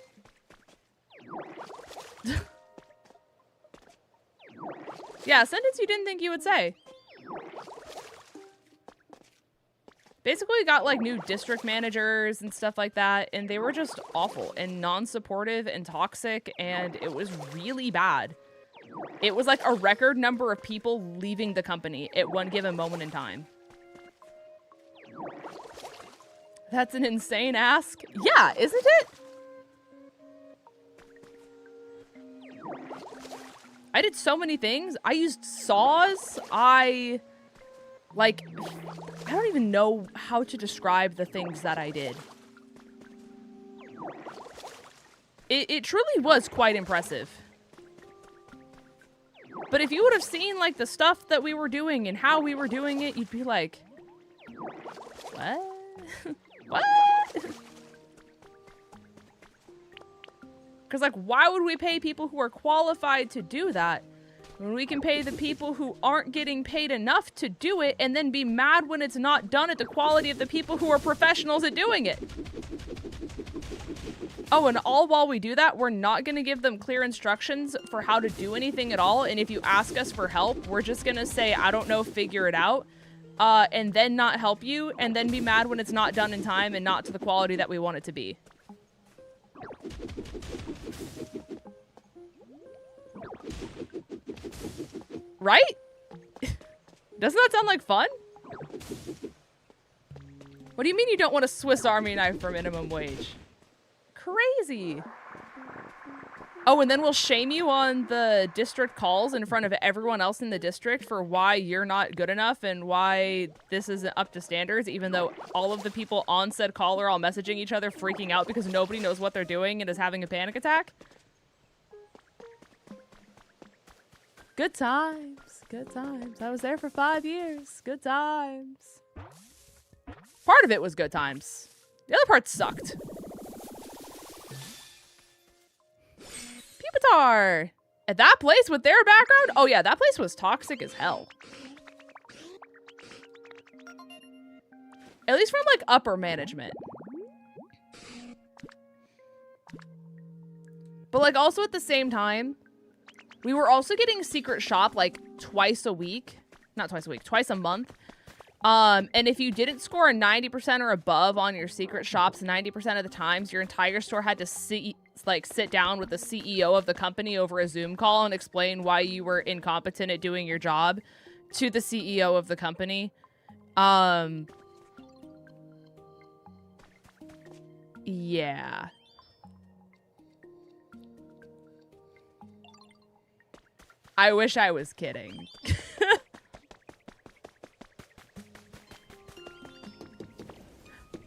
Yeah, a sentence you didn't think you would say. Basically, we got like new district managers and stuff like that, and they were just awful and non-supportive and toxic, and it was really bad. It was like a record number of people leaving the company at one given moment in time. That's an insane ask. Yeah, isn't it? I did so many things. I used saws. I don't even know how to describe the things that I did. It truly was quite impressive. But if you would have seen like the stuff that we were doing and how we were doing it, you'd be like, what? What? Because, like, why would we pay people who are qualified to do that when we can pay the people who aren't getting paid enough to do it and then be mad when it's not done at the quality of the people who are professionals at doing it? Oh, and all while we do that, we're not going to give them clear instructions for how to do anything at all. And if you ask us for help, we're just going to say, I don't know, figure it out. And then not help you, and then be mad when it's not done in time and not to the quality that we want it to be. Right? Doesn't that sound like fun? What do you mean you don't want a Swiss Army knife for minimum wage? Crazy. Oh, and then we'll shame you on the district calls in front of everyone else in the district for why you're not good enough and why this isn't up to standards, even though all of the people on said call are all messaging each other, freaking out because nobody knows what they're doing and is having a panic attack. Good times. Good times. I was there for 5 years. Good times. Part of it was good times. The other part sucked. 𝗵𝗏𝗏. At that place with their background? Oh yeah, that place was toxic as hell. At least from like upper management. But like also at the same time, we were also getting secret shop like twice a week. Not twice a week, twice a month. And if you didn't score a 90% or above on your secret shops 90% of the times, your entire store had to like sit down with the CEO of the company over a Zoom call and explain why you were incompetent at doing your job to the CEO of the company. Yeah. I wish I was kidding.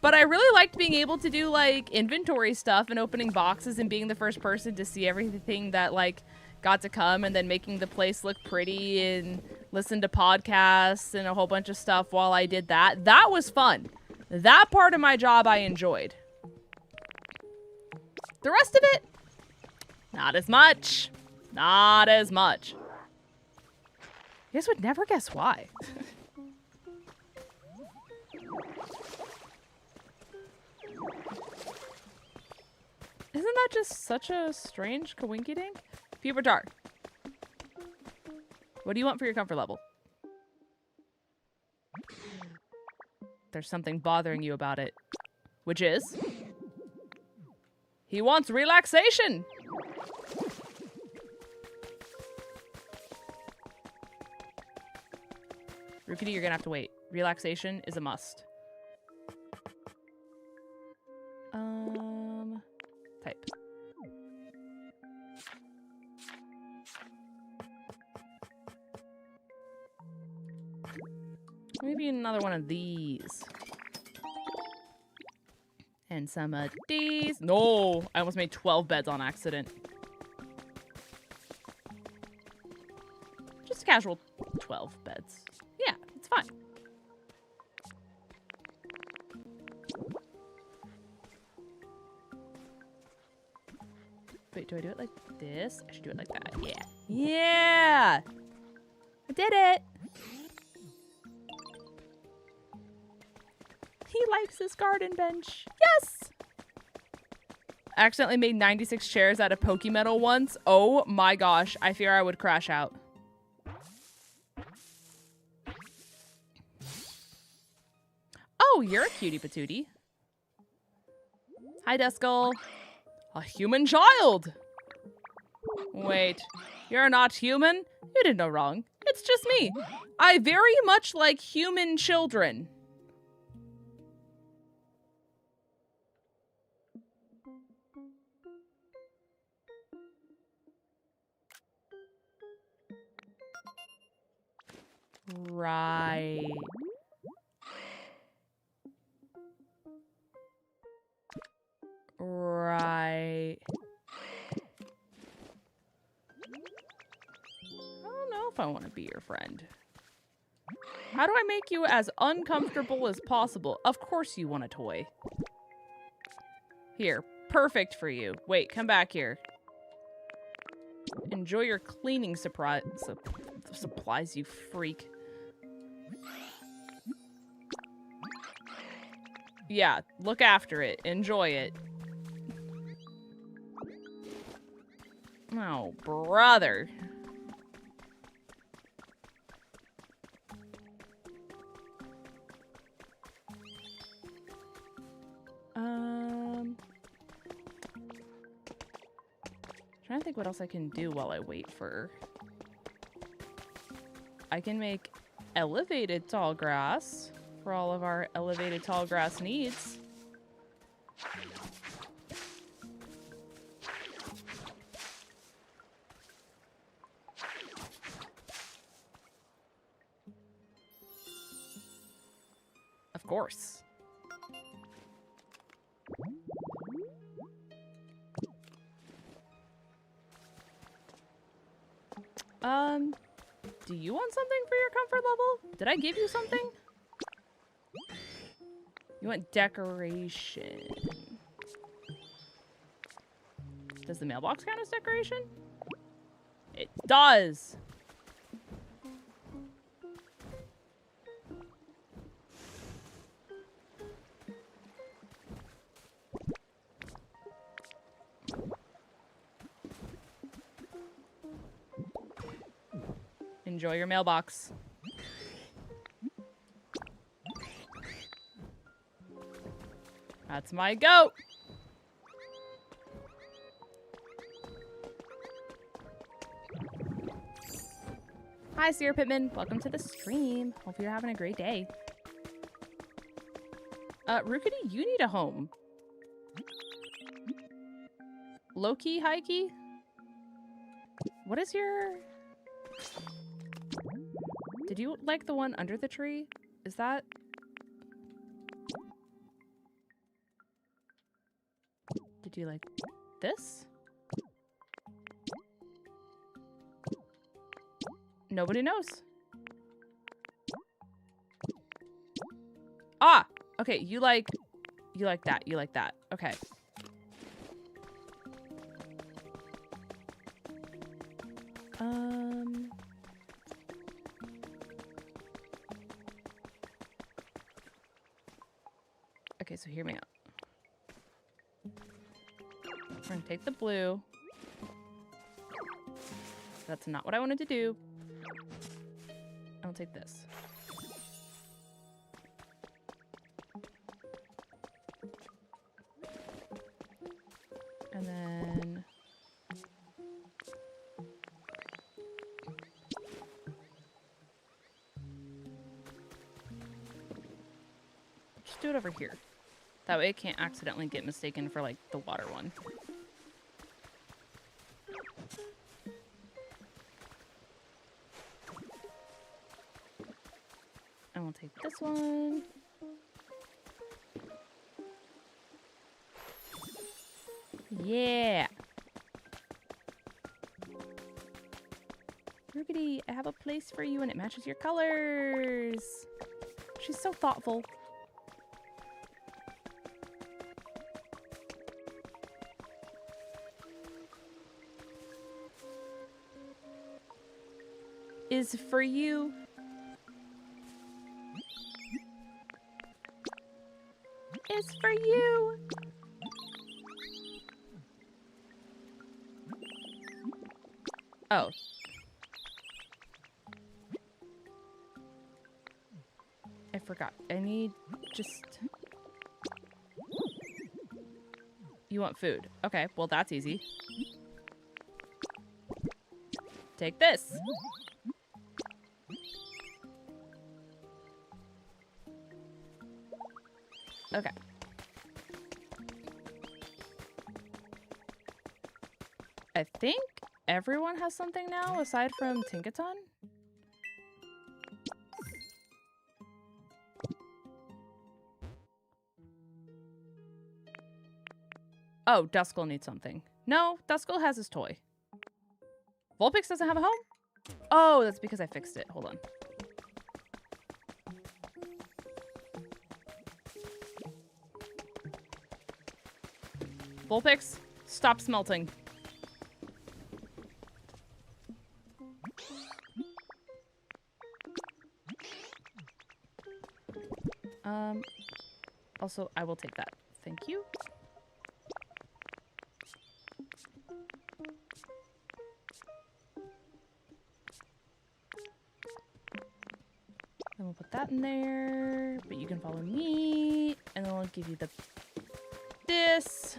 But I really liked being able to do, like, inventory stuff and opening boxes and being the first person to see everything that, like, got to come, and then making the place look pretty and listen to podcasts and a whole bunch of stuff while I did that. That was fun. That part of my job I enjoyed. The rest of it, not as much. Not as much. You guys would never guess why. Isn't that just such a strange coinkydink? 𝗑𝚑𝚅. What do you want for your comfort level? There's something bothering you about it. Which is? He wants relaxation! Rukity, you're gonna have to wait. Relaxation is a must. Type. Maybe another one of these. And some of these. No! I almost made 12 beds on accident. Just a casual 12 beds. Yeah, it's fine. Wait, do I do it like this? I should do it like that. Yeah. Yeah! I did it! He likes his garden bench. Yes! I accidentally made 96 chairs out of Pokemetal once. Oh my gosh. I fear I would crash out. Oh, you're a cutie patootie. Hi, Duskull. A human child! Wait, you're not human? You did no wrong. It's just me. I very much like human children. Right. Right. I don't know if I want to be your friend. How do I make you as uncomfortable as possible? Of course you want a toy. Here, perfect for you. Wait, come back here. Enjoy your cleaning supplies, you freak. Yeah, look after it. Enjoy it. Oh, brother. Trying to think what else I can do while I wait for... I can make elevated tall grass for all of our elevated tall grass needs. Of course. Do you want something for your comfort level? Did I give you something? You want decoration. Does the mailbox count as decoration? It does! Enjoy your mailbox. That's my goat. Hi, Sierra Pittman. Welcome to the stream. Hope you're having a great day. Rookity, you need a home. Low-key, high-key? What is your... Did you like the one under the tree? Is that... Did you like this? Nobody knows. Ah! Okay, you like that. You like that. Okay. Okay, so hear me out. We're gonna take the blue. That's not what I wanted to do. I'll take this. And then... just do it over here. That way it can't accidentally get mistaken for, like, the water one. And we'll take this one. Yeah! Rookity, I have a place for you and it matches your colors! She's so thoughtful. Is for you. Is for you. Oh. I forgot. I need just... You want food. Okay, well that's easy. Take this. Okay. I think everyone has something now aside from Tinkaton. Oh, Duskull needs something. No, Duskull has his toy. Vulpix doesn't have a home? Oh, that's because I fixed it. Hold on. Vulpix, stop smelting. Also, I will take that. Thank you. Then we'll put that in there, but you can follow me, and then I'll give you this.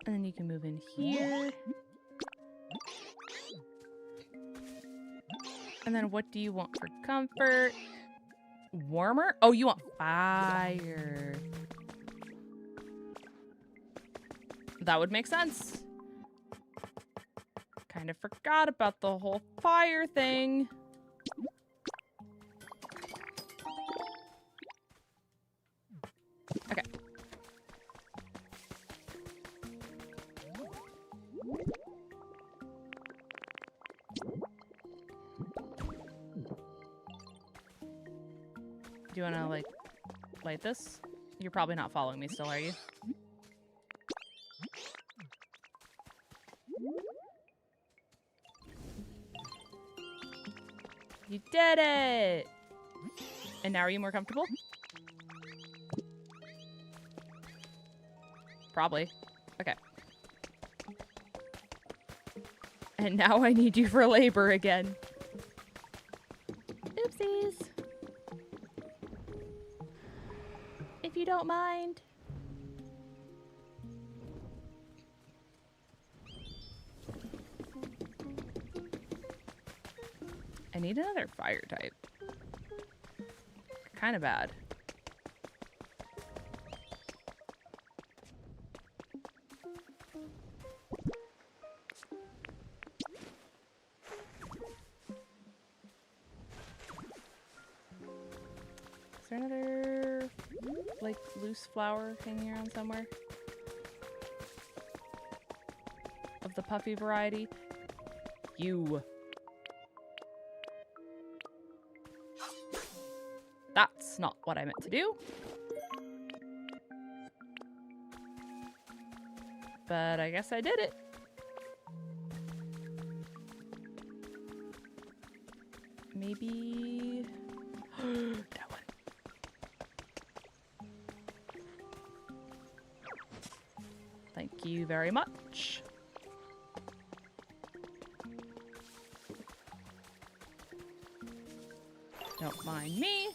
And then you can move in here. And then what do you want for comfort? Warmer? Oh, you want fire. That would make sense. Kind of forgot about the whole fire thing. Okay. Do you want to, like, light this? You're probably not following me still, are you? You did it! And now are you more comfortable? Probably. Okay. And now I need you for labor again. Oopsies. If you don't mind. I need another fire type. Kind of bad. Is there another, like, loose flower hanging around somewhere? Of the puffy variety? You. That's not what I meant to do. But I guess I did it. Maybe... that one. Thank you very much. Don't mind me.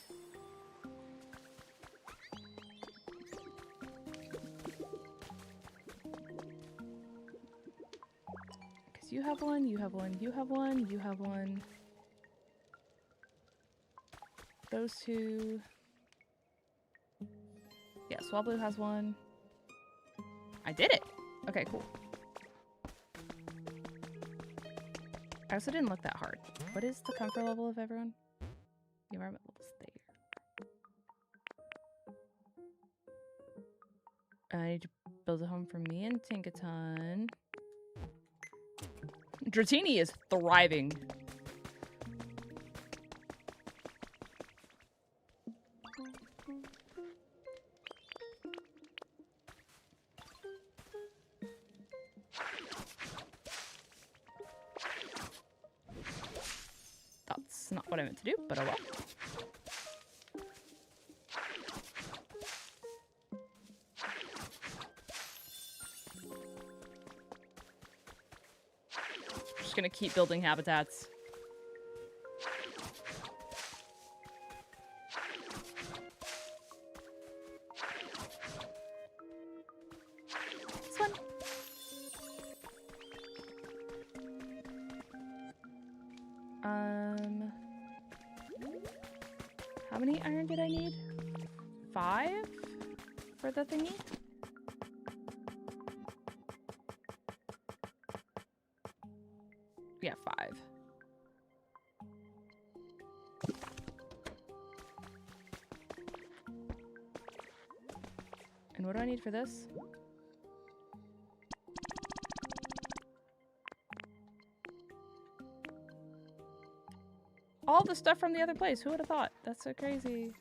Because you have one, you have one, you have one, you have one. Those two. Yeah, Swablu has one. I did it! Okay, cool. I also didn't look that hard. What is the comfort level of everyone? The environment level's there. I need to build a home for me and Tinkaton. Dratini is thriving. That's not what I meant to do, but oh well. Just gonna keep building habitats. This one. How many iron did I need? 5 for the thingy? Yeah, 5. And what do I need for this? All the stuff from the other place. Who would have thought? That's so crazy.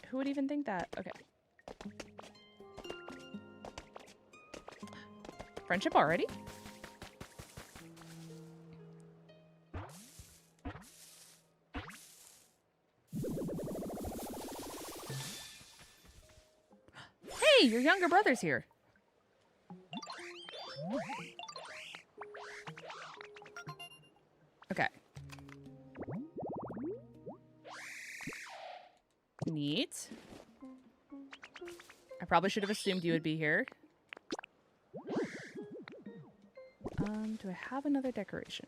Who would even think that? Okay. Friendship already? Hey, your younger brother's here. Okay. Neat. I probably should have assumed you would be here. Do I have another decoration?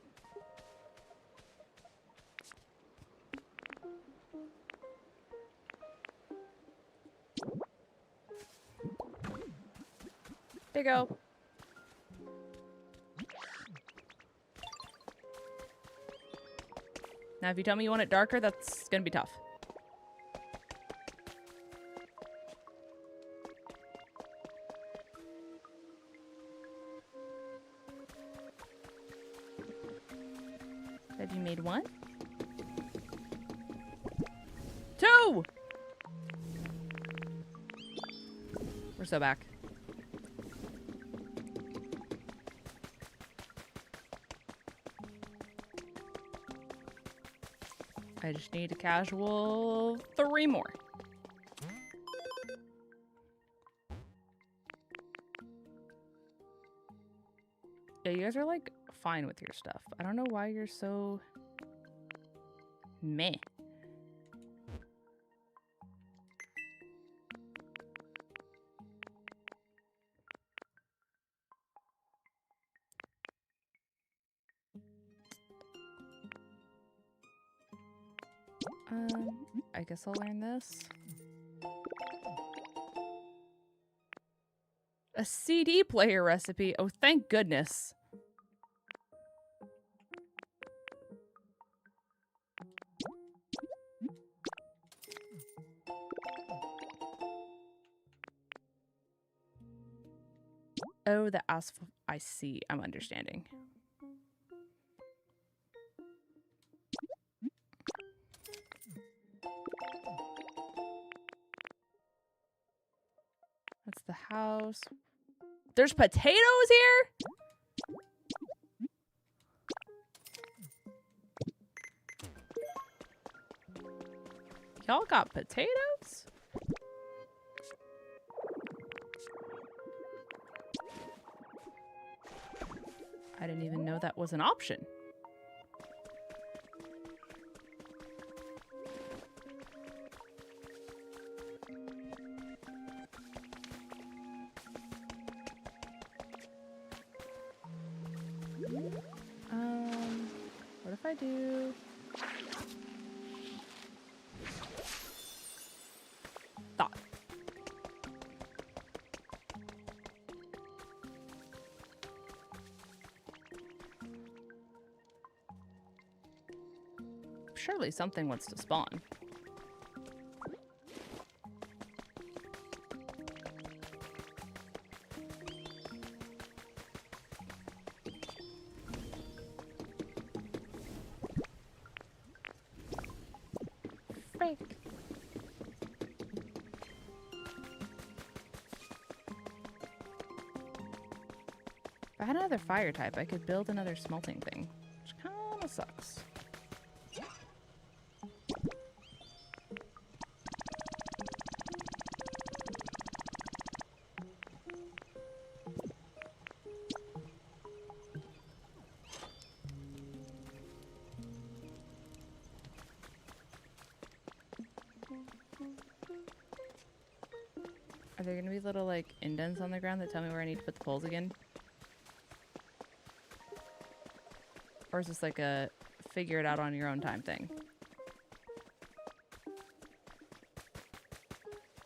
There you go. Now, if you tell me you want it darker, that's gonna be tough. Have you made 1? 2! We're so back. I just need a casual 3 more. Yeah, you guys are like fine with your stuff. I don't know why you're so meh. I guess I'll learn this. A CD player recipe. Oh, thank goodness. Oh, the asphalt. I see. I'm understanding. That's the house. There's potatoes here? Y'all got potatoes? I didn't even know that was an option. What if I do? Thought. Surely something wants to spawn. Frick. If I had another fire type, I could build another smelting thing, which kind of sucks. Are there gonna be little like indents on the ground that tell me where I need to put the poles again? Or is this like a figure it out on your own time thing?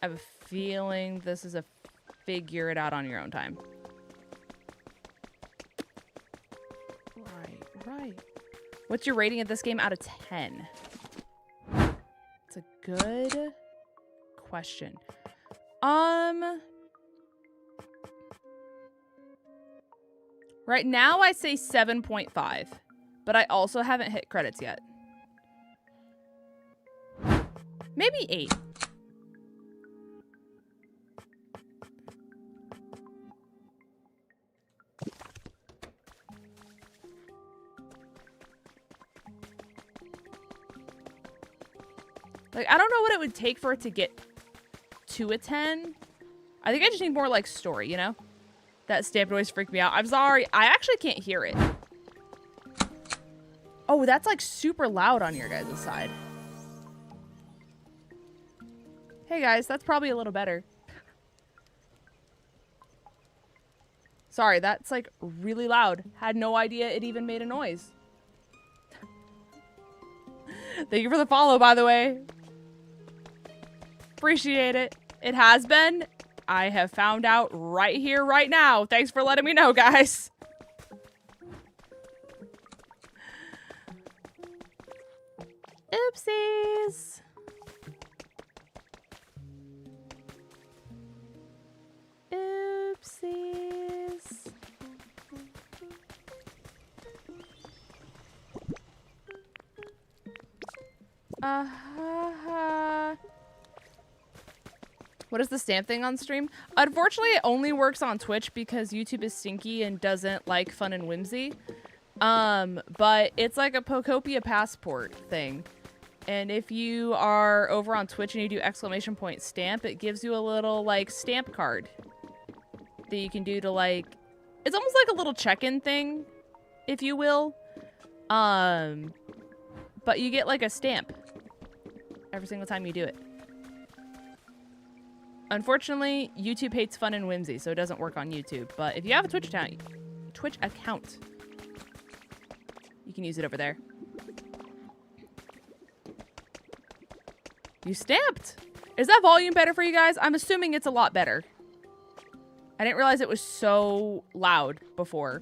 I have a feeling this is a figure it out on your own time. Right. What's your rating of this game out of 10? It's a good question. Right now I say 7.5, but I also haven't hit credits yet. Maybe 8. Like, I don't know what it would take for it to get to a 10. I think I just need more like story, you know? That stamp noise freaked me out. I'm sorry. I actually can't hear it. Oh, that's like super loud on your guys' side. Hey guys, that's probably a little better. Sorry, that's like really loud. Had no idea it even made a noise. Thank you for the follow, by the way. Appreciate it. It has been. I have found out right here, right now. Thanks for letting me know, guys. Oopsies. Oopsies. What is the stamp thing on stream? Unfortunately, it only works on Twitch because YouTube is stinky and doesn't like fun and whimsy. But it's like a Pokopia passport thing. And if you are over on Twitch and you do ! stamp, it gives you a little like stamp card that you can do to like, it's almost like a little check-in thing, if you will. But you get like a stamp every single time you do it. Unfortunately, YouTube hates fun and whimsy, so it doesn't work on YouTube. But if you have a Twitch account, you can use it over there. You stamped. Is that volume better for you guys? I'm assuming it's a lot better. I didn't realize it was so loud before.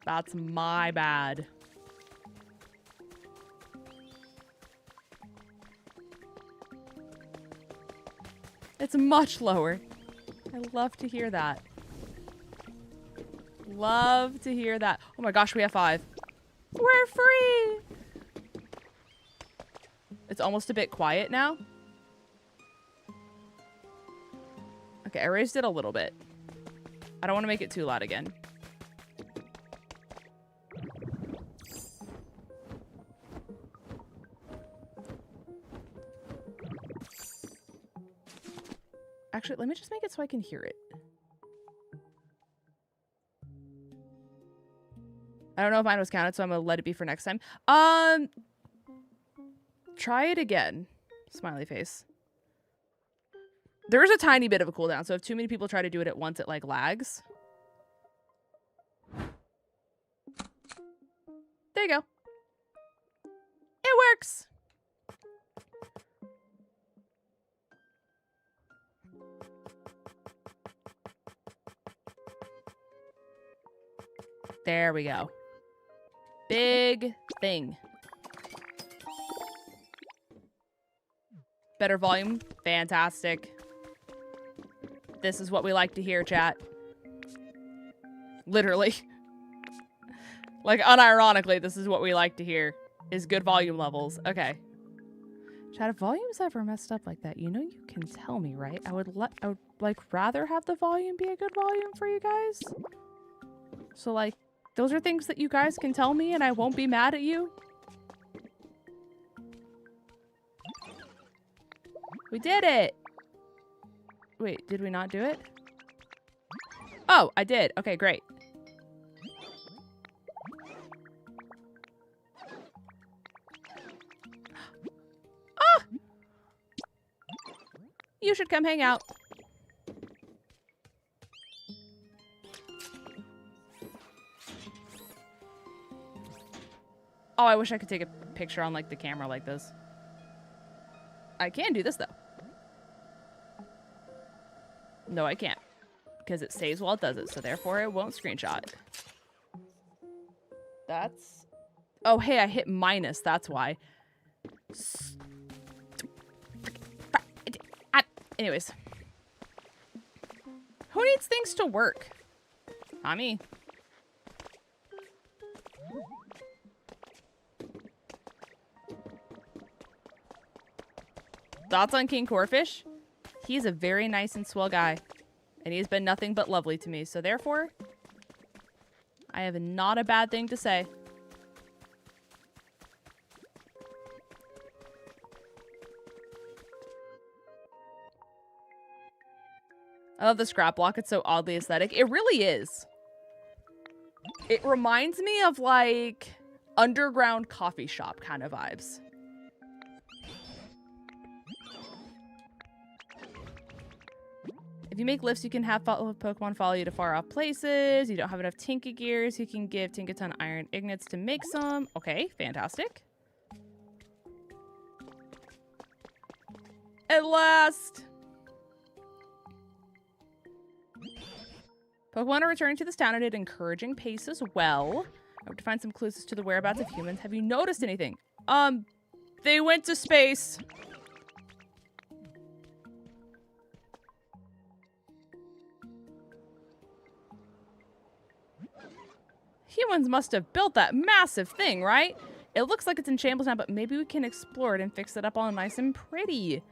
That's my bad. It's much lower. I love to hear that. Love to hear that. Oh my gosh, we have 5. We're free! It's almost a bit quiet now. Okay, I raised it a little bit. I don't want to make it too loud again. Actually, let me just make it so I can hear it. I don't know if mine was counted, so I'm gonna let it be for next time. Try it again. Smiley face. There is a tiny bit of a cooldown, so if too many people try to do it at once, it like lags. There you go. It works. There we go. Big thing. Better volume. Fantastic. This is what we like to hear, chat. Literally. Like, unironically, this is what we like to hear. Is good volume levels. Okay. Chat, if volume's ever messed up like that, you know you can tell me, right? I would like rather have the volume be a good volume for you guys. So like, those are things that you guys can tell me and I won't be mad at you. We did it! Wait, did we not do it? Oh, I did. Okay, great. Ah! You should come hang out. Oh, I wish I could take a picture on like the camera like this. I can do this though. No, I can't. Because it saves while it does it, so therefore it won't screenshot. That's... Oh, hey, I hit minus, that's why. Anyways. Who needs things to work? Not me. Thoughts on King Corfish? He's a very nice and swell guy. And he's been nothing but lovely to me. So therefore, I have not a bad thing to say. I love the scrap block. It's so oddly aesthetic. It really is. It reminds me of like underground coffee shop kind of vibes. If you make lifts, you can have Pokemon follow you to far off places. You don't have enough Tinka gears. You can give Tinkaton iron ignits to make some. Okay, fantastic. At last! Pokemon are returning to this town at an encouraging pace as well. I hope to find some clues as to the whereabouts of humans. Have you noticed anything? They went to space. Humans must have built that massive thing, right? It looks like it's in shambles now, but maybe we can explore it and fix it up all nice and pretty.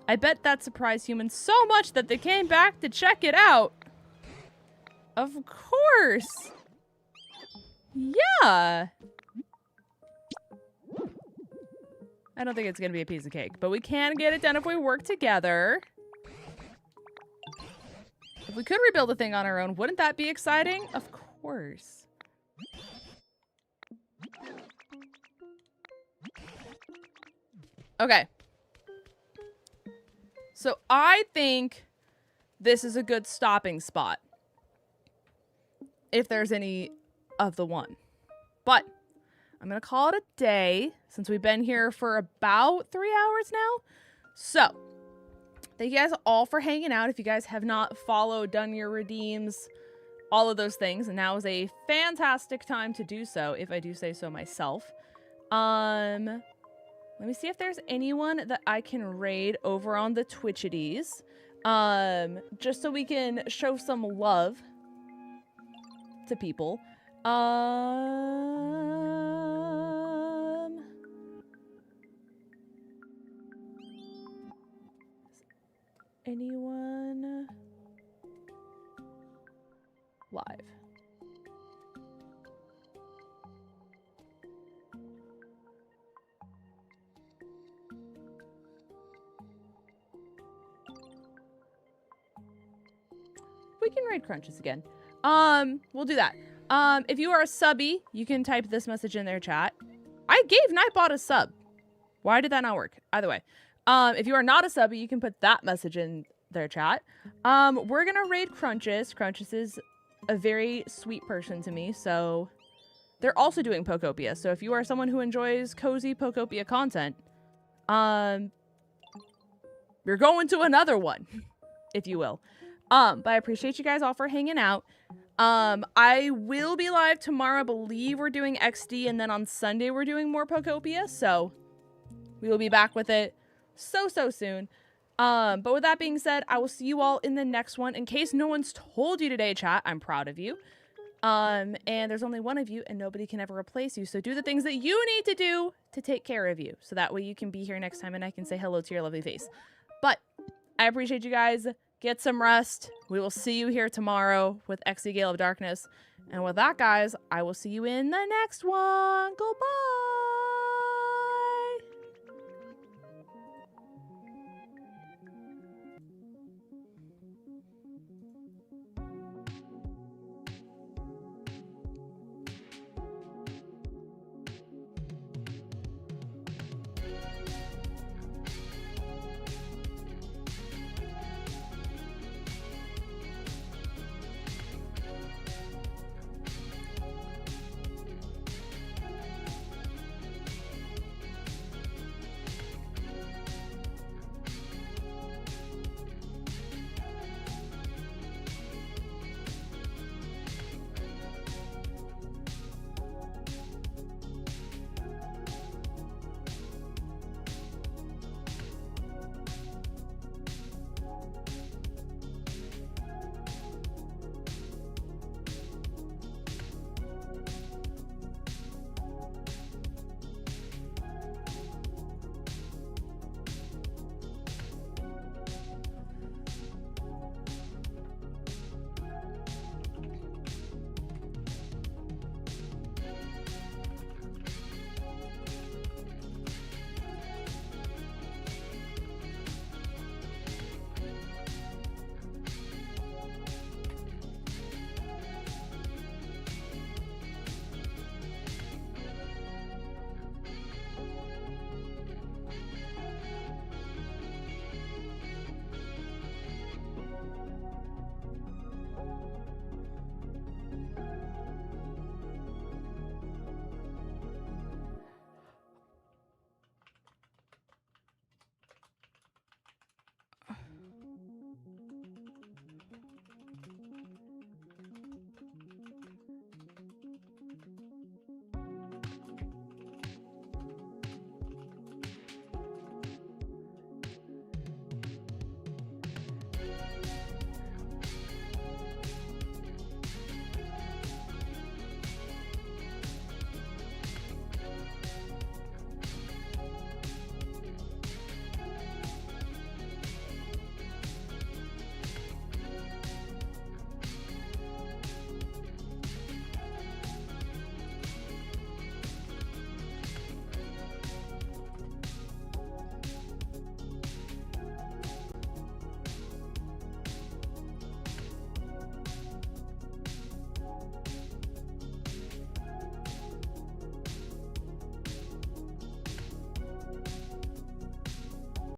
I bet that surprised humans so much that they came back to check it out. Of course. Yeah. I don't think it's going to be a piece of cake, but we can get it done if we work together. If we could rebuild the thing on our own, wouldn't that be exciting? Of course. Okay. So I think this is a good stopping spot. If there's any of the one. But I'm going to call it a day since we've been here for about 3 hours now. So, thank you guys all for hanging out. If you guys have not followed, done your redeems, all of those things, and now is a fantastic time to do so, if I do say so myself. Let me see if there's anyone that I can raid over on the Twitchities. Just so we can show some love to people. Anyone live? We can raid crunches again. We'll do that. If you are a subby, you can type this message in their chat. I gave Nightbot a sub. Why did that not work? Either way. If you are not a subby, you can put that message in their chat. We're gonna raid Crunches. Crunches is a very sweet person to me, so they're also doing Pokopia. So if you are someone who enjoys cozy Pokopia content, you're going to another one, if you will. But I appreciate you guys all for hanging out. I will be live tomorrow. I believe we're doing XD, and then on Sunday we're doing more Pokopia, so we will be back with it so soon. But with that being said, I will see you all in the next one. In case no one's told you today, chat, I'm proud of you. And there's only one of you, and nobody can ever replace you, so do the things that you need to do to take care of you, so that way you can be here next time and I can say hello to your lovely face. But I appreciate you guys. Get some rest. We will see you here tomorrow with XD Gale of Darkness. And with that, guys, I will see you in the next one. Goodbye.